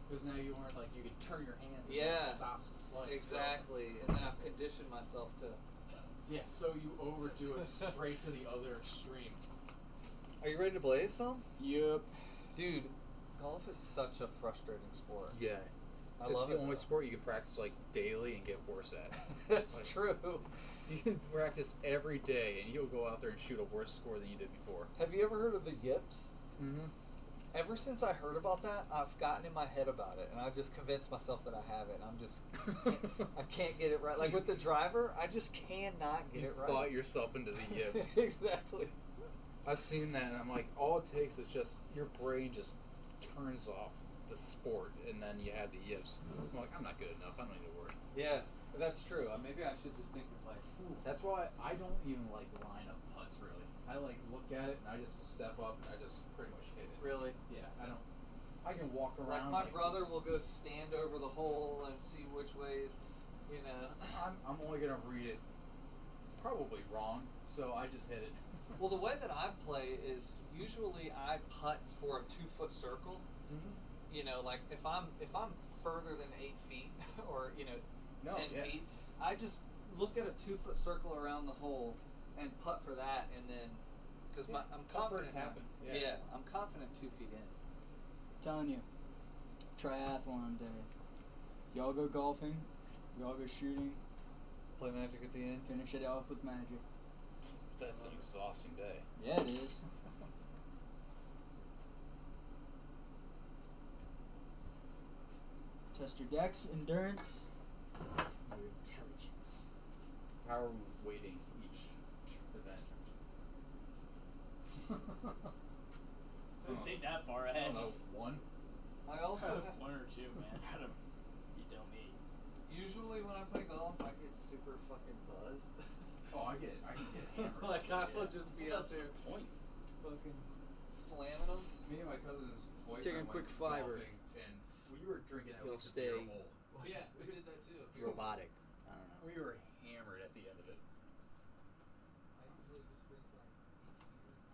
Speaker 3: Because now you learn like you can turn your hands and
Speaker 4: Yeah.
Speaker 3: that stops the slice.
Speaker 4: Exactly, and then I've conditioned myself to.
Speaker 3: So, yeah, so you overdo it straight to the other extreme.
Speaker 4: Are you ready to blaze some?
Speaker 1: Yup.
Speaker 2: Dude, golf is such a frustrating sport.
Speaker 3: Yeah.
Speaker 2: I
Speaker 3: It's
Speaker 2: love
Speaker 3: the
Speaker 2: it,
Speaker 3: only
Speaker 2: though.
Speaker 3: sport you can practice like daily and get worse at.
Speaker 2: That's
Speaker 3: Like,
Speaker 2: true.
Speaker 3: You can practice every day and you'll go out there and shoot a worse score than you did before.
Speaker 2: Have you ever heard of the yips?
Speaker 3: Mm-hmm.
Speaker 2: Ever since I heard about that, I've gotten in my head about it, and I've just convinced myself that I have it. I'm just, I can't get it right. Like with the driver, I just cannot get
Speaker 3: You
Speaker 2: it right.
Speaker 3: thought yourself into the yips.
Speaker 2: Exactly.
Speaker 3: I've seen that and I'm like, all it takes is just your brain just turns off the sport and then you have the yips. I'm like, I'm not good enough. I don't need to worry.
Speaker 2: Yeah, that's true. Maybe I should just think of like, ooh.
Speaker 3: That's why I don't even like line up putts really. I like look at it and I just step up and I just pretty much hit it.
Speaker 2: Really?
Speaker 3: Yeah, I can walk
Speaker 2: Like
Speaker 3: around.
Speaker 2: my brother will go stand over the hole and see which ways, you know.
Speaker 3: I'm only gonna read it probably wrong, so I just hit it.
Speaker 2: Well, the way that I play is usually I putt for a 2-foot circle.
Speaker 3: Mm-hmm.
Speaker 2: You know, like if I'm further than 8 feet or 10 feet, I just look at a 2-foot circle around the hole and putt for that, and then because I'm confident.
Speaker 3: happen.
Speaker 2: Yeah, I'm confident 2 feet in.
Speaker 1: Telling you, triathlon day. Y'all go golfing, y'all go shooting,
Speaker 2: Play Magic at the end.
Speaker 1: finish it off with magic.
Speaker 3: That's an exhausting day.
Speaker 1: Yeah, it is. Test your dex, endurance, your intelligence.
Speaker 3: How are we weighting each event?
Speaker 5: Didn't think that far
Speaker 3: I
Speaker 5: ahead.
Speaker 3: don't know, one?
Speaker 2: I also
Speaker 5: One or two, man. I don't. You tell me.
Speaker 2: usually when I play golf, I get super fucking buzzed.
Speaker 3: Oh, I can get hammered.
Speaker 2: Like I will just be out
Speaker 3: That's
Speaker 2: there
Speaker 3: the point.
Speaker 2: fucking slamming them.
Speaker 3: Me and my cousin's boyfriend
Speaker 1: Taking a
Speaker 3: went
Speaker 1: quick fiber.
Speaker 3: golfing, and we were drinking at
Speaker 1: You'll
Speaker 3: least a beer
Speaker 1: stay
Speaker 3: hole.
Speaker 2: Yeah, we did that too.
Speaker 1: Robotic. I don't know.
Speaker 3: We were hammered at the end of it.
Speaker 2: I usually just drink like 8 beers.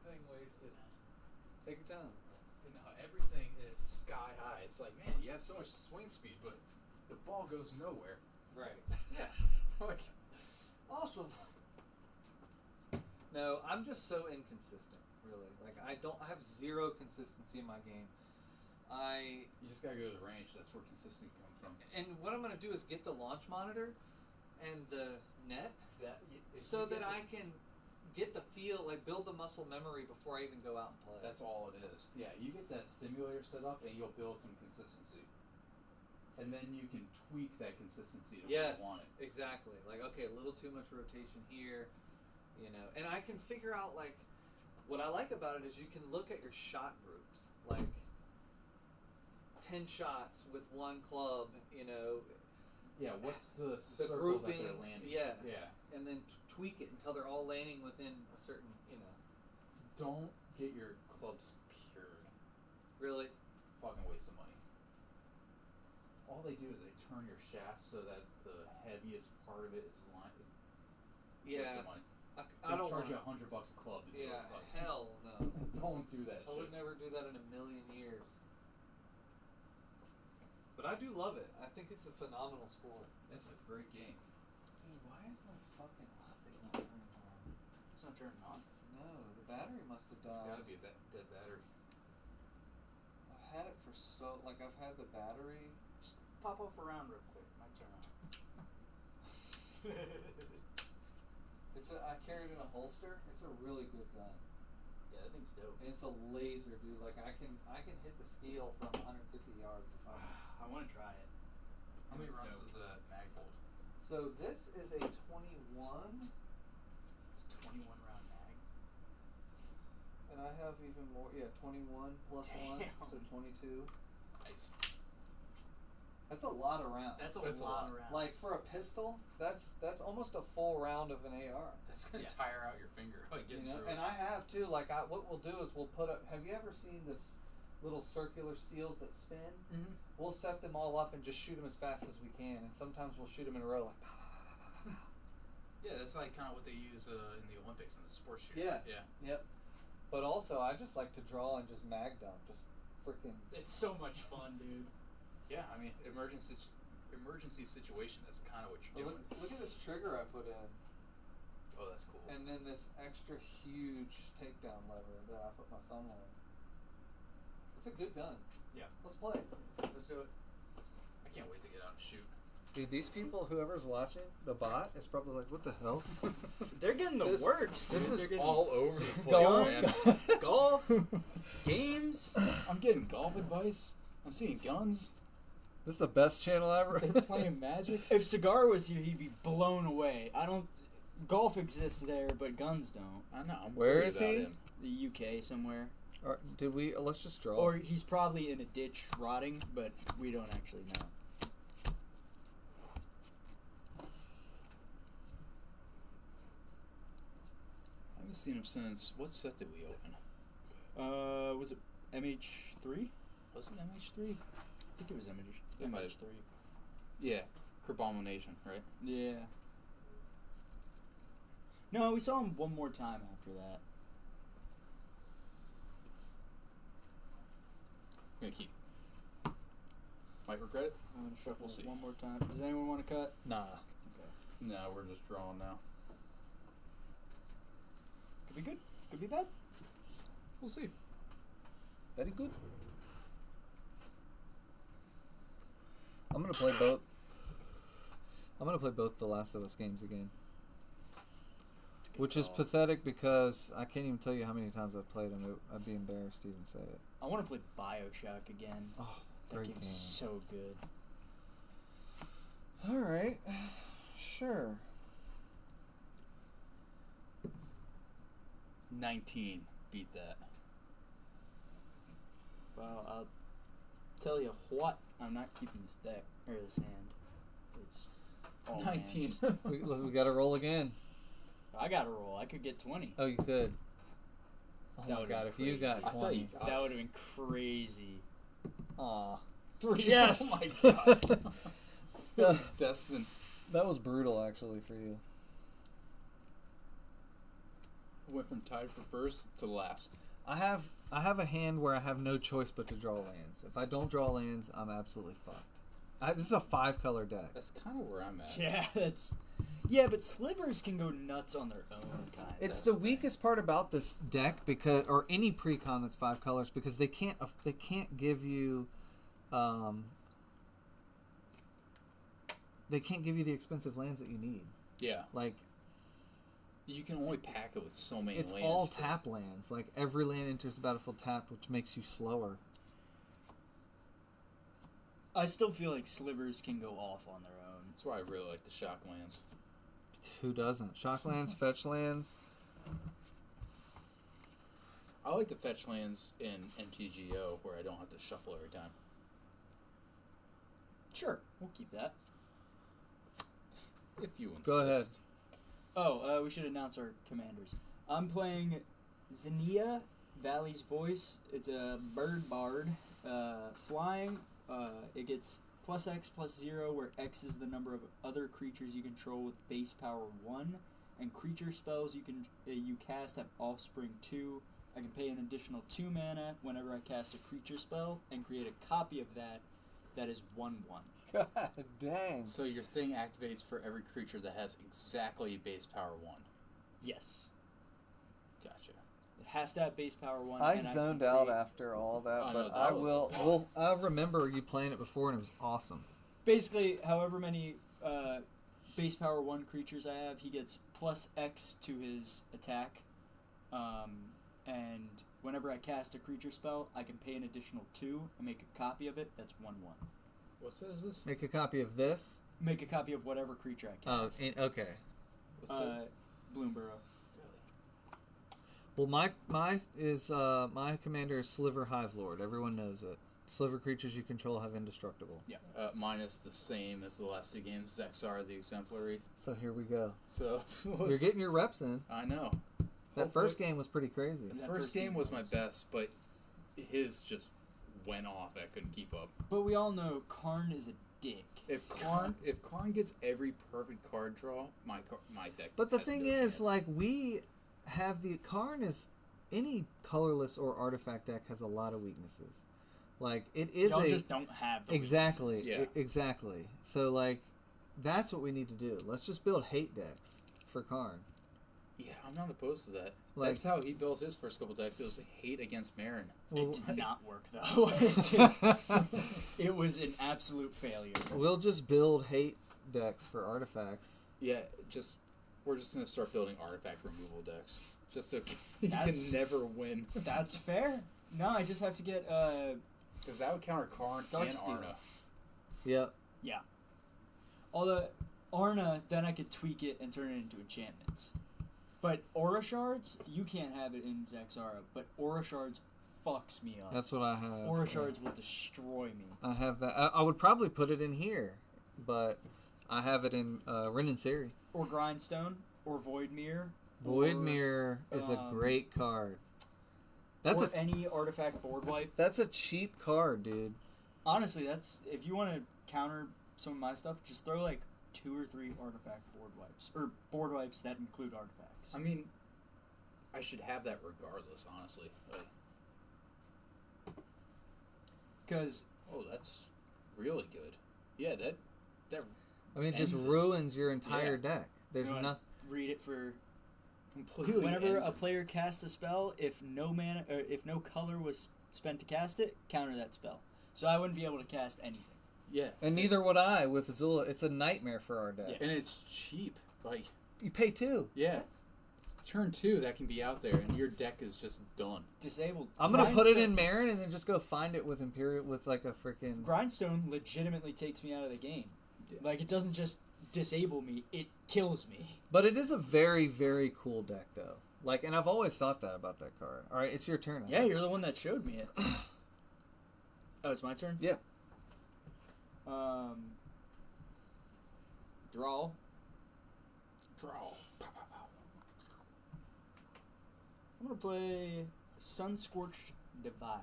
Speaker 2: everything wasted. Take your time.
Speaker 3: You know, everything is sky high. It's like, man, you have so much swing speed, but the ball goes nowhere.
Speaker 2: Right.
Speaker 3: Yeah. Like,
Speaker 2: Awesome. No, I'm just so inconsistent, really. Like I have zero consistency in my game.
Speaker 3: you just gotta go to the range. That's where consistency comes from.
Speaker 2: And what I'm gonna do is get the launch monitor and the net
Speaker 3: If
Speaker 2: so
Speaker 3: you
Speaker 2: that
Speaker 3: get
Speaker 2: I
Speaker 3: this-
Speaker 2: can get the feel, like build the muscle memory before I even go out and play.
Speaker 3: That's all it is. Yeah, you get that simulator set up, and you'll build some consistency, and then you can tweak that consistency to where
Speaker 2: Yes,
Speaker 3: you want it.
Speaker 2: exactly. Like, okay, a little too much rotation here, you know. And I can figure out, like, what I like about it is you can look at your shot groups, like 10 shots with one club, you know,
Speaker 3: Yeah, what's the circle
Speaker 2: grouping,
Speaker 3: that they're landing?
Speaker 2: yeah.
Speaker 3: Yeah.
Speaker 2: and then tweak it until they're all landing within a certain, you know.
Speaker 3: Don't get your clubs pure.
Speaker 2: Really?
Speaker 3: Fucking waste of money. All they do is they turn your shaft so that the heaviest part of it is lined. Waste
Speaker 2: Yeah.
Speaker 3: of money.
Speaker 2: I don't
Speaker 3: charge
Speaker 2: want
Speaker 3: you $100 a club to do
Speaker 2: Yeah,
Speaker 3: it. But
Speaker 2: hell no.
Speaker 3: don't do that
Speaker 2: I
Speaker 3: shit.
Speaker 2: would never do that in a million years. But I do love it. I think it's a phenomenal sport.
Speaker 3: It's a great game.
Speaker 2: Dude, why is my fucking optic not turning on?
Speaker 5: It's not turning on.
Speaker 2: No, the battery must have
Speaker 3: It's
Speaker 2: died.
Speaker 3: gotta be a dead battery.
Speaker 2: I've had it for so, like, I've had the battery.
Speaker 5: Just pop off around real quick. Might turn on.
Speaker 2: I carry it in a holster. It's a really good gun.
Speaker 5: Yeah, that thing's dope.
Speaker 2: And it's a laser, dude. Like, I can hit the steel from 150 yards if I.
Speaker 5: I want to try it.
Speaker 3: How many
Speaker 5: It's
Speaker 3: rounds
Speaker 5: dope.
Speaker 3: does the mag hold?
Speaker 2: So this is a 21,
Speaker 5: It's a 21 round mag.
Speaker 2: and I have even more. Yeah, 21 plus one,
Speaker 5: Damn.
Speaker 2: so 22.
Speaker 3: Nice.
Speaker 2: That's a lot of rounds.
Speaker 5: That's a
Speaker 3: That's a
Speaker 5: lot
Speaker 3: lot.
Speaker 5: of rounds.
Speaker 2: Like for a pistol, that's almost a full round of an AR.
Speaker 3: That's gonna
Speaker 5: Yeah.
Speaker 3: tire out your finger. Like
Speaker 2: You
Speaker 3: getting
Speaker 2: know,
Speaker 3: through
Speaker 2: and
Speaker 3: it.
Speaker 2: I have too. Like, what we'll do is we'll put up. Have you ever seen this little circular steels that spin?
Speaker 3: Mm-hmm.
Speaker 2: We'll set them all up and just shoot them as fast as we can. And sometimes we'll shoot them in a row, like. Pow, pow, pow, pow, pow.
Speaker 3: Yeah, that's like kind of what they use in the Olympics in the sports shooting.
Speaker 2: Yeah.
Speaker 3: Yeah.
Speaker 2: Yep. But also, I just like to draw and just mag dump, just freaking.
Speaker 5: It's so much fun, dude.
Speaker 3: Yeah, I mean, emergency situation. That's kind of what you're doing.
Speaker 2: Look at this trigger I put in,
Speaker 3: Oh, that's cool.
Speaker 2: and then this extra huge takedown lever that I put my thumb on. It's a good gun.
Speaker 5: Yeah.
Speaker 2: Let's play.
Speaker 5: Let's do it.
Speaker 3: I can't wait to get out and shoot.
Speaker 2: Dude, these people, whoever's watching, the bot is probably like, what the hell?
Speaker 5: They're getting the
Speaker 2: This-
Speaker 5: works.
Speaker 3: This
Speaker 5: dude.
Speaker 3: is
Speaker 5: They're getting
Speaker 3: all over the place,
Speaker 2: Golf.
Speaker 3: man.
Speaker 5: golf, games.
Speaker 3: I'm getting golf advice. I'm seeing guns.
Speaker 2: This is the best channel ever.
Speaker 3: They're playing Magic.
Speaker 5: If Cigar was here, he'd be blown away. Golf exists there, but guns don't.
Speaker 3: I know. I'm
Speaker 2: Where
Speaker 3: worried
Speaker 2: is
Speaker 3: about
Speaker 2: he?
Speaker 3: him.
Speaker 5: The UK somewhere.
Speaker 2: Or, did we? Let's just draw.
Speaker 5: Or he's probably in a ditch rotting, but we don't actually know.
Speaker 3: I haven't seen him since. What set did we open?
Speaker 5: Was it MH3?
Speaker 3: Was it MH3?
Speaker 5: I think it was MH.
Speaker 3: It might have.
Speaker 5: MH3.
Speaker 3: Yeah. Cribomination, right?
Speaker 5: Yeah. No, we saw him one more time after that.
Speaker 3: I'm gonna keep. Might regret it.
Speaker 5: I'm gonna shuffle
Speaker 3: We'll see.
Speaker 5: it one more time. Does anyone want to cut?
Speaker 2: Nah.
Speaker 5: Okay.
Speaker 3: No, we're just drawing now.
Speaker 5: Could be good. Could be bad.
Speaker 3: We'll see.
Speaker 2: Very good. I'm gonna play both. I'm gonna play both The Last of Us games again. Which is
Speaker 3: call.
Speaker 2: pathetic because I can't even tell you how many times I've played them. I'd be embarrassed to even say it.
Speaker 5: I want to play BioShock again.
Speaker 2: Oh,
Speaker 5: That
Speaker 2: great
Speaker 5: game's
Speaker 2: game.
Speaker 5: so good.
Speaker 2: All right, sure.
Speaker 3: 19. Beat that.
Speaker 5: Well, I'll tell you what. I'm not keeping this deck or this hand. It's all
Speaker 3: 19.
Speaker 5: hands.
Speaker 2: we got to roll again.
Speaker 5: I got to roll. I could get 20.
Speaker 2: Oh, you could. Oh
Speaker 5: That
Speaker 2: my
Speaker 5: would've
Speaker 2: god,
Speaker 5: been
Speaker 2: if you got
Speaker 5: crazy.
Speaker 3: I thought
Speaker 2: 20.
Speaker 3: you got
Speaker 5: That would have been crazy.
Speaker 2: Aw.
Speaker 3: 3.
Speaker 5: Yes!
Speaker 3: Oh my god. Destin.
Speaker 2: That was brutal, actually, for you.
Speaker 3: Went from tied for first to last.
Speaker 2: I have a hand where I have no choice but to draw lands. If I don't draw lands, I'm absolutely fucked. This is a 5-color deck.
Speaker 3: That's kind of where I'm at.
Speaker 5: Yeah, that's. Yeah, but slivers can go nuts on their own, kind of.
Speaker 2: It's the weakest part about this deck because, or any precon that's 5 colors, because they can't give you, they can't give you the expensive lands that you need.
Speaker 3: Yeah.
Speaker 2: Like,
Speaker 3: You can only pack it with so many
Speaker 2: it's
Speaker 3: lands.
Speaker 2: all tap lands. Like every land enters the battlefield tapped, which makes you slower.
Speaker 5: I still feel like slivers can go off on their own.
Speaker 3: That's why I really like the shock lands.
Speaker 2: Who doesn't? Shock lands, fetch lands.
Speaker 3: I like the fetch lands in MTGO where I don't have to shuffle every time.
Speaker 5: Sure, we'll keep that.
Speaker 3: If you insist.
Speaker 2: Go ahead.
Speaker 5: Oh, we should announce our commanders. I'm playing Zinnia, Valley's Voice. It's a bird bard. Flying, it gets +X/+0, where X is the number of other creatures you control with base power 1. And creature spells you cast have offspring 2. I can pay an additional 2 mana whenever I cast a creature spell and create a copy of that is 1/1.
Speaker 2: God dang.
Speaker 3: So your thing activates for every creature that has exactly base power 1.
Speaker 5: Yes.
Speaker 3: Gotcha.
Speaker 5: It has to have base power 1.
Speaker 2: I
Speaker 5: and
Speaker 2: zoned
Speaker 5: can
Speaker 2: out
Speaker 5: create-
Speaker 2: after all that,
Speaker 3: Oh, no,
Speaker 2: but
Speaker 3: that
Speaker 2: I
Speaker 3: was-
Speaker 2: will. Well, I remember you playing it before, and it was awesome.
Speaker 5: Basically, however many base power 1 creatures I have, he gets +X to his attack. And whenever I cast a creature spell, I can pay an additional 2 and make a copy of it. That's 1/1.
Speaker 3: What is this?
Speaker 2: Make a copy of this.
Speaker 5: Make a copy of whatever creature I
Speaker 2: Oh,
Speaker 5: cast.
Speaker 2: okay.
Speaker 3: What's it?
Speaker 5: Bloomburrow.
Speaker 2: Well, my commander is Sliver Hive Lord. Everyone knows it. Sliver creatures you control have indestructible.
Speaker 3: Mine is the same as the last 2 games. Zexar the Exemplary.
Speaker 2: So here we go.
Speaker 3: So
Speaker 2: You're getting your reps in.
Speaker 3: I know.
Speaker 2: That first game was pretty crazy.
Speaker 3: The
Speaker 5: That
Speaker 3: first
Speaker 5: first
Speaker 3: game
Speaker 5: game
Speaker 3: was my
Speaker 5: was.
Speaker 3: best, but his just went off. I couldn't keep up.
Speaker 5: But we all know Karn is a dick.
Speaker 3: If Karn gets every perfect card draw, my deck.
Speaker 2: But the
Speaker 3: has
Speaker 2: thing
Speaker 3: no
Speaker 2: is,
Speaker 3: chance.
Speaker 2: like, we have the Karn is any colorless or artifact deck has a lot of weaknesses. Like it is
Speaker 5: Y'all
Speaker 2: a
Speaker 5: just don't have the
Speaker 2: exactly
Speaker 5: weaknesses.
Speaker 3: Yeah.
Speaker 2: exactly. So like that's what we need to do. Let's just build hate decks for Karn.
Speaker 3: yeah, I'm not opposed to that.
Speaker 2: Like-
Speaker 3: That's how he built his first couple decks. It was hate against Marin.
Speaker 2: Well,
Speaker 5: It did not work though. It was an absolute failure.
Speaker 2: we'll just build hate decks for artifacts.
Speaker 3: Yeah, we're just gonna start building artifact removal decks, just so he can
Speaker 5: That's-
Speaker 3: never win.
Speaker 5: That's fair. No, I just have to get
Speaker 3: Because that would counter Karn
Speaker 5: Dark
Speaker 3: and
Speaker 5: Steel.
Speaker 3: Arna.
Speaker 2: Yep.
Speaker 5: although Arna, then I could tweak it and turn it into enchantments. But Aura Shards, you can't have it in Zexara, but Aura Shards fucks me up.
Speaker 2: That's what I have.
Speaker 5: Aura Shards will destroy me.
Speaker 2: I have that. I would probably put it in here, but I have it in Rin and Siri.
Speaker 5: Or Grindstone, or Void Mirror.
Speaker 2: Void
Speaker 5: or,
Speaker 2: Mirror is a great card. That's
Speaker 5: or
Speaker 2: a
Speaker 5: any artifact board wipe.
Speaker 2: that's a cheap card, dude.
Speaker 5: Honestly, that's if you want to counter some of my stuff, just throw like 2 or 3 artifact board wipes or board wipes that include artifacts.
Speaker 3: I mean, I should have that regardless, honestly. Like,
Speaker 5: Because
Speaker 3: oh, that's really good. Yeah, that
Speaker 2: I mean, it just
Speaker 3: Ends it.
Speaker 2: ruins your entire
Speaker 3: Yeah.
Speaker 2: deck. There's
Speaker 5: You know,
Speaker 2: nothing.
Speaker 5: read it for
Speaker 3: completely.
Speaker 5: whenever
Speaker 3: ends
Speaker 5: a
Speaker 3: it.
Speaker 5: player casts a spell, if no mana or if no color was spent to cast it, counter that spell. So I wouldn't be able to cast anything.
Speaker 3: Yeah,
Speaker 2: And neither would I with Azula. It's a nightmare for our deck.
Speaker 5: Yeah.
Speaker 3: and it's cheap. Like,
Speaker 2: You pay 2.
Speaker 3: yeah, turn 2 that can be out there, and your deck is just done.
Speaker 5: Disabled.
Speaker 2: I'm gonna put it in
Speaker 5: Grindstone-
Speaker 2: Marin and then just go find it with Imperial with like a freaking.
Speaker 5: Grindstone legitimately takes me out of the game.
Speaker 3: Yeah.
Speaker 5: Like it doesn't just disable me; it kills me.
Speaker 2: But it is a very very cool deck though. Like, and I've always thought that about that card. All right, it's your turn. I
Speaker 5: Yeah,
Speaker 2: think.
Speaker 5: you're the one that showed me it. Oh, it's my turn.
Speaker 2: Yeah.
Speaker 5: Draw.
Speaker 3: Draw. Pow, pow, pow.
Speaker 5: I'm gonna play Sunscorched Divide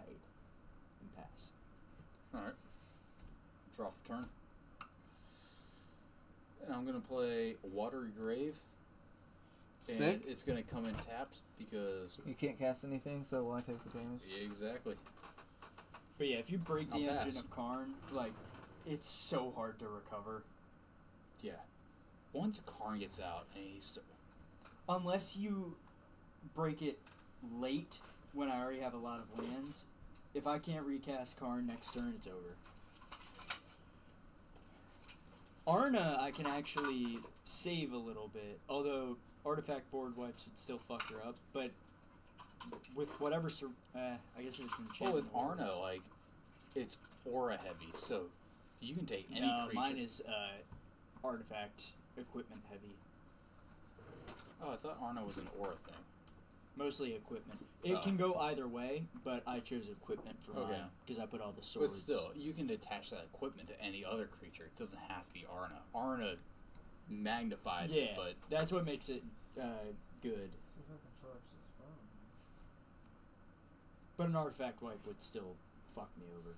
Speaker 5: and pass.
Speaker 3: All right. Draw for turn. And I'm gonna play Watery Grave.
Speaker 2: Sick.
Speaker 3: And it's gonna come in tapped because
Speaker 2: You can't cast anything, so why take the damage?
Speaker 3: exactly.
Speaker 5: But yeah, if you break the
Speaker 3: I'll
Speaker 5: engine
Speaker 3: pass.
Speaker 5: of Karn, like, it's so hard to recover.
Speaker 3: Yeah. Once Karn gets out and he's
Speaker 5: Unless you break it late when I already have a lot of lands. If I can't recast Karn next turn, it's over. Arna, I can actually save a little bit, although artifact board wipes would still fuck her up. But with whatever, I guess if it's enchantment.
Speaker 3: well with Arna,
Speaker 5: wars.
Speaker 3: like it's aura heavy, so you can take any
Speaker 5: No,
Speaker 3: creature.
Speaker 5: mine is artifact equipment heavy.
Speaker 3: Oh, I thought Arna was an aura thing.
Speaker 5: Mostly equipment. It
Speaker 3: Oh.
Speaker 5: can go either way, but I chose equipment for
Speaker 3: Okay.
Speaker 5: mine because I put all the
Speaker 3: But
Speaker 5: swords.
Speaker 3: still, you can attach that equipment to any other creature. It doesn't have to be Arna. Arna magnifies
Speaker 5: yeah,
Speaker 3: it, but
Speaker 5: that's what makes it good.
Speaker 4: See if I can charge this phone.
Speaker 5: But an artifact wipe would still fuck me over.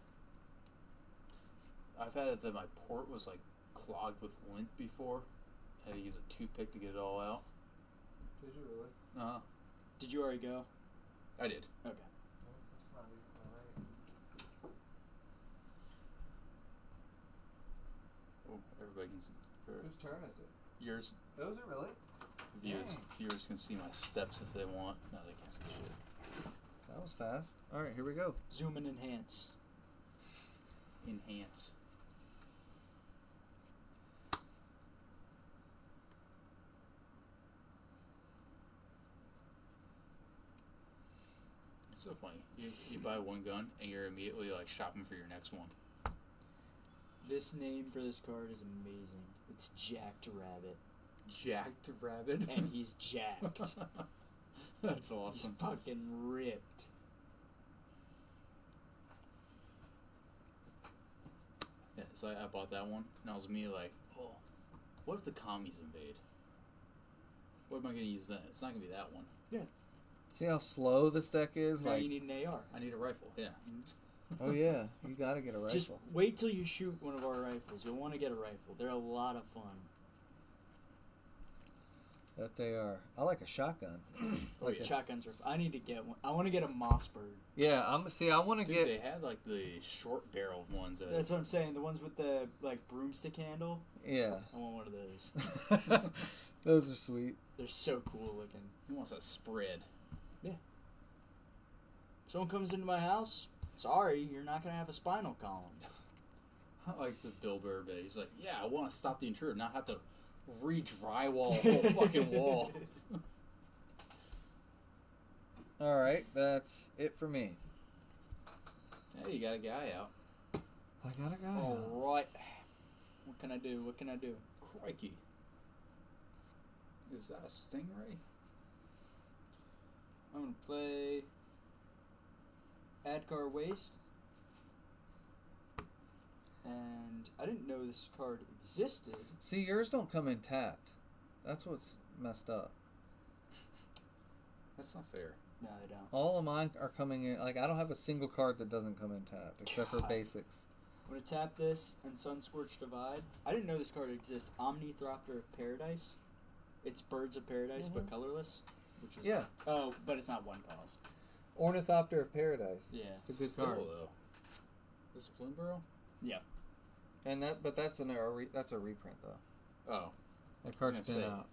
Speaker 3: I've had it that my port was like clogged with lint before. Had to use a toothpick to get it all out.
Speaker 4: Did you really?
Speaker 3: Uh huh.
Speaker 5: Did you already go?
Speaker 3: I did.
Speaker 5: Okay.
Speaker 4: No, that's not even right.
Speaker 3: Oh, everybody can see.
Speaker 4: Whose turn is it?
Speaker 3: Yours.
Speaker 4: Oh, is it really?
Speaker 3: Viewers can see my steps if they want. No, they can't see shit.
Speaker 2: That was fast. All right, here we go.
Speaker 5: Zoom and enhance.
Speaker 3: Enhance. It's so funny. You buy one gun and you're immediately like shopping for your next one.
Speaker 5: This name for this card is amazing. It's Jacked Rabbit,
Speaker 3: Jacked rabbit.
Speaker 5: and he's jacked.
Speaker 3: That's
Speaker 5: He's
Speaker 3: awesome.
Speaker 5: fucking ripped.
Speaker 3: Yeah, so I bought that one, and I was immediately like, oh, what if the commies invade? What am I going to use then? It's not going to be that one.
Speaker 2: See how slow this deck is?
Speaker 5: Now
Speaker 2: Like,
Speaker 5: you need an AR.
Speaker 3: I need a rifle, yeah.
Speaker 2: oh yeah, you gotta get a rifle.
Speaker 5: Just wait till you shoot one of our rifles. You'll want to get a rifle. They're a lot of fun.
Speaker 2: That they are. I like a shotgun.
Speaker 3: Oh,
Speaker 2: Like
Speaker 3: yeah.
Speaker 5: Shotguns are. I need to get one. I want to get a Mossberg.
Speaker 2: Yeah, I'm. See, I want to
Speaker 3: Dude,
Speaker 2: get.
Speaker 3: they had like the short barreled ones that.
Speaker 5: That's what I'm saying. The ones with the like broomstick handle.
Speaker 2: Yeah,
Speaker 5: I want one of those.
Speaker 2: those are sweet.
Speaker 5: They're so cool looking.
Speaker 3: Who wants that spread?
Speaker 5: Someone comes into my house. Sorry, you're not gonna have a spinal column.
Speaker 3: I like the Bill Burr bit. He's like, yeah, I want to stop the intruder, not have to re-drywall a whole fucking wall.
Speaker 2: All right, that's it for me.
Speaker 3: Hey, you got a guy out.
Speaker 2: I got a guy.
Speaker 5: All right. What can I do? What can I do?
Speaker 3: Crikey. Is that a stingray?
Speaker 5: I'm gonna play Adkar Waste. And I didn't know this card existed.
Speaker 2: See, yours don't come in tapped. That's what's messed up.
Speaker 3: That's not fair.
Speaker 5: No, I don't.
Speaker 2: All of mine are coming in. Like, I don't have a single card that doesn't come in tapped, except for
Speaker 5: God.
Speaker 2: basics.
Speaker 5: I'm gonna tap this and Sunscorched Divide. I didn't know this card exists. Omnithropter of Paradise. It's Birds of Paradise, but colorless. Which is,
Speaker 2: Yeah.
Speaker 5: Oh, but it's not one cost.
Speaker 2: Ornithopter of Paradise.
Speaker 5: Yeah.
Speaker 2: It's a good
Speaker 3: Still,
Speaker 2: card.
Speaker 3: though. This is Bloomburrow?
Speaker 5: Yeah.
Speaker 2: And that's a reprint though.
Speaker 3: Oh.
Speaker 2: That card's
Speaker 3: gonna
Speaker 2: been
Speaker 3: say.
Speaker 2: out.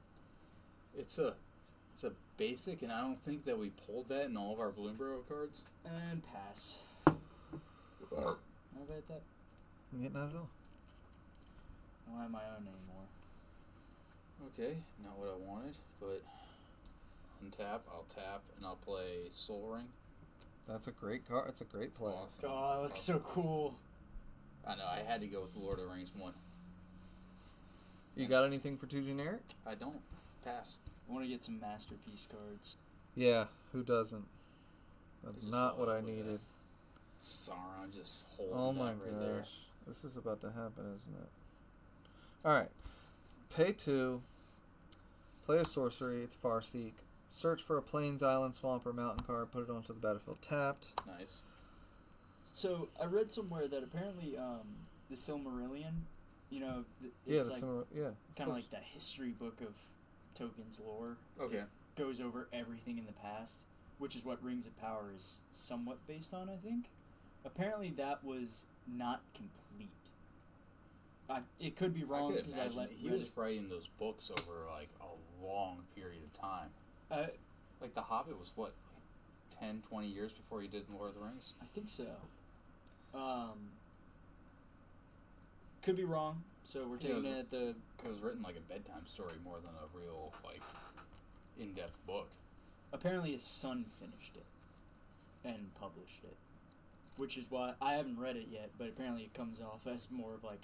Speaker 3: It's a basic, and I don't think that we pulled that in all of our Bloomburrow cards.
Speaker 5: And pass.
Speaker 2: Well,
Speaker 5: How about that?
Speaker 2: yeah, not at all.
Speaker 5: I don't have my own anymore.
Speaker 3: Okay, not what I wanted, but untap, I'll tap, and I'll play Soul Ring.
Speaker 2: That's a great card. It's a great play.
Speaker 3: Awesome.
Speaker 5: Oh, it looks so cool.
Speaker 3: I know, I had to go with the Lord of the Rings one.
Speaker 2: You got anything for 2 generic?
Speaker 3: I don't. Pass.
Speaker 5: I want to get some masterpiece cards.
Speaker 2: Yeah, who doesn't? That's
Speaker 3: I just
Speaker 2: not
Speaker 3: saw
Speaker 2: what
Speaker 3: that
Speaker 2: I
Speaker 3: with
Speaker 2: needed.
Speaker 3: Sauron just holding
Speaker 2: Oh
Speaker 3: that
Speaker 2: my
Speaker 3: right
Speaker 2: gosh.
Speaker 3: there.
Speaker 2: This is about to happen, isn't it? Alright. Pay 2. Play a sorcery. It's Farseek. Search for a plains, island, swamp, or mountain card. Put it onto the battlefield tapped.
Speaker 3: Nice.
Speaker 5: So I read somewhere that apparently the Silmarillion, you know,
Speaker 2: Yeah,
Speaker 5: it's
Speaker 2: the
Speaker 5: like
Speaker 2: summer, yeah.
Speaker 5: kind of like the history book of Tolkien's lore.
Speaker 3: Okay.
Speaker 5: It goes over everything in the past, which is what Rings of Power is somewhat based on, I think. Apparently, that was not complete. It could be wrong because I let
Speaker 3: he was writing those books over like a long period of time. Like The Hobbit was what, 10, 20 years before he did Lord of the Rings?
Speaker 5: I think so. Could be wrong, so we're taking it at the...
Speaker 3: It was written like a bedtime story more than a real, like, in-depth book.
Speaker 5: Apparently his son finished it and published it, which is why I haven't read it yet, but apparently it comes off as more of like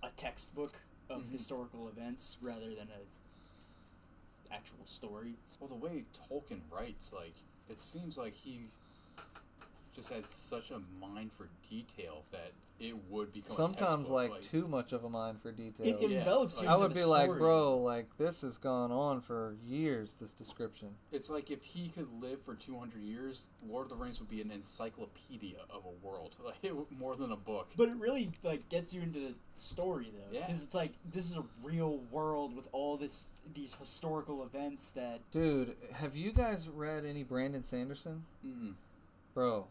Speaker 5: a textbook of historical events rather than a actual story.
Speaker 3: Well, the way Tolkien writes, like, it seems like he just had such a mind for detail that it would become
Speaker 2: sometimes
Speaker 3: a
Speaker 2: like too much of a mind for detail.
Speaker 5: It envelops you
Speaker 2: I
Speaker 5: into
Speaker 2: would
Speaker 5: the
Speaker 2: be like,
Speaker 5: story.
Speaker 2: bro, like this has gone on for years, this description.
Speaker 3: It's like if he could live for 200 years, Lord of the Rings would be an encyclopedia of a world, like more than a book.
Speaker 5: But it really like gets you into the story though,
Speaker 3: Yeah.
Speaker 5: because it's like this is a real world with all these historical events that.
Speaker 2: Dude, have you guys read any Brandon Sanderson?
Speaker 3: Mm-mm.
Speaker 2: Bro,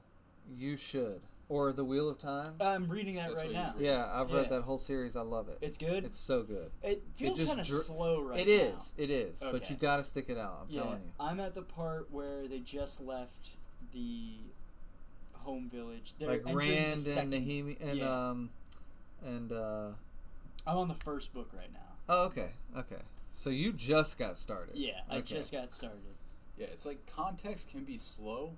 Speaker 2: you should. Or The Wheel of Time?
Speaker 5: I'm reading that
Speaker 3: That's
Speaker 5: right
Speaker 3: what
Speaker 5: now.
Speaker 3: you
Speaker 2: Yeah, I've read
Speaker 5: Yeah.
Speaker 2: that whole series. I love it.
Speaker 5: It's good.
Speaker 2: It's so good.
Speaker 5: It feels
Speaker 2: just
Speaker 5: kind of slow right
Speaker 2: It
Speaker 5: now.
Speaker 2: is. It is. But
Speaker 5: Okay.
Speaker 2: you got to stick it out. I'm telling you.
Speaker 5: I'm at the part where they just left the home village. They're
Speaker 2: Like
Speaker 5: entering the
Speaker 2: Rand and
Speaker 5: second-
Speaker 2: Nahimi and
Speaker 5: yeah. I'm on the first book right now.
Speaker 2: Oh, okay. Okay. So you just got started.
Speaker 5: Yeah, I
Speaker 2: Okay.
Speaker 5: just got started.
Speaker 3: Yeah, it's like context can be slow,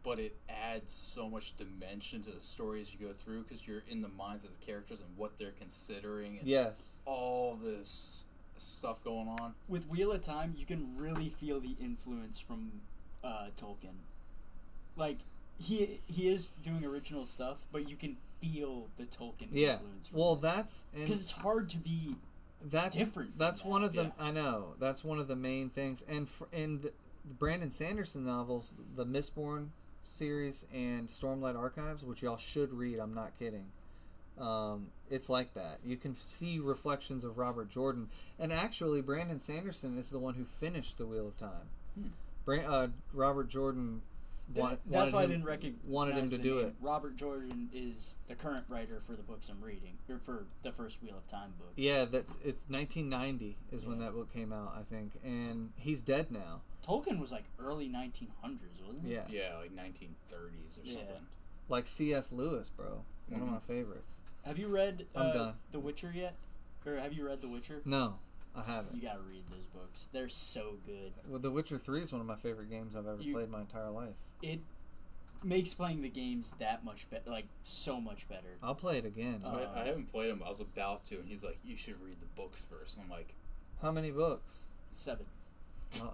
Speaker 3: but it adds so much dimension to the story as you go through because you're in the minds of the characters and what they're considering and
Speaker 2: Yes.
Speaker 3: all this stuff going on.
Speaker 5: With Wheel of Time, you can really feel the influence from Tolkien. Like he is doing original stuff, but you can feel the Tolkien
Speaker 2: Yeah.
Speaker 5: influence.
Speaker 2: Well, that's
Speaker 5: because it's hard to be
Speaker 2: that's
Speaker 5: different from
Speaker 2: That's
Speaker 5: that,
Speaker 2: one of the
Speaker 3: yeah.
Speaker 2: I know that's one of the main things, and the Brandon Sanderson novels, the Mistborn series and Stormlight Archives, which y'all should read. I'm not kidding. It's like that. You can see reflections of Robert Jordan, and actually, Brandon Sanderson is the one who finished The Wheel of Time. Robert Jordan.
Speaker 5: That's why I didn't recognize.
Speaker 2: Wanted him to
Speaker 5: the
Speaker 2: do
Speaker 5: name.
Speaker 2: it.
Speaker 5: Robert Jordan is the current writer for the books I'm reading, or for the first Wheel of Time books.
Speaker 2: Yeah, it's 1990 is when that book came out, I think, and he's dead now.
Speaker 5: Tolkien was like early 1900s, wasn't he?
Speaker 2: Yeah,
Speaker 3: Yeah, like 1930s or
Speaker 5: Yeah.
Speaker 3: something.
Speaker 2: like C.S. Lewis, bro. One of my favorites.
Speaker 5: Have you read
Speaker 2: I'm done.
Speaker 5: The Witcher yet? Or have you read The Witcher?
Speaker 2: No, I haven't.
Speaker 5: You gotta read those books. They're so good.
Speaker 2: Well, The Witcher 3 is one of my favorite games I've ever played my entire life.
Speaker 5: It makes playing the games that much better, like so much better.
Speaker 2: I'll play it again.
Speaker 3: I haven't played him. I was about to, and he's like, "You should read the books first." And I'm like,
Speaker 2: How many books?
Speaker 5: 7.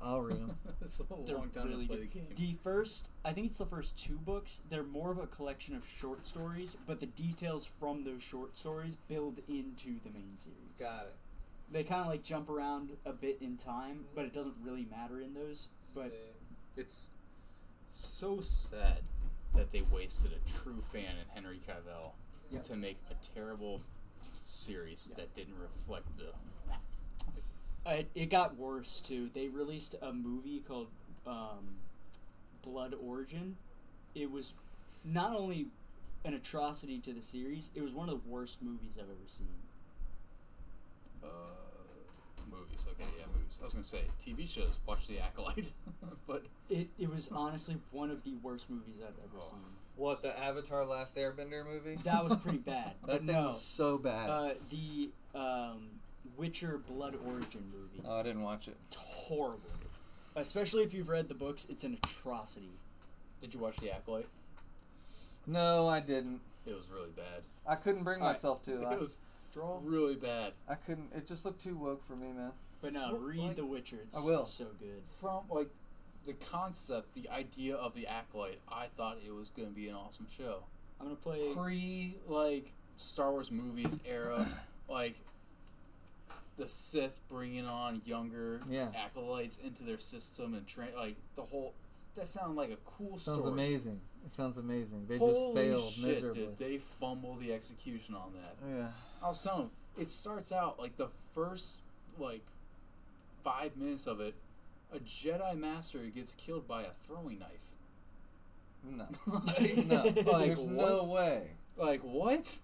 Speaker 2: I'll read them.
Speaker 3: "It's a
Speaker 5: They're
Speaker 3: long time
Speaker 5: really
Speaker 3: to play
Speaker 5: good.
Speaker 3: the game."
Speaker 5: The first, I think it's the first 2 books. They're more of a collection of short stories, but the details from those short stories build into the main series.
Speaker 2: Got it.
Speaker 5: They kind of like jump around a bit in time, but it doesn't really matter in those. But
Speaker 3: It's so sad that they wasted a true fan in Henry Cavill
Speaker 5: Yeah.
Speaker 3: to make a terrible series that didn't reflect the.
Speaker 5: it got worse too. They released a movie called Blood Origin. It was not only an atrocity to the series, it was one of the worst movies I've ever seen.
Speaker 3: Movies, okay, yeah, movies. I was gonna say TV shows. Watch The Acolyte, but
Speaker 5: It was honestly one of the worst movies I've ever seen.
Speaker 2: What, the Avatar Last Airbender movie?
Speaker 5: That was pretty bad.
Speaker 2: That
Speaker 5: but
Speaker 2: thing
Speaker 5: no,
Speaker 2: was so bad.
Speaker 5: the Witcher Blood Origin movie.
Speaker 2: Oh, I didn't watch it.
Speaker 5: Horrible. Especially if you've read the books, it's an atrocity.
Speaker 3: did you watch The Acolyte?
Speaker 2: No, I didn't.
Speaker 3: It was really bad.
Speaker 2: I couldn't bring
Speaker 5: All right.
Speaker 2: myself to.
Speaker 3: It was
Speaker 2: draw.
Speaker 3: really bad.
Speaker 2: I couldn't. It just looked too woke for me, man.
Speaker 5: But no,
Speaker 3: Well,
Speaker 5: read
Speaker 3: like-
Speaker 5: The Witcher. It's
Speaker 2: I will.
Speaker 5: so good.
Speaker 3: From like the concept, the idea of The Acolyte, I thought it was gonna be an awesome show.
Speaker 5: I'm gonna play.
Speaker 3: Pre like Star Wars movies era, like the Sith bringing on younger
Speaker 2: Yeah.
Speaker 3: acolytes into their system and train like the whole. That sounded like a cool story.
Speaker 2: Sounds amazing. It sounds amazing. They
Speaker 3: Holy
Speaker 2: just failed
Speaker 3: shit,
Speaker 2: miserably.
Speaker 3: did they fumble the execution on that?
Speaker 2: Yeah.
Speaker 3: I was telling him, it starts out like the first like 5 minutes of it, a Jedi Master gets killed by a throwing knife.
Speaker 2: No.
Speaker 3: Like,
Speaker 2: No.
Speaker 3: Like,
Speaker 2: There's no
Speaker 3: what?
Speaker 2: way.
Speaker 3: Like, what?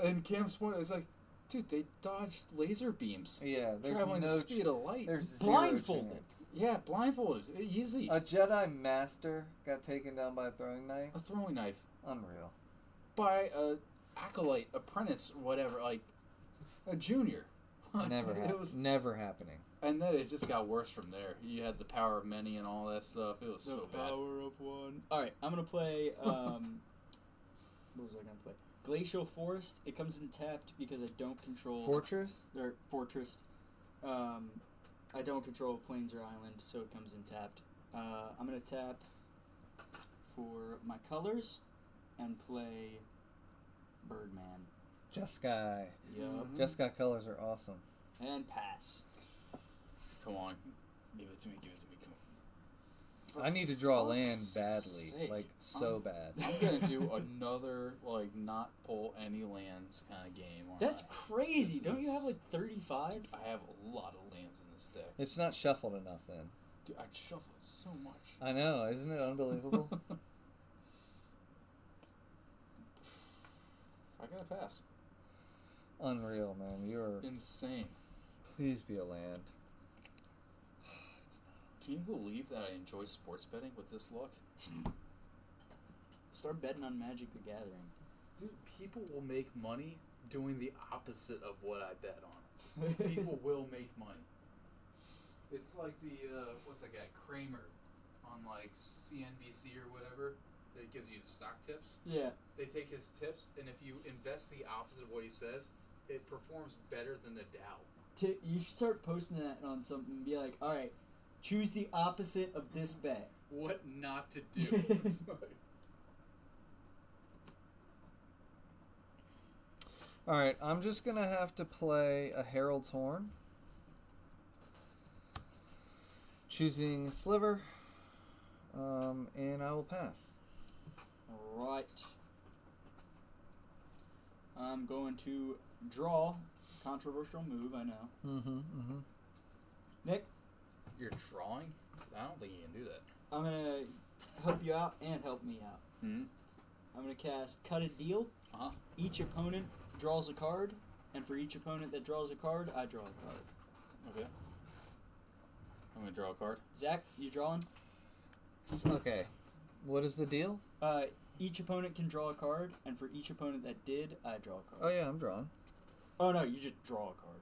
Speaker 3: And Cam's point is like, dude, they dodged laser beams.
Speaker 2: Yeah, there's
Speaker 3: Traveling
Speaker 2: no
Speaker 3: the speed of light.
Speaker 2: There's zero
Speaker 5: Blindfolded.
Speaker 2: chance.
Speaker 3: Yeah, blindfolded. Easy.
Speaker 2: A Jedi Master got taken down by a throwing knife.
Speaker 3: A throwing knife.
Speaker 2: Unreal.
Speaker 3: By a acolyte, apprentice, whatever, like a junior.
Speaker 2: Never never happening.
Speaker 3: And then it just got worse from there. You had the power of many and all that stuff. It was so bad.
Speaker 5: of one. All right, I'm gonna play. What was I gonna play? Glacial Forest. It comes in tapped because I don't control
Speaker 2: Fortress?
Speaker 5: or Fortress. I don't control plains or island, so it comes in tapped. I'm gonna tap for my colors and play Birdman.
Speaker 2: Jeskai.
Speaker 5: Yup.
Speaker 2: Jeskai colors are awesome.
Speaker 5: And pass.
Speaker 3: Come on. Give it to me. Come on.
Speaker 2: I need to draw land
Speaker 3: fuck's
Speaker 2: badly.
Speaker 3: sake.
Speaker 2: Like, so bad.
Speaker 3: I'm going to do another, like, not pull any lands kind of game.
Speaker 5: That's crazy.
Speaker 3: This
Speaker 5: Don't you
Speaker 3: is-
Speaker 5: have like 35?
Speaker 3: I have a lot of lands in this deck.
Speaker 2: It's not shuffled enough then.
Speaker 3: Dude, I shuffle so much.
Speaker 2: I know, isn't it unbelievable?
Speaker 3: I got to pass.
Speaker 2: Unreal, man. You're.
Speaker 3: Insane.
Speaker 2: Please be a land.
Speaker 3: Can you believe that I enjoy sports betting with this luck?
Speaker 5: Start betting on Magic the Gathering.
Speaker 3: Dude, people will make money doing the opposite of what I bet on. People will make money. It's like the, what's that guy, Kramer, on like CNBC or whatever, that gives you stock tips.
Speaker 5: Yeah.
Speaker 3: They take his tips, and if you invest the opposite of what he says, it performs better than the Dow.
Speaker 5: You should start posting that on something and be like, all right, choose the opposite of this bet.
Speaker 3: What not to do.
Speaker 2: Alright, I'm just gonna have to play a Herald's Horn. Choosing Sliver. And I will pass.
Speaker 5: Right. I'm going to draw. Controversial move, I know.
Speaker 2: Mm-hmm.
Speaker 5: Nick,
Speaker 3: You're drawing? I don't think you can do that.
Speaker 5: I'm going to help you out and help me out.
Speaker 3: Mm-hmm.
Speaker 5: I'm going to cast Cut a Deal.
Speaker 3: Uh-huh.
Speaker 5: Each opponent draws a card, and for each opponent that draws a card, I draw a card.
Speaker 3: Okay. I'm going to draw a card.
Speaker 5: Zach, you drawing?
Speaker 2: Okay. What is the deal?
Speaker 5: Each opponent can draw a card, and for each opponent that did, I draw a card.
Speaker 2: Oh yeah, I'm drawing.
Speaker 5: Oh no, you just draw a card.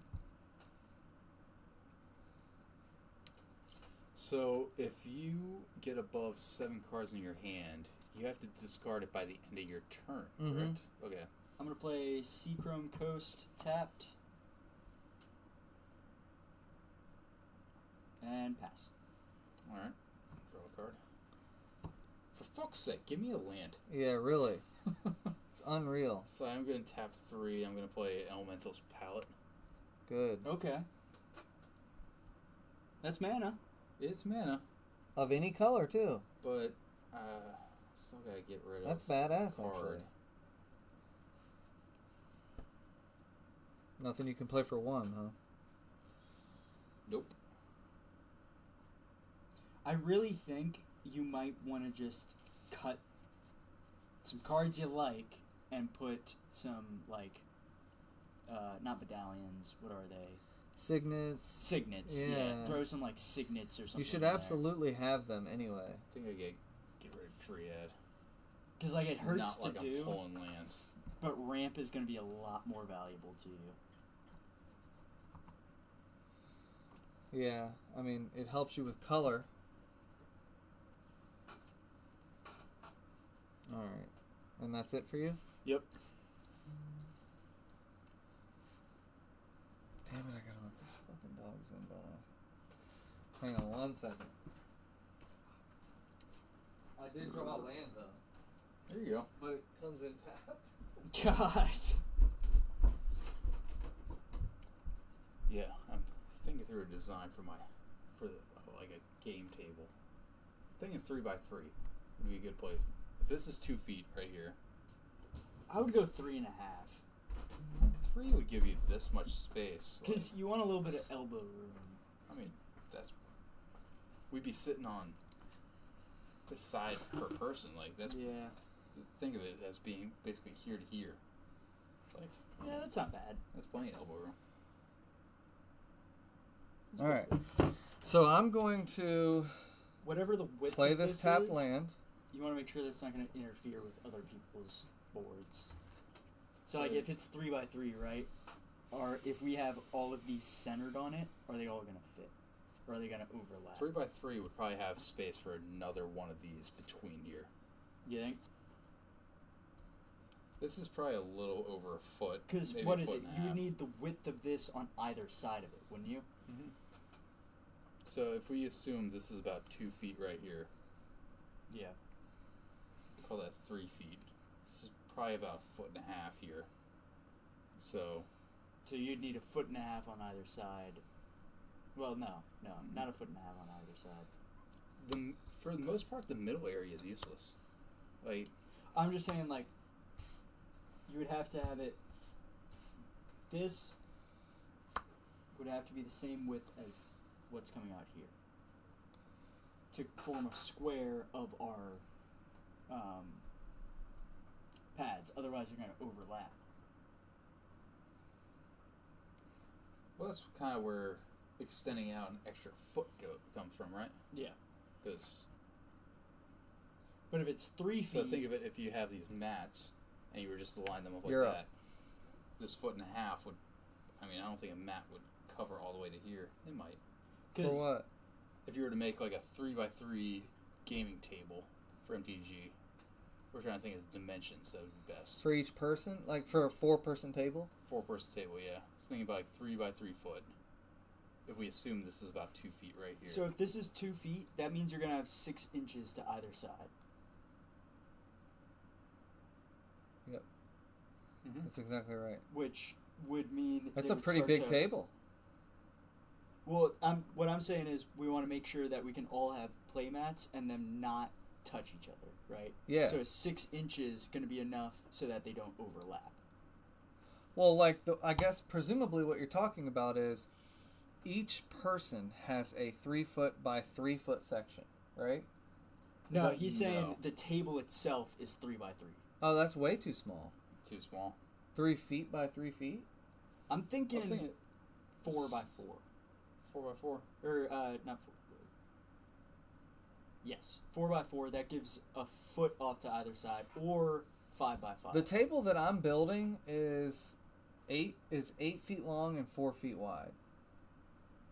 Speaker 3: So, if you get above 7 cards in your hand, you have to discard it by the end of your turn, correct? Okay.
Speaker 5: I'm going to play Seachrome Coast tapped. And pass.
Speaker 3: Alright. Draw a card. For fuck's sake, give me a land.
Speaker 2: Yeah, really. It's unreal.
Speaker 3: So I'm going to tap 3. I'm going to play Elemental's Palette.
Speaker 2: Good.
Speaker 5: Okay. That's mana.
Speaker 3: It's mana,
Speaker 2: Of any color too.
Speaker 3: but still got to get rid
Speaker 2: That's
Speaker 3: of
Speaker 2: badass
Speaker 3: card.
Speaker 2: actually. Nothing you can play for 1, huh?
Speaker 3: Nope.
Speaker 5: I really think you might want to just cut some cards you like and put some, like, not medallions, what are they?
Speaker 2: Signets.
Speaker 5: Signets, yeah. Throw some, like, signets or something.
Speaker 2: You should
Speaker 5: in there.
Speaker 2: absolutely have them anyway.
Speaker 3: I think I get rid of Dryad.
Speaker 5: Because, like, it
Speaker 3: It's
Speaker 5: hurts
Speaker 3: not
Speaker 5: to
Speaker 3: like
Speaker 5: do,
Speaker 3: I'm pulling lands.
Speaker 5: but ramp is going to be a lot more valuable to you.
Speaker 2: Yeah, I mean, it helps you with color. Alright. And that's it for you?
Speaker 3: Yep.
Speaker 2: Damn it, I gotta let these fucking dogs in, don't I? Hang on 1 second.
Speaker 4: I did draw a land though,
Speaker 3: There you go.
Speaker 4: but it comes in tapped.
Speaker 5: God.
Speaker 3: Yeah, I'm thinking through a design for like a game table. Thinking 3x3 would be a good place. If this is 2 feet right here,
Speaker 5: I would go 3.5.
Speaker 3: 3 would give you this much space.
Speaker 5: Because you want a little bit of elbow room.
Speaker 3: we'd be sitting on this side per person. Like that's
Speaker 5: Yeah.
Speaker 3: think of it as being basically here to here. Like
Speaker 5: Yeah, that's not bad.
Speaker 3: that's plenty of elbow room.
Speaker 2: All right. So I'm going to
Speaker 5: Whatever the width
Speaker 2: play
Speaker 5: of
Speaker 2: this tap
Speaker 5: is,
Speaker 2: land.
Speaker 5: you want to make sure that's not going to interfere with other people's boards. So, like, if it's 3x3, right? Or if we have all of these centered on it, are they all going to fit? Or are they going to overlap?
Speaker 3: 3x3 would probably have space for another one of these between here.
Speaker 5: You think?
Speaker 3: This is probably a little over a foot.
Speaker 5: Because
Speaker 3: maybe
Speaker 5: what
Speaker 3: a
Speaker 5: is
Speaker 3: foot
Speaker 5: it?
Speaker 3: and a
Speaker 5: You would
Speaker 3: half.
Speaker 5: need the width of this on either side of it, wouldn't you?
Speaker 3: Mm-hmm. So if we assume this is about 2 feet right here,
Speaker 5: Yeah.
Speaker 3: call that 3 feet. This is probably about a foot and a half here. So
Speaker 5: So you'd need a foot and a half on either side. Well, no, not a foot and a half on either side.
Speaker 3: for the most part, the middle area is useless. Like
Speaker 5: I'm just saying, like, you would have to have it. This would have to be the same width as what's coming out here to form a square of our pads. Otherwise, they're going to overlap.
Speaker 3: well, that's kind of where extending out an extra foot comes from, right?
Speaker 5: Yeah.
Speaker 3: Because
Speaker 5: But if it's 3 feet,
Speaker 3: so think of it, if you have these mats and you were just to line them up like
Speaker 2: You're
Speaker 3: that,
Speaker 2: up.
Speaker 3: this foot and a half would. I mean, I don't think a mat would cover all the way to here. It might.
Speaker 2: For
Speaker 5: 'cause
Speaker 2: what?
Speaker 3: If you were to make like a 3x3 gaming table for MTG, we're trying to think of dimensions that would be best.
Speaker 2: For each person? Like for a 4-person table?
Speaker 3: 4-person table, yeah. So thinking about like 3x3 foot. If we assume this is about 2 feet right here.
Speaker 5: so if this is 2 feet, that means you're going to have 6 inches to either side.
Speaker 3: Mm-hmm.
Speaker 2: That's exactly right.
Speaker 5: Which would mean
Speaker 2: That's
Speaker 5: they
Speaker 2: a
Speaker 5: would
Speaker 2: pretty
Speaker 5: start
Speaker 2: big
Speaker 5: to-
Speaker 2: table.
Speaker 5: Well, what I'm saying is we want to make sure that we can all have play mats and them not touch each other, right?
Speaker 2: Yeah.
Speaker 5: So 6 inches is going to be enough so that they don't overlap.
Speaker 2: Well, like, I guess presumably what you're talking about is each person has a 3-foot by 3-foot section, right?
Speaker 5: No,
Speaker 2: that-
Speaker 5: he's saying
Speaker 3: No.
Speaker 5: the table itself is 3x3.
Speaker 2: Oh, that's way too small.
Speaker 3: Too small.
Speaker 2: 3 feet by 3 feet?
Speaker 5: I'm
Speaker 3: I
Speaker 5: thinking,
Speaker 3: was thinking
Speaker 5: 4x4.
Speaker 3: 4x4.
Speaker 5: Or, not 4. Yes, 4x4. That gives a foot off to either side. Or 5x5.
Speaker 2: The table that I'm building is 8 feet long and 4 feet wide.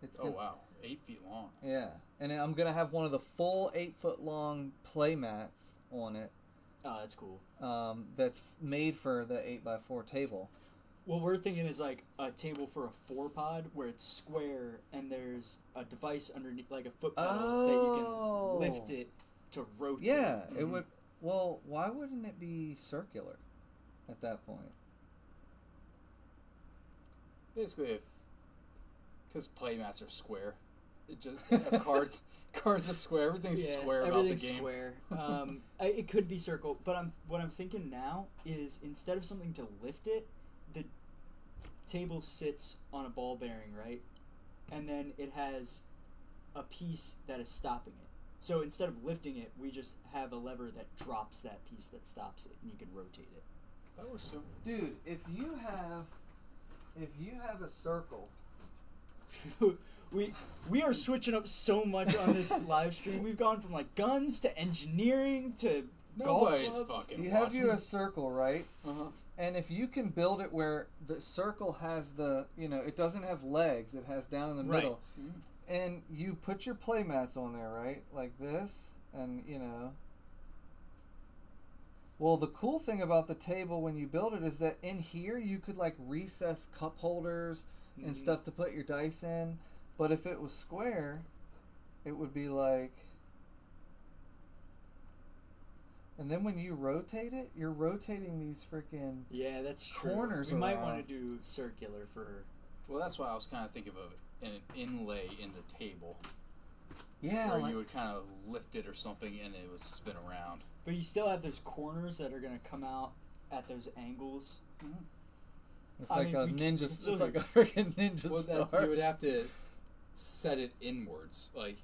Speaker 2: It's
Speaker 3: Oh
Speaker 2: gonna-
Speaker 3: wow, 8 feet long.
Speaker 2: Yeah, and I'm gonna have one of the full 8-foot long play mats on it.
Speaker 5: Oh, that's cool.
Speaker 2: That's made for the 8x4 table.
Speaker 5: What we're thinking is like a table for a 4-pod where it's square and there's a device underneath, like a foot pedal that you can lift it to rotate.
Speaker 2: Yeah, it
Speaker 3: Mhm.
Speaker 2: would. Well, why wouldn't it be circular at that point?
Speaker 3: Basically, because playmats are square, it just cards are square. Everything's square about the
Speaker 5: everything's
Speaker 3: game.
Speaker 5: square. It could be circle, but what I'm thinking now is instead of something to lift it, the table sits on a ball bearing, right? And then it has a piece that is stopping it. So instead of lifting it, we just have a lever that drops that piece that stops it, and you can rotate it.
Speaker 3: That was so.
Speaker 2: Dude, if you have a circle,
Speaker 5: we are switching up so much on this live stream. We've gone from like guns to engineering to
Speaker 3: Nobody's
Speaker 5: golf clubs.
Speaker 3: fucking
Speaker 2: you have
Speaker 3: watching.
Speaker 2: you a circle, right?
Speaker 3: Uh-huh.
Speaker 2: And if you can build it where the circle has the, it doesn't have legs, it has down in the
Speaker 5: Right.
Speaker 2: middle,
Speaker 3: Mm.
Speaker 2: and you put your play mats on there, right? Like this, and Well, the cool thing about the table when you build it is that in here you could like recess cup holders and
Speaker 5: Mhm.
Speaker 2: stuff to put your dice in. But if it was square, it would be like. And then when you rotate it, you're rotating these freaking.
Speaker 5: Yeah, that's true.
Speaker 2: Corners
Speaker 5: we might
Speaker 2: around.
Speaker 5: want to do circular for.
Speaker 3: Well, that's why I was kind of thinking of an inlay in the table,
Speaker 2: Yeah,
Speaker 3: where
Speaker 2: like,
Speaker 3: you would kind of lift it or something and it would spin around.
Speaker 5: But you still have those corners that are gonna come out at those angles.
Speaker 2: it's
Speaker 5: I
Speaker 2: like
Speaker 5: mean,
Speaker 2: a
Speaker 5: we
Speaker 2: ninja.
Speaker 5: can
Speaker 2: It's
Speaker 5: still
Speaker 2: like a
Speaker 5: use-
Speaker 2: freaking ninja
Speaker 3: Well,
Speaker 2: star.
Speaker 3: you would have to set it inwards, like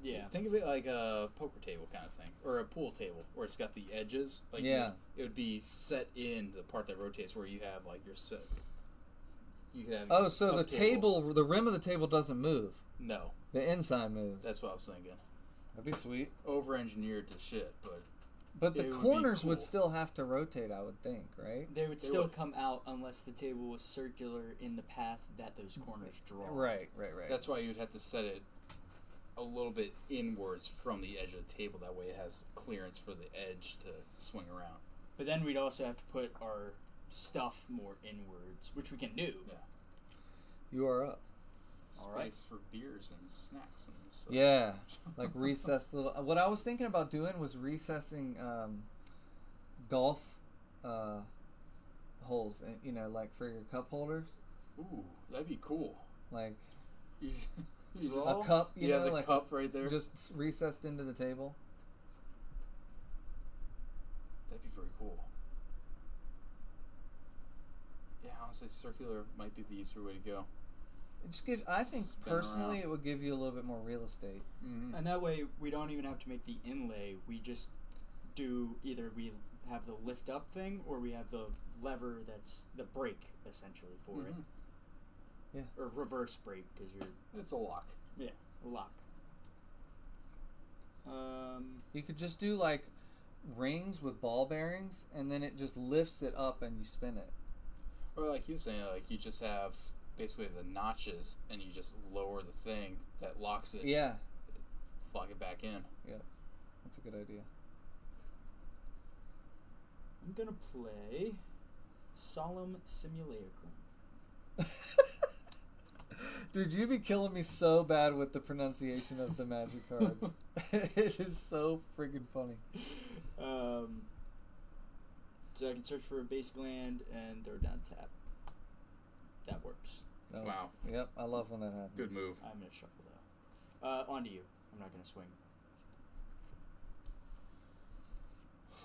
Speaker 5: Yeah.
Speaker 3: Think of it like a poker table kind of thing, or a pool table, where it's got the edges. Like
Speaker 2: Yeah.
Speaker 3: it would be set in the part that rotates, where you have like your set. You could have.
Speaker 2: Oh, so
Speaker 3: cup
Speaker 2: the table, the rim of the table doesn't move.
Speaker 3: No,
Speaker 2: The inside moves.
Speaker 3: that's what I was thinking.
Speaker 2: That'd be sweet.
Speaker 3: Over-engineered to shit, but
Speaker 2: But the
Speaker 3: It would be
Speaker 2: corners would
Speaker 3: cool.
Speaker 2: still have to rotate, I would think, right?
Speaker 5: They would
Speaker 3: They
Speaker 5: still
Speaker 3: would.
Speaker 5: come out unless the table was circular in the path that those corners draw.
Speaker 2: Right.
Speaker 3: that's why you'd have to set it a little bit inwards from the edge of the table. That way, it has clearance for the edge to swing around.
Speaker 5: But then we'd also have to put our stuff more inwards, which we can do.
Speaker 3: Yeah.
Speaker 2: You are up.
Speaker 3: Space
Speaker 5: All right.
Speaker 3: for beers and snacks and stuff.
Speaker 2: Yeah, like recess little. What I was thinking about doing was recessing golf holes, like for your cup holders,
Speaker 3: Ooh, that'd be cool.
Speaker 2: like
Speaker 3: You just, you
Speaker 5: Draw?
Speaker 3: just
Speaker 2: a cup.
Speaker 3: you have the
Speaker 2: like
Speaker 3: cup right there.
Speaker 2: just recessed into the table.
Speaker 3: That'd be pretty cool. Yeah, honestly, circular might be the easier way to go.
Speaker 2: It just gives. I think
Speaker 3: Spin
Speaker 2: personally,
Speaker 3: around.
Speaker 2: it would give you a little bit more real estate.
Speaker 3: Mm-hmm.
Speaker 5: And that way, we don't even have to make the inlay. We just do either we have the lift up thing or we have the lever that's the brake essentially for it,
Speaker 2: Yeah.
Speaker 5: or reverse brake because you're
Speaker 3: It's a lock.
Speaker 5: a lock.
Speaker 2: You could just do like rings with ball bearings, and then it just lifts it up and you spin it.
Speaker 3: Or like you were saying, like you just have basically the notches, and you just lower the thing that locks it.
Speaker 2: Yeah,
Speaker 3: Lock it back in.
Speaker 2: that's a good idea.
Speaker 5: I'm gonna play Solemn Simulacrum.
Speaker 2: Dude, you be killing me so bad with the pronunciation of the magic cards. It is so friggin' funny.
Speaker 5: So I can search for a basic land and throw down tap. That works.
Speaker 2: That was-
Speaker 3: Wow.
Speaker 2: Yep, I love when that happens.
Speaker 3: Good move.
Speaker 5: I'm gonna shuffle though. On to you. I'm not gonna swing.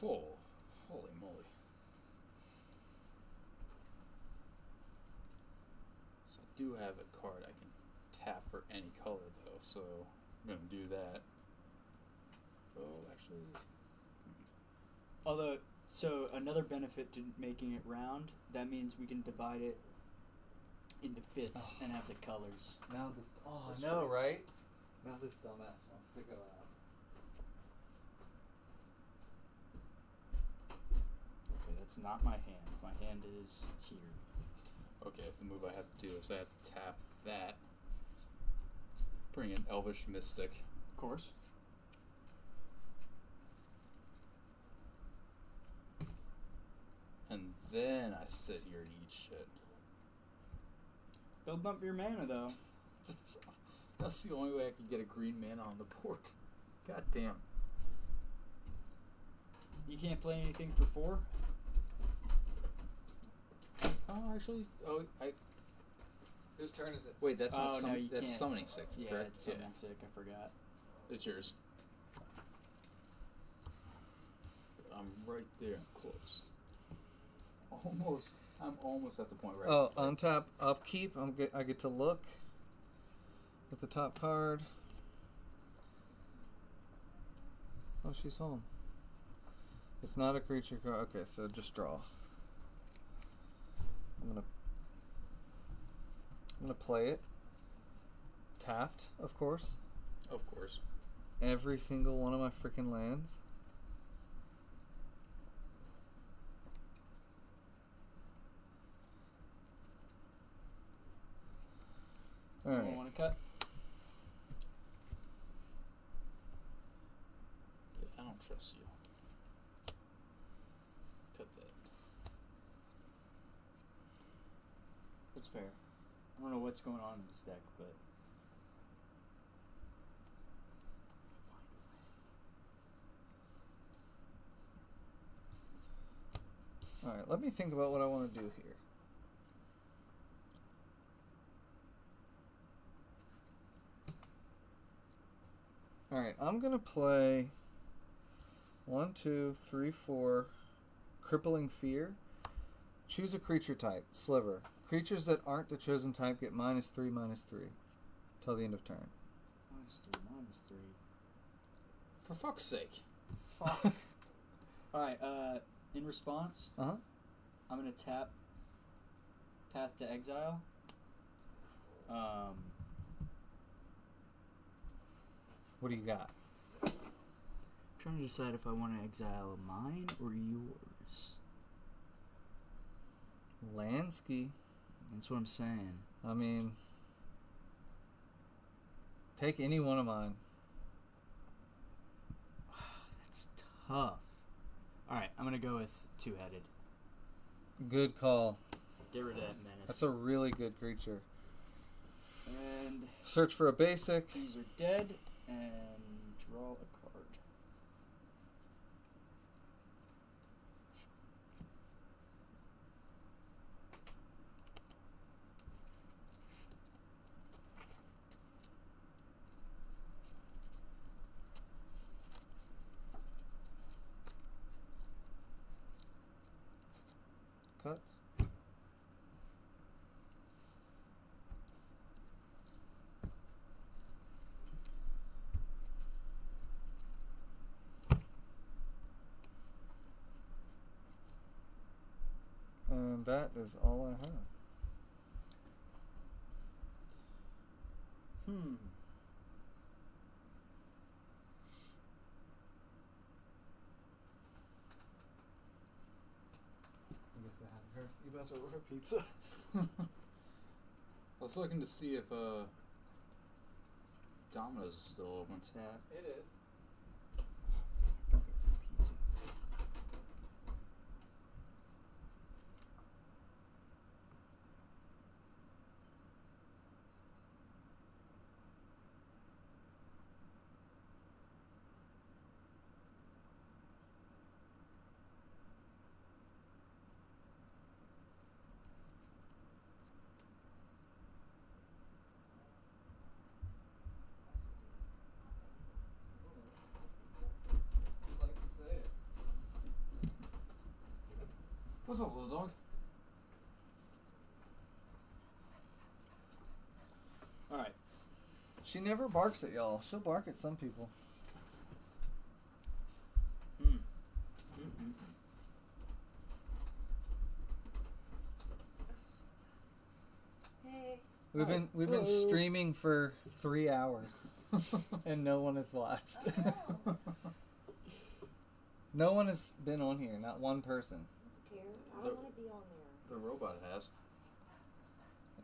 Speaker 3: Oh, holy moly. So I do have a card I can tap for any color though, so I'm gonna do that. Oh, actually,
Speaker 5: Although, so another benefit to making it round, that means we can divide it into fifths and have the colors.
Speaker 2: Now this. Oh,
Speaker 5: That's
Speaker 2: I know,
Speaker 5: true.
Speaker 2: right? Now this dumbass wants to go out.
Speaker 5: Okay, that's not my hand. My hand is here.
Speaker 3: okay, the move I have to do is I have to tap that. Bring in Elvish Mystic.
Speaker 5: Of course.
Speaker 3: And then I sit here and eat shit.
Speaker 5: Build up your mana though.
Speaker 3: That's the only way I can get a green mana on the board. God damn.
Speaker 5: You can't play anything for 4?
Speaker 3: Oh, actually, I
Speaker 2: Whose turn is it?
Speaker 3: wait. That's not
Speaker 5: Oh, no, you
Speaker 3: that's
Speaker 5: can't.
Speaker 3: summoning sick,
Speaker 5: Yeah,
Speaker 3: correct?
Speaker 5: it's something sick. I forgot.
Speaker 3: It's yours. I'm right there, close. Almost. I'm almost at the point where.
Speaker 2: Oh,
Speaker 3: I can play.
Speaker 2: untap, upkeep. I get to look at the top card. Oh, she's home. It's not a creature card. Okay, so just draw. I'm gonna play it. Tapped, of course.
Speaker 3: Of course.
Speaker 2: Every single one of my freaking lands. All
Speaker 5: Anyone
Speaker 2: right.
Speaker 5: want to cut?
Speaker 3: Yeah, I don't trust you. Cut that.
Speaker 5: That's fair. I don't know what's going on in this deck, but
Speaker 2: All right. Let me think about what I want to do here. All right. I'm gonna play 1, 2, 3, 4. Crippling Fear. Choose a creature type. Sliver. Creatures that aren't the chosen type get -3/-3 till the end of turn.
Speaker 5: -3.
Speaker 3: For fuck's sake.
Speaker 5: Alright, in response,
Speaker 2: Uh-huh.
Speaker 5: I'm gonna tap Path to Exile.
Speaker 2: What do you got?
Speaker 5: Trying to decide if I want to exile mine or yours.
Speaker 2: Lansky.
Speaker 5: That's what I'm saying.
Speaker 2: I mean, take any one of mine.
Speaker 5: That's tough. Alright, I'm gonna go with two-headed.
Speaker 2: Good call.
Speaker 5: Get rid of that menace.
Speaker 2: That's a really good creature.
Speaker 5: And
Speaker 2: Search for a basic.
Speaker 5: these are dead, and draw a card.
Speaker 2: Cuts. And that is all I have. I guess I haven't heard. You about to order pizza?
Speaker 3: I was looking to see if Domino's is still open.
Speaker 5: Tap.
Speaker 4: It is.
Speaker 5: Pizza.
Speaker 4: Just like to say it.
Speaker 3: What's up, little dog?
Speaker 5: Alright.
Speaker 2: She never barks at y'all. She'll bark at some people.
Speaker 6: Hey.
Speaker 2: We've been streaming for 3 hours, and no one has watched. No one has been on here. Not one person.
Speaker 6: I don't care. I
Speaker 3: The-
Speaker 6: don't want to be on there.
Speaker 3: The robot has.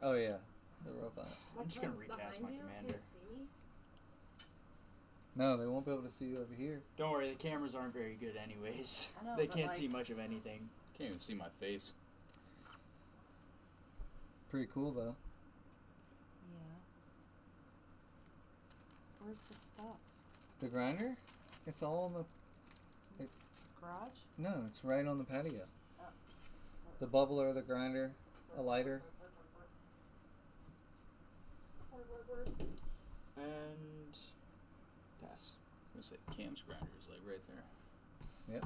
Speaker 2: Oh yeah, the robot.
Speaker 6: My
Speaker 5: I'm just gonna
Speaker 6: friends
Speaker 5: recast my
Speaker 6: behind you
Speaker 5: commander.
Speaker 6: can't see me.
Speaker 2: No, they won't be able to see you over here.
Speaker 5: Don't worry, the cameras aren't very good anyways.
Speaker 6: I know,
Speaker 5: They
Speaker 6: but,
Speaker 5: can't
Speaker 6: like-
Speaker 5: see much of anything.
Speaker 3: Can't even see my face.
Speaker 2: Pretty cool though.
Speaker 6: Yeah. Where's the stuff?
Speaker 2: The grinder? It's all on the.
Speaker 6: Garage?
Speaker 2: No, it's right on the patio.
Speaker 6: Oh.
Speaker 2: The bubbler, the grinder, a lighter.
Speaker 5: And pass.
Speaker 3: I was gonna say Cam's grinder is like right there.
Speaker 2: Yep.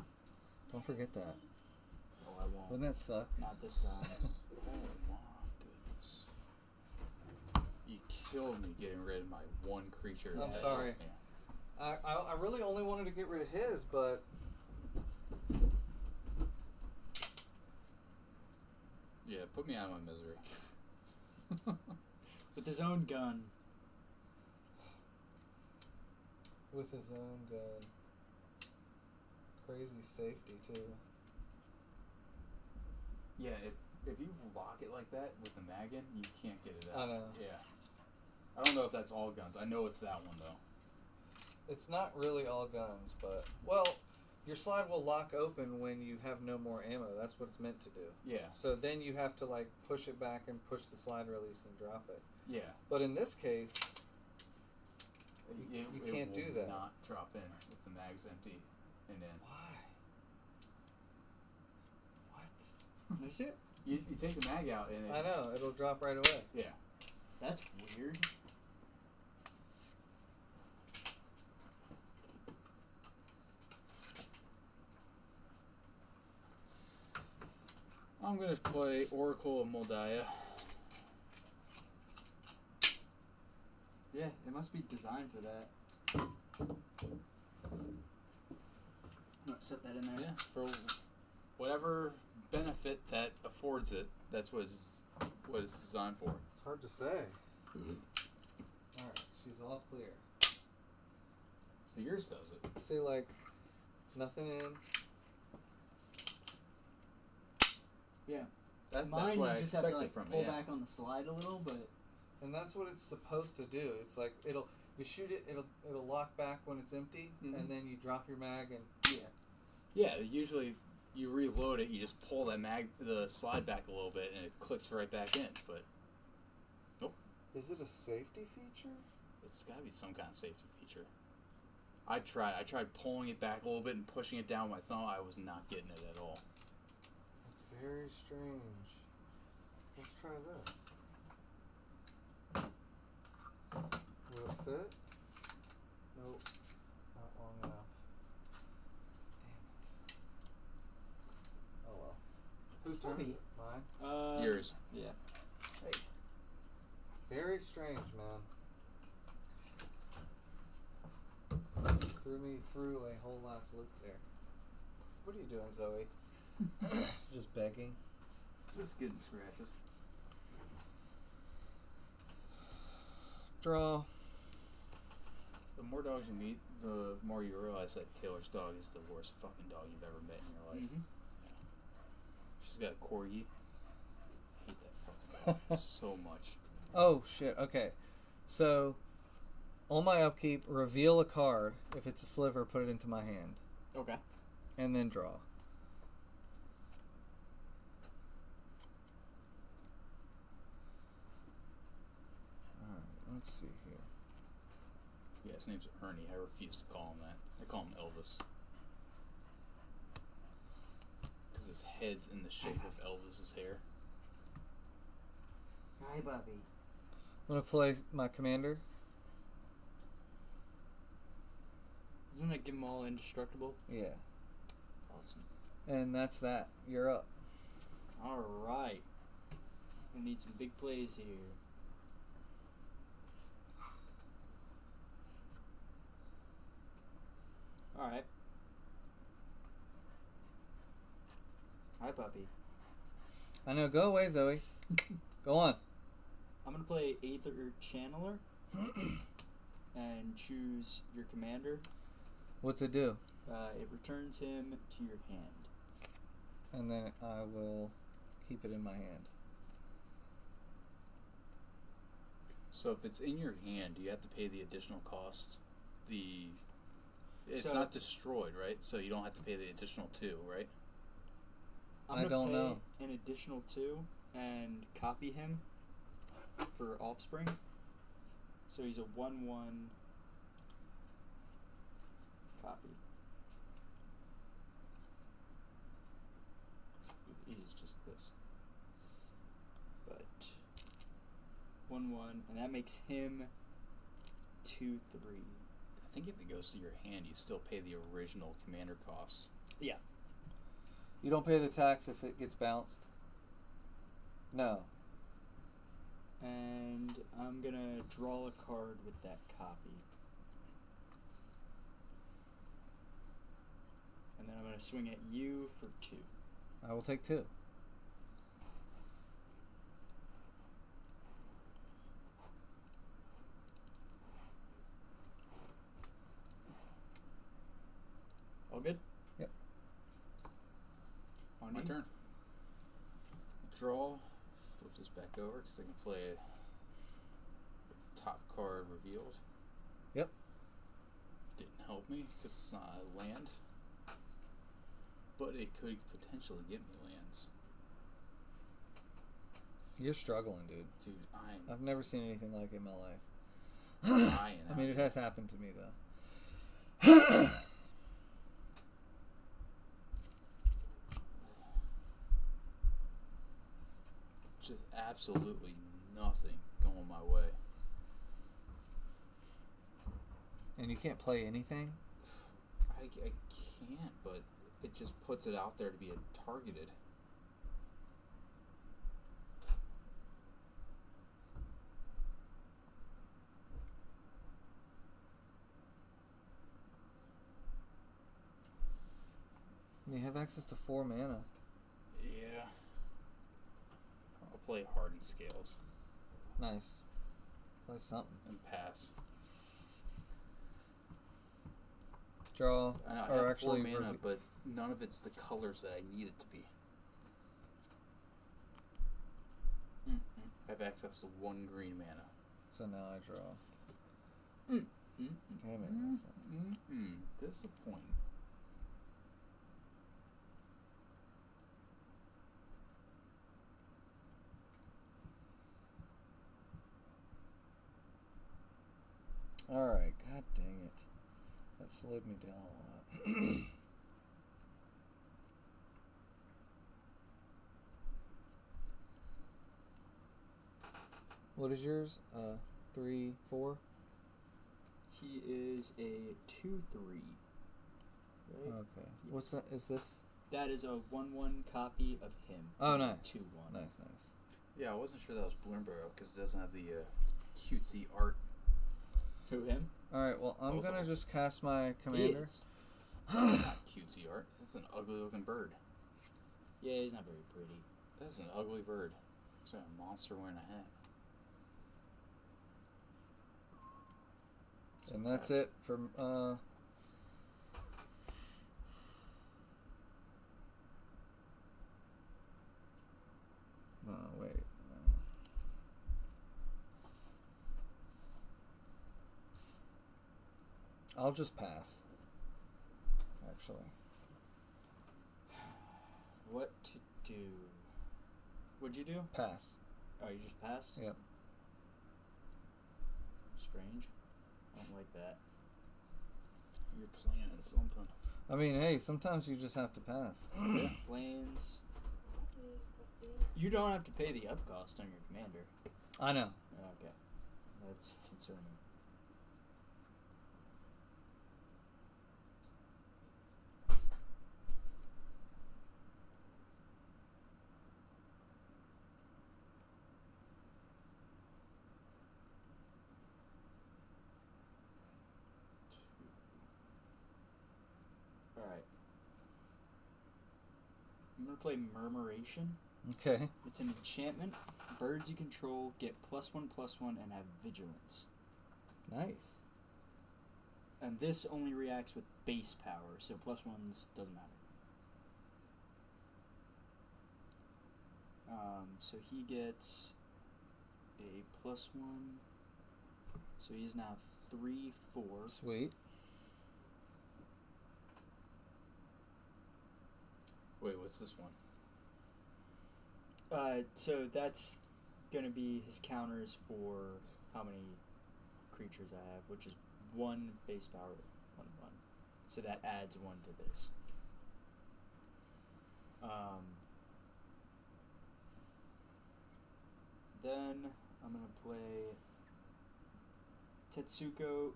Speaker 2: Don't forget that.
Speaker 3: Oh, I won't.
Speaker 2: Wouldn't that suck?
Speaker 5: Not this time.
Speaker 3: Oh my goodness. You killed me getting rid of my one creature.
Speaker 2: I'm
Speaker 3: that-
Speaker 2: sorry.
Speaker 3: Yeah.
Speaker 2: I really only wanted to get rid of his, but
Speaker 3: Yeah, put me out of my misery.
Speaker 5: With his own gun.
Speaker 2: with his own gun. Crazy safety too.
Speaker 3: Yeah, if you lock it like that with the mag in, you can't get it out.
Speaker 2: I know.
Speaker 3: Yeah. I don't know if that's all guns. I know it's that one though.
Speaker 2: It's not really all guns, but well, your slide will lock open when you have no more ammo. That's what it's meant to do.
Speaker 3: Yeah.
Speaker 2: So then you have to like push it back and push the slide release and drop it.
Speaker 3: Yeah.
Speaker 2: But in this case,
Speaker 3: It
Speaker 2: you can't
Speaker 3: will
Speaker 2: do that.
Speaker 3: Not drop in if the mag's empty, and then
Speaker 2: why? What?
Speaker 5: Is it?
Speaker 3: you take the mag out and it,
Speaker 2: I know, it'll drop right away.
Speaker 3: Yeah.
Speaker 5: That's weird.
Speaker 3: I'm gonna play Oracle of Moldiah.
Speaker 5: Yeah, it must be designed for that. I'm gonna set that in there.
Speaker 3: Yeah, for whatever benefit that affords it, that's what it's designed for.
Speaker 2: It's hard to say. Alright, she's all clear.
Speaker 3: So yours does it.
Speaker 2: See, like, nothing in.
Speaker 5: Yeah.
Speaker 3: That's
Speaker 5: Mine,
Speaker 3: what I
Speaker 5: you just have
Speaker 3: expected
Speaker 5: to like
Speaker 3: from
Speaker 5: pull
Speaker 3: it. Yeah.
Speaker 5: back on the slide a little, but
Speaker 2: And that's what it's supposed to do. It's like, you shoot it, it'll lock back when it's empty, and then you drop your mag and...
Speaker 3: Yeah, usually you reload it, you just pull the slide back a little bit, and it clicks right back in. But
Speaker 2: Is it a safety feature?
Speaker 3: it's got to be some kind of safety feature. I tried pulling it back a little bit and pushing it down with my thumb. I was not getting it at all.
Speaker 2: It's very strange. Let's try this. Will it fit? Nope. Not long enough. Damn it. Oh well. Whose turn is it? Mine?
Speaker 3: Yours.
Speaker 5: Yeah.
Speaker 2: Very strange, man. Threw me through a whole last loop there. What are you doing, Zoe? Just begging.
Speaker 3: Just getting scratches.
Speaker 2: Draw.
Speaker 3: The more dogs you meet, the more you realize that Taylor's dog is the worst fucking dog you've ever met in your life.
Speaker 5: Mm-hmm.
Speaker 3: She's got a corgi. I hate that fucking dog so much.
Speaker 2: Oh shit, okay. So on my upkeep, reveal a card. If it's a sliver, put it into my hand.
Speaker 5: Okay.
Speaker 2: And then draw. Alright, let's see here.
Speaker 3: Yeah, his name's Ernie. I refuse to call him that. I call him Elvis. Because his head's in the shape of Elvis's hair.
Speaker 5: Hi, Bobby.
Speaker 2: I'm gonna play my commander.
Speaker 5: Doesn't that give them all indestructible?
Speaker 2: Yeah.
Speaker 5: Awesome.
Speaker 2: And that's that. You're up.
Speaker 5: All right. We need some big plays here. All right. Hi, puppy.
Speaker 2: I know. Go away, Zoe. Go on.
Speaker 5: I'm gonna play Aether Channeler and choose your commander.
Speaker 2: What's it do?
Speaker 5: It returns him to your hand.
Speaker 2: And then I will keep it in my hand.
Speaker 3: So if it's in your hand, you have to pay the additional cost. It's
Speaker 5: So-
Speaker 3: not destroyed, right? So you don't have to pay the additional 2, right?
Speaker 5: I'm
Speaker 2: I
Speaker 5: gonna
Speaker 2: don't
Speaker 5: pay
Speaker 2: know.
Speaker 5: an additional 2 and copy him for offspring. So he's a 1/1 copy. It is just this. But 1/1, and that makes him 2/3.
Speaker 3: I think if it goes to your hand, you still pay the original commander costs.
Speaker 5: Yeah.
Speaker 2: You don't pay the tax if it gets bounced? No.
Speaker 5: And I'm gonna draw a card with that copy. And then I'm gonna swing at you for 2.
Speaker 2: I will take 2.
Speaker 5: All good?
Speaker 2: Yep.
Speaker 5: On
Speaker 3: My
Speaker 5: you.
Speaker 3: turn. Draw. Flip this back over because I can play the top card revealed.
Speaker 2: Yep.
Speaker 3: Didn't help me because it's not a land. But it could potentially get me lands.
Speaker 2: You're struggling, dude.
Speaker 3: Dude, I'm
Speaker 2: I've never seen anything like it in my life.
Speaker 3: dying
Speaker 2: I mean,
Speaker 3: out
Speaker 2: it
Speaker 3: here.
Speaker 2: has happened to me, though.
Speaker 3: Just absolutely nothing going my way.
Speaker 2: And you can't play anything?
Speaker 3: I can't, but it just puts it out there to be targeted.
Speaker 2: You have access to 4 mana.
Speaker 3: Yeah. I'll play Hardened Scales
Speaker 2: Nice. Play something.
Speaker 3: and pass.
Speaker 2: Draw.
Speaker 3: I know, I
Speaker 2: or
Speaker 3: have
Speaker 2: actually
Speaker 3: 4 mana,
Speaker 2: rev-
Speaker 3: but none of it's the colors that I need it to be. I have access to 1 green mana.
Speaker 2: So now I draw.
Speaker 3: Mm.
Speaker 2: Damn it. that's not-
Speaker 3: Disappointing.
Speaker 2: Alright, god dang it. That slowed me down a lot. What is yours? 3, 4?
Speaker 5: He is a 2/3. Right?
Speaker 2: Okay. What's that? Is this?
Speaker 5: That is a 1/1 copy of him.
Speaker 2: Oh,
Speaker 5: He's a
Speaker 2: nice.
Speaker 5: 2/1.
Speaker 2: Nice.
Speaker 3: Yeah, I wasn't sure that was Bloomberg because it doesn't have the cutesy art.
Speaker 5: Who, him?
Speaker 2: Alright, well, I'm
Speaker 3: Both of
Speaker 2: gonna
Speaker 3: them.
Speaker 2: just cast my
Speaker 5: He
Speaker 2: commander.
Speaker 5: is.
Speaker 3: Not cutesy art. That's an ugly looking bird.
Speaker 5: Yeah, he's not very pretty.
Speaker 3: That's an ugly bird. It's like a monster wearing a hat.
Speaker 2: And that's it for no, wait. I'll just pass. Actually.
Speaker 5: What to do? What'd you do?
Speaker 2: Pass.
Speaker 5: Oh, you just passed?
Speaker 2: Yep.
Speaker 5: Strange. I don't like that.
Speaker 3: You're planning something.
Speaker 2: I mean, hey, sometimes you just have to pass.
Speaker 5: Planes. You don't have to pay the up cost on your commander.
Speaker 2: I know.
Speaker 5: Okay. That's concerning. Alright. I'm gonna play Murmuration.
Speaker 2: Okay.
Speaker 5: It's an enchantment. Birds you control get +1/+1 and have vigilance.
Speaker 2: Nice.
Speaker 5: And this only reacts with base power, so +1s doesn't matter. So he gets a +1. So he is now 3/4.
Speaker 2: Sweet.
Speaker 3: Wait, what's this one?
Speaker 5: So that's gonna be his counters for how many creatures I have, which is 1 base power, 1/1. So that adds 1 to this. Then I'm gonna play Tetsuko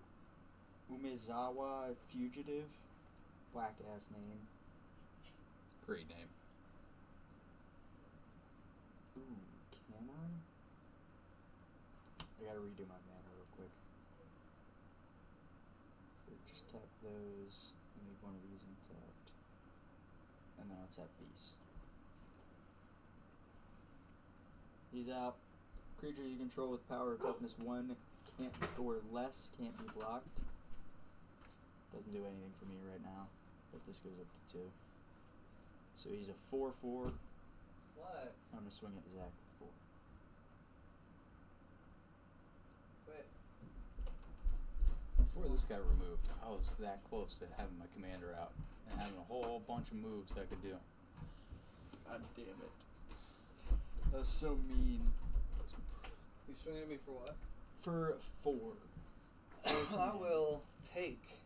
Speaker 5: Umezawa Fugitive. Black ass name.
Speaker 3: Great name.
Speaker 5: Ooh, can I? I gotta redo my mana real quick. So just tap those and leave one of these untapped. And then I'll tap these. He's out. Creatures you control with power or toughness 1 can't or less can't be blocked. Doesn't do anything for me right now, but this goes up to 2. So he's a 4/4.
Speaker 4: What?
Speaker 5: I'm gonna swing at Zach with 4.
Speaker 4: Quit.
Speaker 3: Before this got removed, I was that close to having my commander out and having a whole bunch of moves I could do.
Speaker 5: God damn it. That was so mean.
Speaker 4: You swinging at me for what?
Speaker 5: For 4.
Speaker 2: I will take.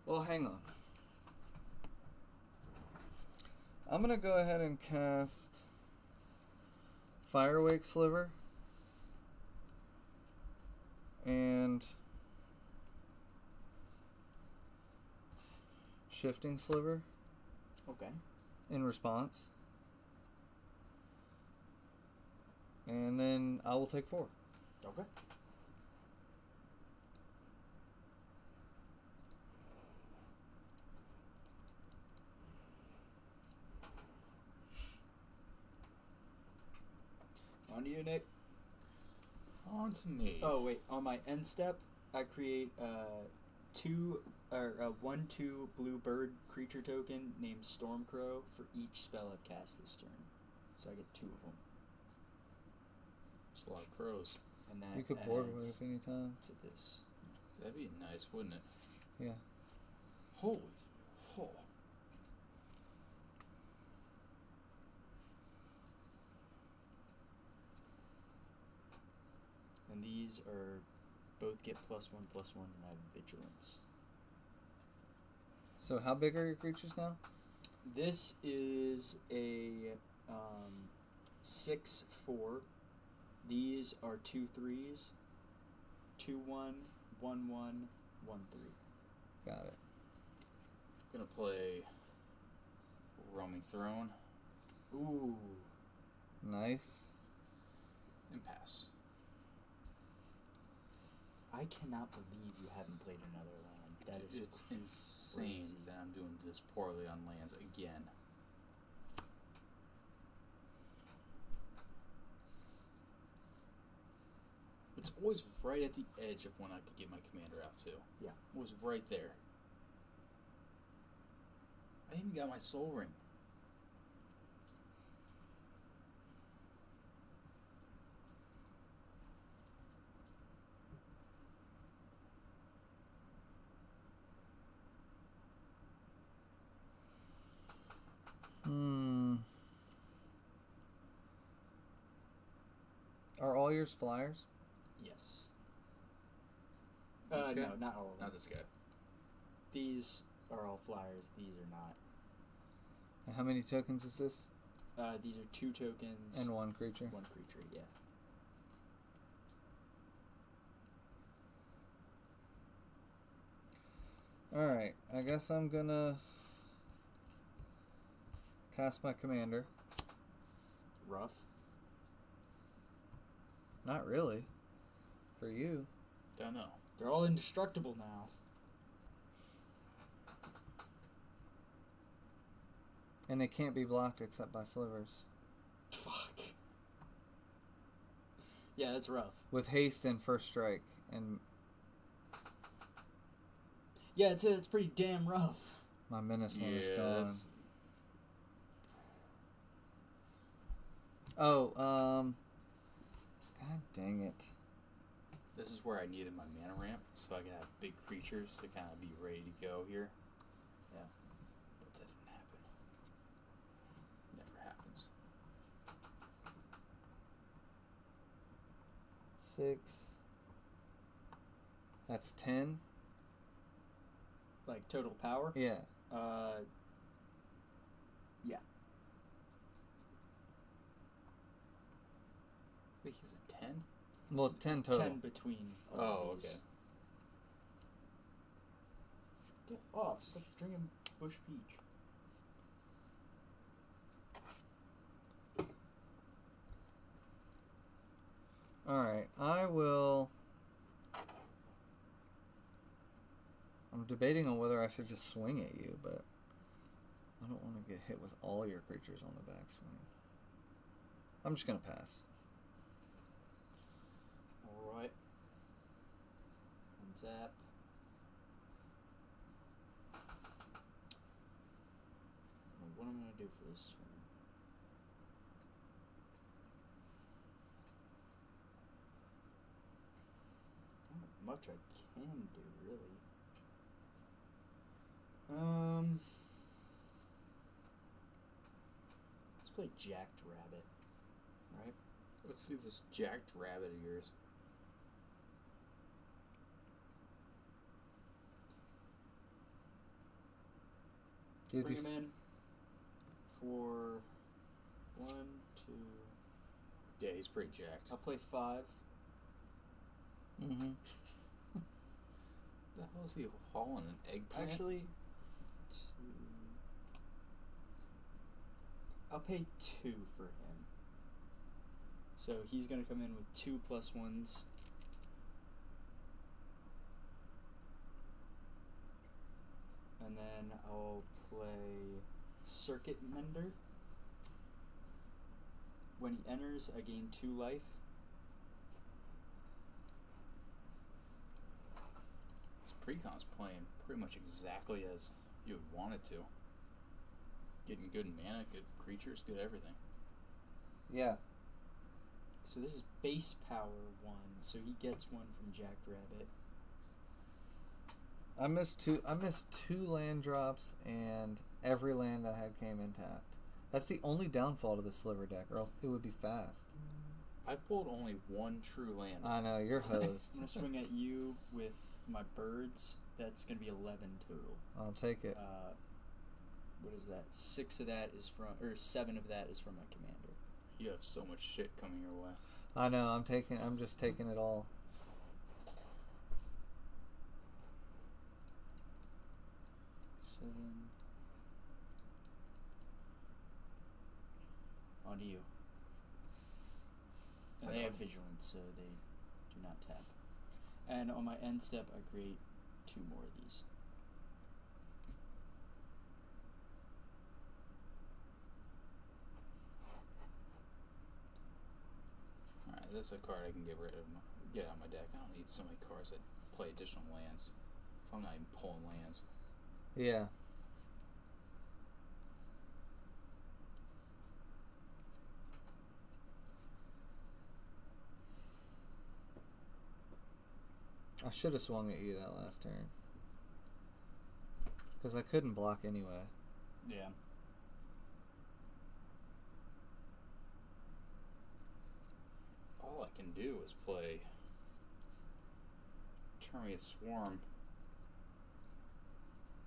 Speaker 2: Well, hang on. I'm gonna go ahead and cast Firewake Sliver and Shifting Sliver
Speaker 5: Okay.
Speaker 2: in response. And then I will take 4.
Speaker 5: Okay. to you, Nick.
Speaker 3: On to me.
Speaker 5: Oh wait, on my end step, I create 1/2 blue bird creature token named Stormcrow for each spell I've cast this turn. So I get 2 of them,
Speaker 3: It's a lot of crows.
Speaker 5: and that
Speaker 2: You could board
Speaker 5: adds
Speaker 2: with anytime.
Speaker 5: to this.
Speaker 3: That'd be nice, wouldn't it?
Speaker 2: Yeah.
Speaker 3: Holy. Oh.
Speaker 5: And these are both get +1/+1, and I have vigilance.
Speaker 2: So how big are your creatures now?
Speaker 5: This is a 6/4. These are 2/3s. 2/1, 1/1, 1/3.
Speaker 2: Got it.
Speaker 3: Gonna play Roaming Throne
Speaker 5: Ooh.
Speaker 2: Nice.
Speaker 3: and pass.
Speaker 5: I cannot believe you haven't played another land. That is
Speaker 3: It's insane
Speaker 5: crazy.
Speaker 3: that I'm doing this poorly on lands again. It's always right at the edge of when I could get my commander out too.
Speaker 5: Yeah.
Speaker 3: It was right there. I even got my soul ring.
Speaker 2: Are all yours flyers?
Speaker 5: Yes.
Speaker 3: This guy?
Speaker 5: No, not all of them.
Speaker 3: Not this guy.
Speaker 5: These are all flyers. These are not.
Speaker 2: And how many tokens is this?
Speaker 5: These are 2 tokens.
Speaker 2: And 1 creature.
Speaker 5: 1 creature, yeah.
Speaker 2: Alright, I guess I'm gonna cast my commander.
Speaker 5: Rough.
Speaker 2: Not really. For you.
Speaker 3: Don't know.
Speaker 5: They're all indestructible now.
Speaker 2: And they can't be blocked except by slivers.
Speaker 5: Fuck. Yeah, that's rough.
Speaker 2: With haste and first strike. And
Speaker 5: Yeah, it's pretty damn rough.
Speaker 2: my menace one is
Speaker 3: Yeah,
Speaker 2: gone.
Speaker 3: that's-
Speaker 2: Oh, God dang it.
Speaker 3: This is where I needed my mana ramp, so I could have big creatures to kind of be ready to go here.
Speaker 5: Yeah.
Speaker 3: But that didn't happen. Never happens.
Speaker 2: 6. That's 10.
Speaker 5: Like total power.
Speaker 2: Yeah.
Speaker 5: Yeah.
Speaker 3: Wait, he's a 10?
Speaker 2: Well, 10 total.
Speaker 5: 10 between all
Speaker 3: Oh,
Speaker 5: of these.
Speaker 3: okay.
Speaker 5: Get off. Stop drinking Bush Peach.
Speaker 2: Alright, I will... I'm debating on whether I should just swing at you, but I don't want to get hit with all your creatures on the backswing. I'm just going to pass.
Speaker 5: Alright. Untap. What am I gonna do for this turn? Not much I can do, really. Let's play Jacked Rabbit. Right?
Speaker 3: Let's see this jacked rabbit of yours.
Speaker 2: Dude,
Speaker 5: Bring
Speaker 2: these-
Speaker 5: him in for 1, 2.
Speaker 3: Yeah, he's pretty jacked.
Speaker 5: I'll play 5.
Speaker 2: Mhm.
Speaker 3: The hell is he hauling an eggplant?
Speaker 5: Actually, 2. I'll pay 2 for him. So he's gonna come in with 2 +1s. And then I'll play Circuit Mender. When he enters, I gain 2 life.
Speaker 3: This precon's playing pretty much exactly as you would want it to. Getting good mana, good creatures, good everything.
Speaker 2: Yeah.
Speaker 5: So this is base power 1, so he gets 1 from Jackrabbit.
Speaker 2: I missed two land drops, and every land I had came in tapped. That's the only downfall to the Sliver deck, or else it would be fast.
Speaker 3: I pulled only 1 true land.
Speaker 2: I know, you're
Speaker 5: I'm
Speaker 2: hosed.
Speaker 5: gonna swing at you with my birds. That's gonna be 11 total.
Speaker 2: I'll take it.
Speaker 5: What is that? 6 of that is from, or 7 of that is from my commander.
Speaker 3: You have so much shit coming your way.
Speaker 2: I know, I'm just taking it all.
Speaker 5: On to you. And they have vigilance, so they do not tap. And on my end step, I create 2 more of these.
Speaker 3: Alright, that's a card I can get out of my deck. I don't need so many cards that play additional lands. If I'm not even pulling lands.
Speaker 2: Yeah. I should have swung at you that last turn. Because I couldn't block anyway.
Speaker 5: Yeah.
Speaker 3: All I can do is play Termite Swarm.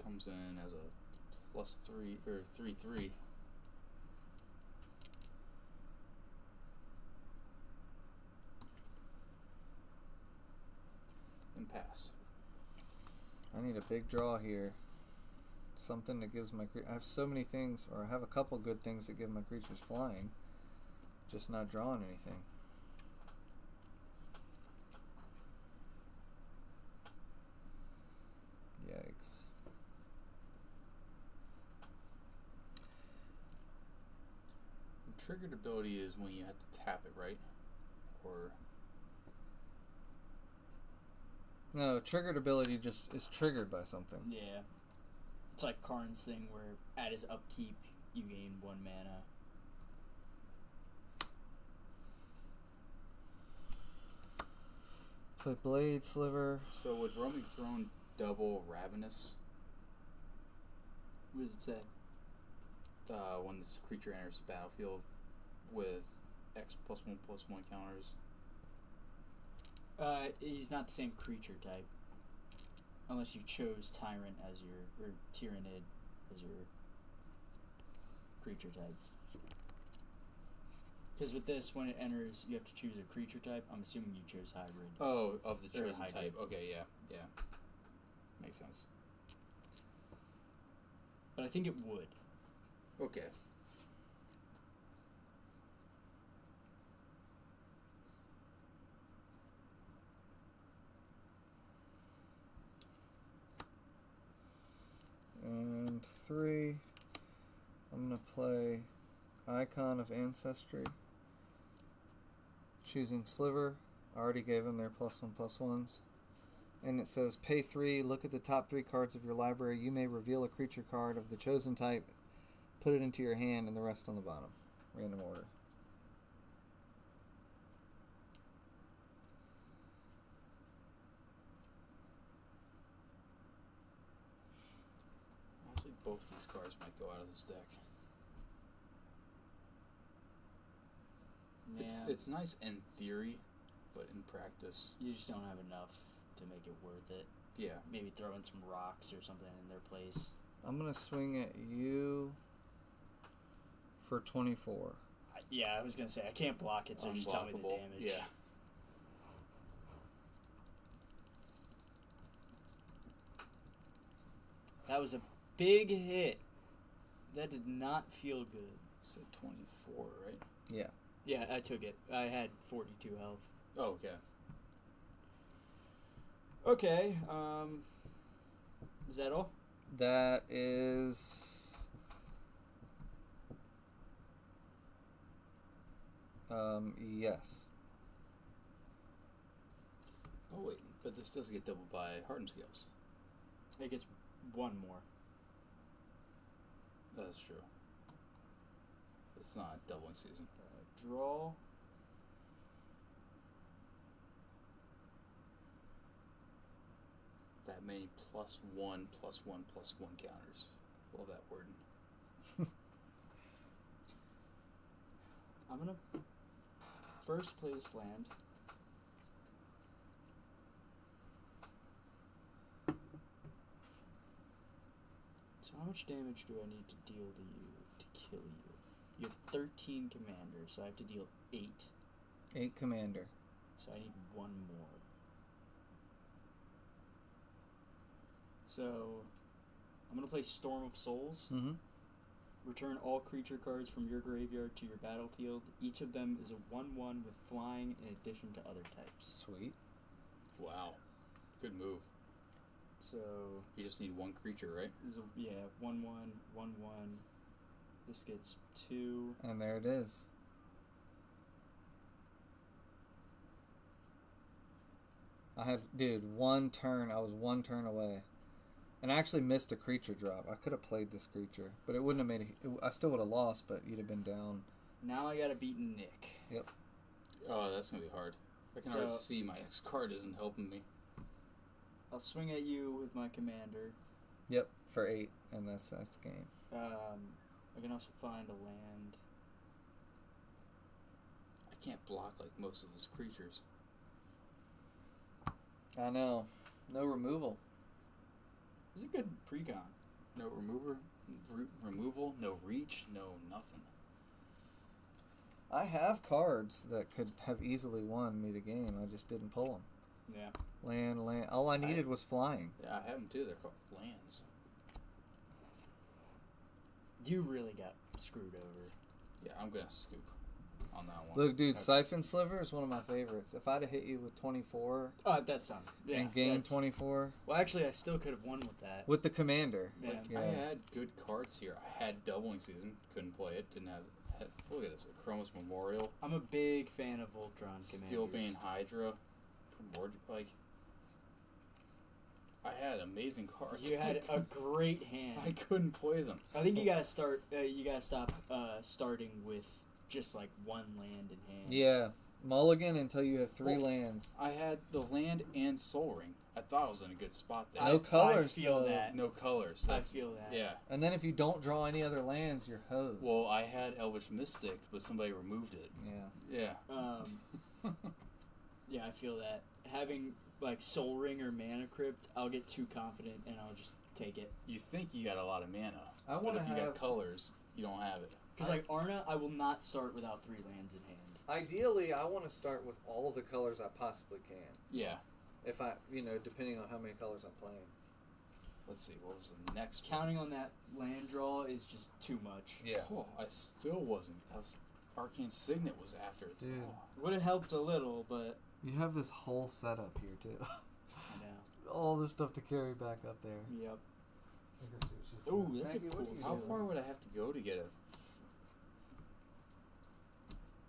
Speaker 3: Comes in as a +3 or 3/3. And pass.
Speaker 2: I need a big draw here. Something that gives my I have so many things, or I have a couple good things that give my creatures flying. Just not drawing anything. Yikes.
Speaker 3: And triggered ability is when you have to tap it, right? Or
Speaker 2: No, triggered ability just is triggered by something.
Speaker 5: Yeah. It's like Karn's thing where at his upkeep, you gain 1 mana.
Speaker 2: Play Blade Sliver.
Speaker 3: so would Roaming Throne double Ravenous
Speaker 5: What does it say?
Speaker 3: when this creature enters the battlefield with X +1/+1 counters?
Speaker 5: He's not the same creature type. Unless you chose Tyrant as your, or Tyrannid as your creature type. Because with this, when it enters, you have to choose a creature type. I'm assuming you chose Hybrid.
Speaker 3: Oh, of the
Speaker 5: Or
Speaker 3: chosen
Speaker 5: hybrid.
Speaker 3: type. Okay, yeah. Makes sense.
Speaker 5: But I think it would.
Speaker 3: Okay.
Speaker 2: And 3. I'm going to play Icon of Ancestry. Choosing Sliver. I already gave them their +1/+1s. And it says pay 3, look at the top 3 cards of your library. You may reveal a creature card of the chosen type, put it into your hand, and the rest on the bottom. Random order.
Speaker 3: Honestly, both these cards might go out of this deck.
Speaker 5: Yeah.
Speaker 3: It's nice in theory, but in practice,
Speaker 5: You just don't have enough to make it worth it.
Speaker 3: yeah.
Speaker 5: Maybe throw in some rocks or something in their place.
Speaker 2: I'm going to swing at you for 24.
Speaker 5: Yeah, I was gonna say I can't block it, so just tell me the
Speaker 3: Unblockable,
Speaker 5: damage.
Speaker 3: Yeah.
Speaker 5: That was a big hit. That did not feel good.
Speaker 3: So 24, right?
Speaker 2: Yeah.
Speaker 5: Yeah, I took it. I had 42 health.
Speaker 3: Oh, okay.
Speaker 5: Okay, is that all?
Speaker 2: That is Yes.
Speaker 3: Oh wait, but this doesn't get doubled by Hardened Scales.
Speaker 5: It gets one more.
Speaker 3: That's true. It's not doubling season.
Speaker 5: Draw.
Speaker 3: That many +1/+1/+1 counters. Love that word.
Speaker 5: I'm gonna first play this land. So how much damage do I need to deal to you to kill you? You have 13 commanders, so I have to deal 8.
Speaker 2: 8 commander.
Speaker 5: So I need one more. So I'm gonna play Storm of Souls.
Speaker 2: Mm-hmm.
Speaker 5: Return all creature cards from your graveyard to your battlefield. Each of them is a 1/1 with flying in addition to other types.
Speaker 2: Sweet.
Speaker 3: Wow. Good move.
Speaker 5: So
Speaker 3: You just need one creature, right?
Speaker 5: this is a 1/1, 1/1. This gets 2.
Speaker 2: And there it is. I had, dude, one turn. I was one turn away. And I actually missed a creature drop. I could have played this creature, but it wouldn't have made I still would have lost, but you'd have been down.
Speaker 5: Now I gotta beat Nick.
Speaker 2: Yep.
Speaker 3: Oh, that's gonna be hard. I can already see my next card isn't helping me.
Speaker 5: I'll swing at you with my commander.
Speaker 2: Yep, for 8, and that's the game.
Speaker 5: I can also find a land.
Speaker 3: I can't block like most of his creatures.
Speaker 2: I know. No removal.
Speaker 5: It's a good precon.
Speaker 3: No removal, no reach, no nothing.
Speaker 2: I have cards that could have easily won me the game. I just didn't pull them.
Speaker 5: Yeah.
Speaker 2: Land. All I needed was flying.
Speaker 3: Yeah, I have them too. They're called lands.
Speaker 5: You really got screwed over.
Speaker 3: Yeah, I'm gonna scoop on that one.
Speaker 2: Look, dude,
Speaker 5: Okay.
Speaker 2: Siphon Sliver is one of my favorites. If I'd have hit you with 24
Speaker 5: Oh, that's some. Yeah,
Speaker 2: and gained
Speaker 5: that's-
Speaker 2: 24
Speaker 5: Well, actually, I still could have won with that.
Speaker 2: with the commander.
Speaker 5: Yeah.
Speaker 3: Like,
Speaker 2: Yeah.
Speaker 3: I had good cards here. I had doubling season, couldn't play it. Didn't have. Look at this, a Chronos Memorial,
Speaker 5: I'm a big fan of Voltron
Speaker 3: Steelbane
Speaker 5: commanders.
Speaker 3: Hydra, like. I had amazing cards.
Speaker 5: You had a great hand.
Speaker 3: I couldn't play them.
Speaker 5: I think you gotta start. You gotta stop starting with just like one land in hand.
Speaker 2: Yeah. Mulligan until you have 3
Speaker 3: Well,
Speaker 2: lands.
Speaker 3: I had the land and Soul Ring. I thought I was in a good spot there.
Speaker 2: No colors,
Speaker 5: I feel
Speaker 2: though.
Speaker 5: that.
Speaker 3: No colors.
Speaker 5: I
Speaker 3: That's,
Speaker 5: feel that.
Speaker 3: yeah.
Speaker 2: And then if you don't draw any other lands, you're hosed.
Speaker 3: Well, I had Elvish Mystic, but somebody removed it.
Speaker 2: yeah.
Speaker 3: Yeah.
Speaker 5: Yeah, I feel that. Having like Soul Ring or Mana Crypt, I'll get too confident and I'll just take it.
Speaker 3: You think you got a lot of mana.
Speaker 2: I
Speaker 3: But
Speaker 2: want to
Speaker 3: if you
Speaker 2: have.
Speaker 3: got colors, you don't have it.
Speaker 5: Because like Arna, I will not start without 3 lands in hand.
Speaker 2: Ideally, I want to start with all the colors I possibly can.
Speaker 3: Yeah.
Speaker 2: If I, depending on how many colors I'm playing.
Speaker 3: Let's see. What was the next one?
Speaker 5: Counting on that land draw is just too much.
Speaker 2: Yeah.
Speaker 3: Oh, I still wasn't. Arcane Signet was after it.
Speaker 2: Dude.
Speaker 3: Oh.
Speaker 5: Would have helped a little, but
Speaker 2: You have this whole setup here, too.
Speaker 5: I know.
Speaker 2: All this stuff to carry back up there.
Speaker 5: Yep.
Speaker 2: Oh,
Speaker 5: Ooh, that's a cool
Speaker 3: How
Speaker 5: So-
Speaker 3: far would I have to go to get a...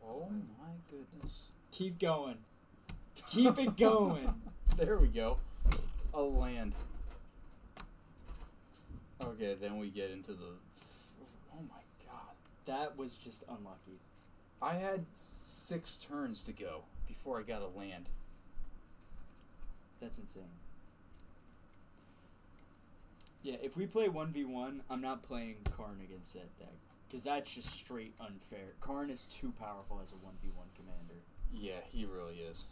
Speaker 3: Oh my goodness.
Speaker 5: Keep going. Keep it going.
Speaker 3: There we go. A land. Okay, then we get into the... Oh my god.
Speaker 5: That was just unlucky.
Speaker 3: I had 6 turns to go before I got a land.
Speaker 5: That's insane. Yeah, if we play 1v1, I'm not playing Karn against that deck. Because that's just straight unfair. Karn is too powerful as a 1v1 commander.
Speaker 3: Yeah, he really is.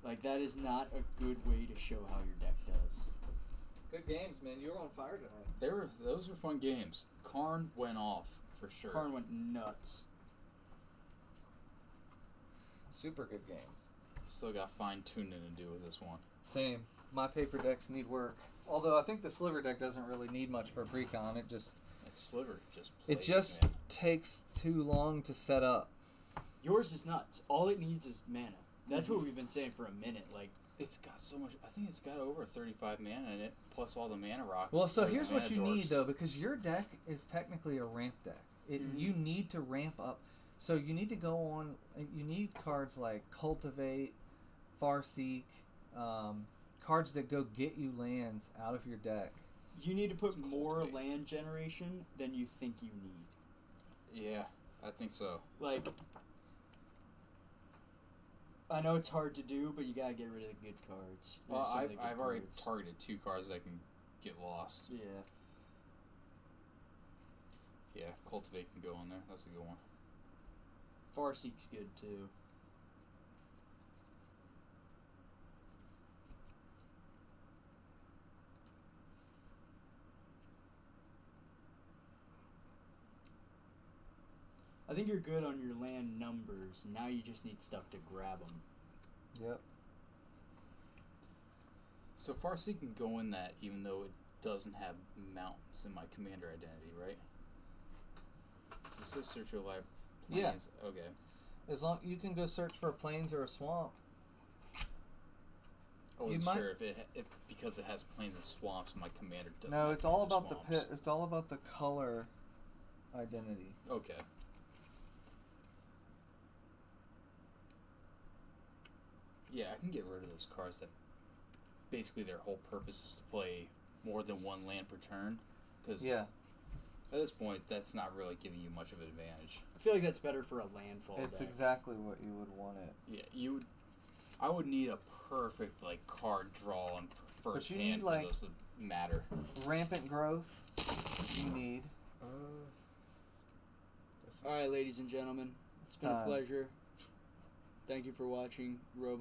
Speaker 5: Like, that is not a good way to show how your deck does.
Speaker 2: Good games, man. You were on fire tonight.
Speaker 3: Those were fun games. Karn went off, for sure.
Speaker 5: Karn went nuts.
Speaker 2: Super good games.
Speaker 3: Still got fine-tuning to do with this one.
Speaker 2: Same. My paper decks need work. Although I think the Sliver deck doesn't really need much for precon. It just
Speaker 3: And Sliver just plays,
Speaker 2: it just
Speaker 3: man.
Speaker 2: takes too long to set up.
Speaker 5: Yours is nuts. All it needs is mana. That's what we've been saying for a minute. Like,
Speaker 3: It's got so much... I think it's got over 35 mana in it, plus all the mana rocks.
Speaker 2: Well, so
Speaker 3: or the
Speaker 2: here's what
Speaker 3: mana
Speaker 2: you need
Speaker 3: dorks.
Speaker 2: though, because your deck is technically a ramp deck. You need to ramp up. So you need to go on. You need cards like Cultivate, Farseek, cards that go get you lands out of your deck.
Speaker 5: You need to put
Speaker 3: It's
Speaker 5: more
Speaker 3: cultivate.
Speaker 5: land generation than you think you need.
Speaker 3: Yeah, I think so.
Speaker 5: Like, I know it's hard to do, but you gotta get rid of the good cards.
Speaker 3: Well,
Speaker 5: Some of the good
Speaker 3: I've already
Speaker 5: cards.
Speaker 3: targeted 2 cards that can get lost.
Speaker 5: Yeah.
Speaker 3: Yeah, Cultivate can go in there. That's a good one.
Speaker 5: Farseek's good too. I think you're good on your land numbers. Now you just need stuff to grab them.
Speaker 2: Yep.
Speaker 3: So Farseek can go in that even though it doesn't have mountains in my commander identity, right? It's a sister to life
Speaker 2: Yeah.
Speaker 3: plains. Okay.
Speaker 2: As long you can go search for plains or a swamp.
Speaker 3: I
Speaker 2: You
Speaker 3: wasn't
Speaker 2: might-
Speaker 3: sure if because it has plains and swamps, my commander doesn't.
Speaker 2: No,
Speaker 3: have
Speaker 2: it's all
Speaker 3: plains or
Speaker 2: about the
Speaker 3: swamps.
Speaker 2: pit. It's all about the color identity.
Speaker 3: Okay. Yeah, I can get rid of those cards that basically their whole purpose is to play more than one land per turn. Because
Speaker 2: Yeah,
Speaker 3: at this point, that's not really giving you much of an advantage.
Speaker 5: I feel like that's better for a landfall
Speaker 2: it's
Speaker 5: deck.
Speaker 2: exactly what you would want it.
Speaker 3: Yeah, you would. I would need a perfect like card draw on first
Speaker 2: you
Speaker 3: hand
Speaker 2: need,
Speaker 3: for
Speaker 2: like-
Speaker 3: those to matter.
Speaker 2: Rampant growth. You need.
Speaker 5: All right, ladies and gentlemen, it's been a
Speaker 2: time.
Speaker 5: pleasure. Thank you for watching Robo.